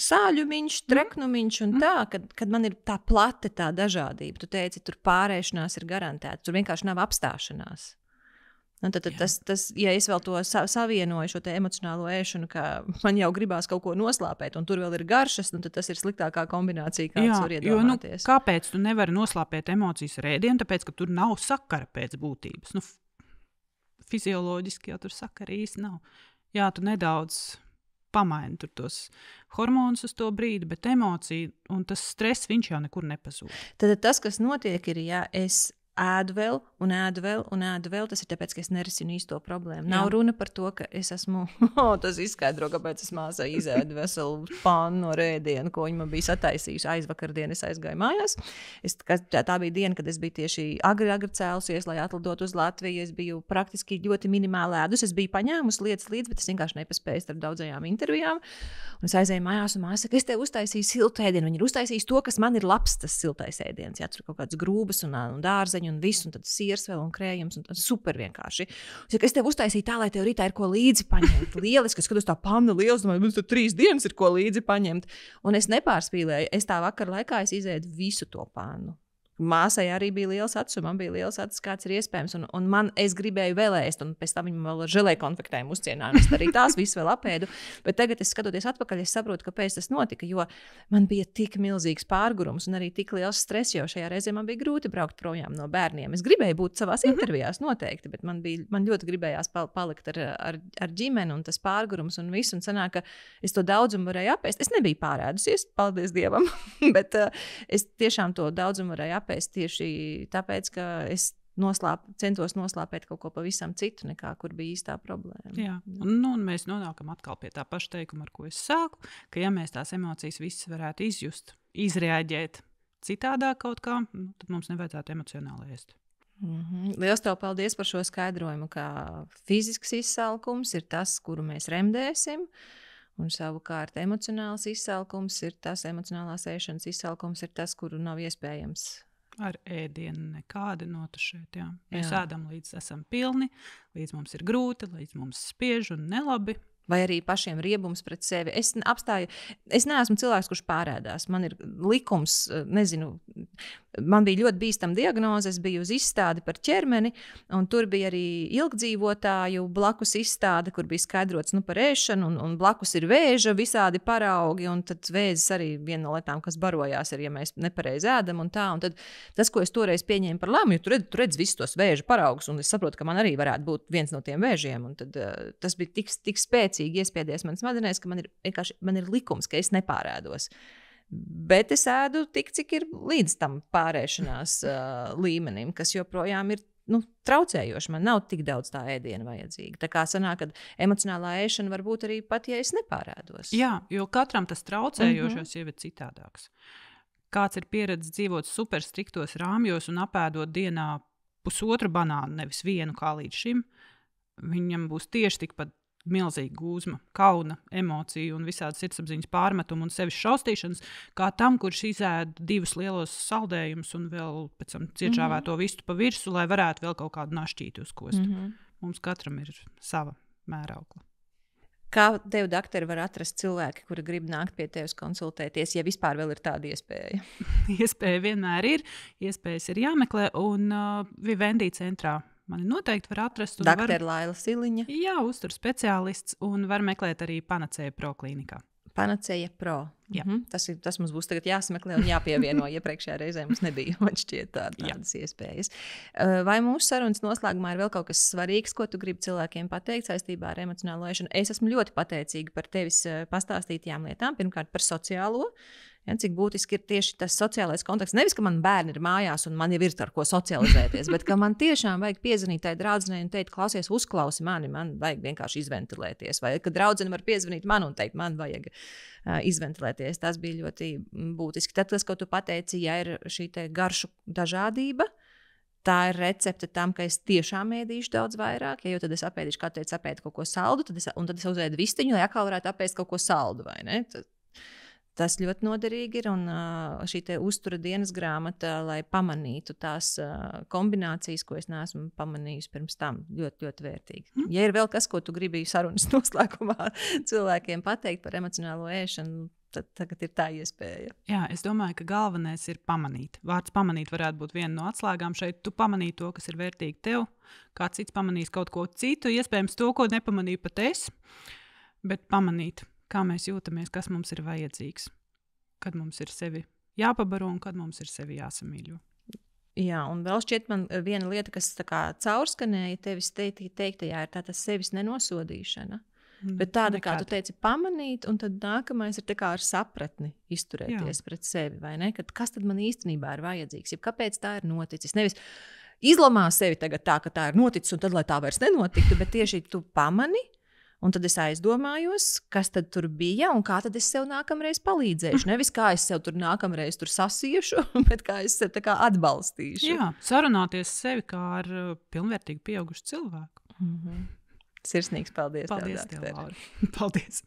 sāļumiņš, treknumiņš un tā, kad man ir tā plate tā dažādība. Tu teici, tur pārēšanās ir garantēta, tur vienkārši nav apstāšanās. Un tad tas, ja es vēl to savienoju, šo te emocionālo ēšanu, ka man jau gribās kaut ko noslāpēt, un tur vēl ir garšas, tad tas ir sliktākā kombinācija, kāds var iedomāties. Kāpēc tu nevari noslāpēt emocijas ar ēdienu? Tāpēc, ka tur nav sakara pēc būtības. fizioloģiski jau tur sakara īsti nav. Jā, tu nedaudz pamaini tur tos hormonus uz to brīdi, bet emocija un tas stress, viņš jau nekur nepazūd. Tad tas, kas notiek, ir, ja es ēdu vēl, un ēdu vēl, un ēdu vēl, tas ir tāpēc, ka es nerisinu īsto problēmu. Nav runa par to, ka es esmu, tas izskaidro, kāpēc es māsai izēdu veselu pannu no rēdienu, ko viņa man bija sataisījusi aizvakardien, es aizgāju mājās. Tā bija diena, kad es biju tieši agri cēlusies, lai atlidotu uz Latviju. Es biju praktiski ļoti minimāli ēdus. Es biju paņēmusi lietas līdzi, bet es vienkārši nepaspēju starp daudzajām intervijām. Un es aizēju mājās, un māsa saka, es tev uztaisīju siltu ēdienu. Viņa ir uztaisījusi to, kas man ir labs, tas siltais ēdiens. Jā, tur kaut kāds grūbas un dārzeņi un viss, un tad siers vēl un krējums, un super vienkārši. Es tev uztaisīju tā, lai tev rītā ir ko līdzi paņemt. Lieliski, es skatos tā panna liels, domāju, mums tur 3 dienas ir ko līdzi paņemt. Un es nepārspīlēju, es tā vakar laikā izēdu visu to pannu. Māsai arī bija liels acis, un man bija liels acis, kāds ir iespējams. Un es gribēju vēl ēst, un pēc tam viņa vēl ar želē konfektēm uzcienāja. Es arī tās visas vēl apēdu. Bet tagad, skatoties atpakaļ, es saprotu, kāpēc tas notika. Jo man bija tik milzīgs pārgurums un arī tik liels stress, jo šajā reizē man bija grūti braukt projām no bērniem. Es gribēju būt savās intervijās noteikti, bet man ļoti gribējās palikt ar ģimeni un tas pārgurums un viss. Un sanāk, ka es to daudzumu varēju apēst. Es nebiju pārēdusies, paldies Dievam, bet es tiešām to daudzumu varēju apēst tieši tāpēc, ka es centos noslāpēt kaut ko pavisam citu, nekā kur bija īstā problēma. Jā, un mēs nonākam atkal pie tā paša teikuma, ar ko es sāku, ka ja mēs tās emocijas visas varētu izjust, izreaģēt citādāk kaut kā, tad mums nevajadzētu emocionāli ēst. Liels tev paldies par šo skaidrojumu, ka fizisks izsalkums ir tas, kuru mēs remdēsim, un savukārt emocionāls izsalkums ir tas, emocionālās ēšanas izsalkums ir tas, kuru nav iespējams. Ar ēdienu nekādi notušēt, jā. Mēs ēdam līdz esam pilni, līdz mums ir grūti, līdz mums spiež un nelabi. Vai arī pašiem riebums pret sevi. Es neesmu cilvēks, kurš pārēdās. Man ir likums, nezinu, man bija ļoti bīstama diagnoze, es biju uz izstādi par ķermeni, un tur bija arī ilgdzīvotāju blakus izstāde, kur bija skaidrots par ēšanu, un blakus ir vēža visādi paraugi, un tad vēzis arī viena no lietām, kas barojās, ir, ja mēs nepareizi ēdam un tā. Un tad tas, ko es toreiz pieņēmu par lēmumu, jo tu redz visus tos vēža paraugus, un es saprotu, ka man arī varētu būt viens no tiem vēžiem, un tad tas bija tik spēcīgi iespēdies manas smadzenēs, ka man ir likums, ka es nepārēdos. Bet es ēdu tik, cik ir līdz tam pārēšanās līmenim, kas joprojām ir traucējoši. Man nav tik daudz tā ēdiena vajadzīga. Tā kā sanāk, ka emocionālā ēšana var būt arī pat, ja es nepārēdos. Jā, jo katram tas traucējošais jau ir citādāks. Kāds ir pieredzes dzīvot super striktos rāmjos un apēdot dienā 1,5 banānu, nevis 1 kā līdz šim, viņam būs tieši tikpat milzīga gūzma, kauna, emociju un visādi sirdsapziņas pārmetumu un sevis šaustīšanas, kā tam, kurš izēd 2 lielos saldējumus un vēl pēc tam ciečāvēto vistu pa virsu, lai varētu vēl kaut kādu našķīti uzkost. Mums katram ir sava mēraukla. Kā tev, doktori, var atrast cilvēki, kuri grib nākt pie tevis konsultēties, ja vispār vēl ir tāda iespēja? Iespēja vienmēr ir, iespējas ir jāmeklē, un Vivendi centrā mani noteikti var atrast. Doktora Laila Siliņa. Jā, uztur speciālists, un var meklēt arī Panacea Pro klīnikā. Panacea Pro. Tas mums būs tagad jāsameklē un jāpievieno. Iepriekšējā reizē mums nebija, man šķiet, tādas iespējas. Vai mūsu sarunas noslēgumā ir vēl kaut kas svarīgs, ko tu gribi cilvēkiem pateikt saistībā ar emocionālo ēšanu? Es esmu ļoti pateicīga par tevis pastāstītajām lietām. Pirmkārt, par sociālo. Ja, cik būtiski ir tieši tas sociālais konteksts. Nevis, ka man bērni ir mājās un man jau ir ar ko socializēties, bet ka man tiešām vajag piezvanīt tai draudzenei un teikt, klausies, uzklausi mani, man vajag vienkārši izventilēties. Vai ka draudzene var piezvanīt man un teikt, man vajag izventilēties. Tas bija ļoti būtiski. Tad tas, ko tu pateici, ja ir šī te garšu dažādība, tā ir recepte tam, ka es tiešām ēdīšu daudz vairāk, jo tad es apēdīšu, kā teicu, apēdu kaut ko saldu, tad es uzēdu vistiņu, lai atkal varētu apēst kaut ko saldu, vai ne? Tas ļoti noderīgi ir, un šī te uztura dienas grāmata, lai pamanītu tās kombinācijas, ko es neesmu pamanījusi pirms tam, ļoti, ļoti vērtīgi. Ja ir vēl kas, ko tu gribi sarunas noslēgumā cilvēkiem pateikt par emocionālo ēšanu, tad tagad ir tā iespēja. Jā, es domāju, ka galvenais ir pamanīt. Vārds pamanīt varētu būt viena no atslēgām šeit. Tu pamanīji to, kas ir vērtīgi tev, kāds cits pamanīs kaut ko citu, iespējams to, ko nepamanīju pat es, bet pamanīt. Kā mēs jūtamies, kas mums ir vajadzīgs, kad mums ir sevi jāpabaro un kad mums ir sevi jāsamīļo. Jā, un vēl šķiet man viena lieta, kas tā kā caurskanēja tevis teiktajā, ir tā tas sevis nenosodīšana. Bet tāda, kā tu teici, pamanīt, un tad nākamais ir tā kā ar sapratni izturēties pret sevi, vai ne? Kad kas tad man īstenībā ir vajadzīgs, ja kāpēc tā ir noticis? Nevis izlamā sevi tagad tā, ka tā ir noticis, un tad, lai tā vairs nenotiktu, bet tieši tu pamani, un tad es aizdomājos, kas tad tur bija, un kā tad es sev nākamreiz palīdzēšu. Nevis kā es sev tur nākamreiz tur sasiešu, bet kā es sev tā kā atbalstīšu. Jā, sarunāties sevi kā ar pilnvērtīgu pieaugušu cilvēku. Sirsnīgs paldies. Paldies tev, Laura. Paldies.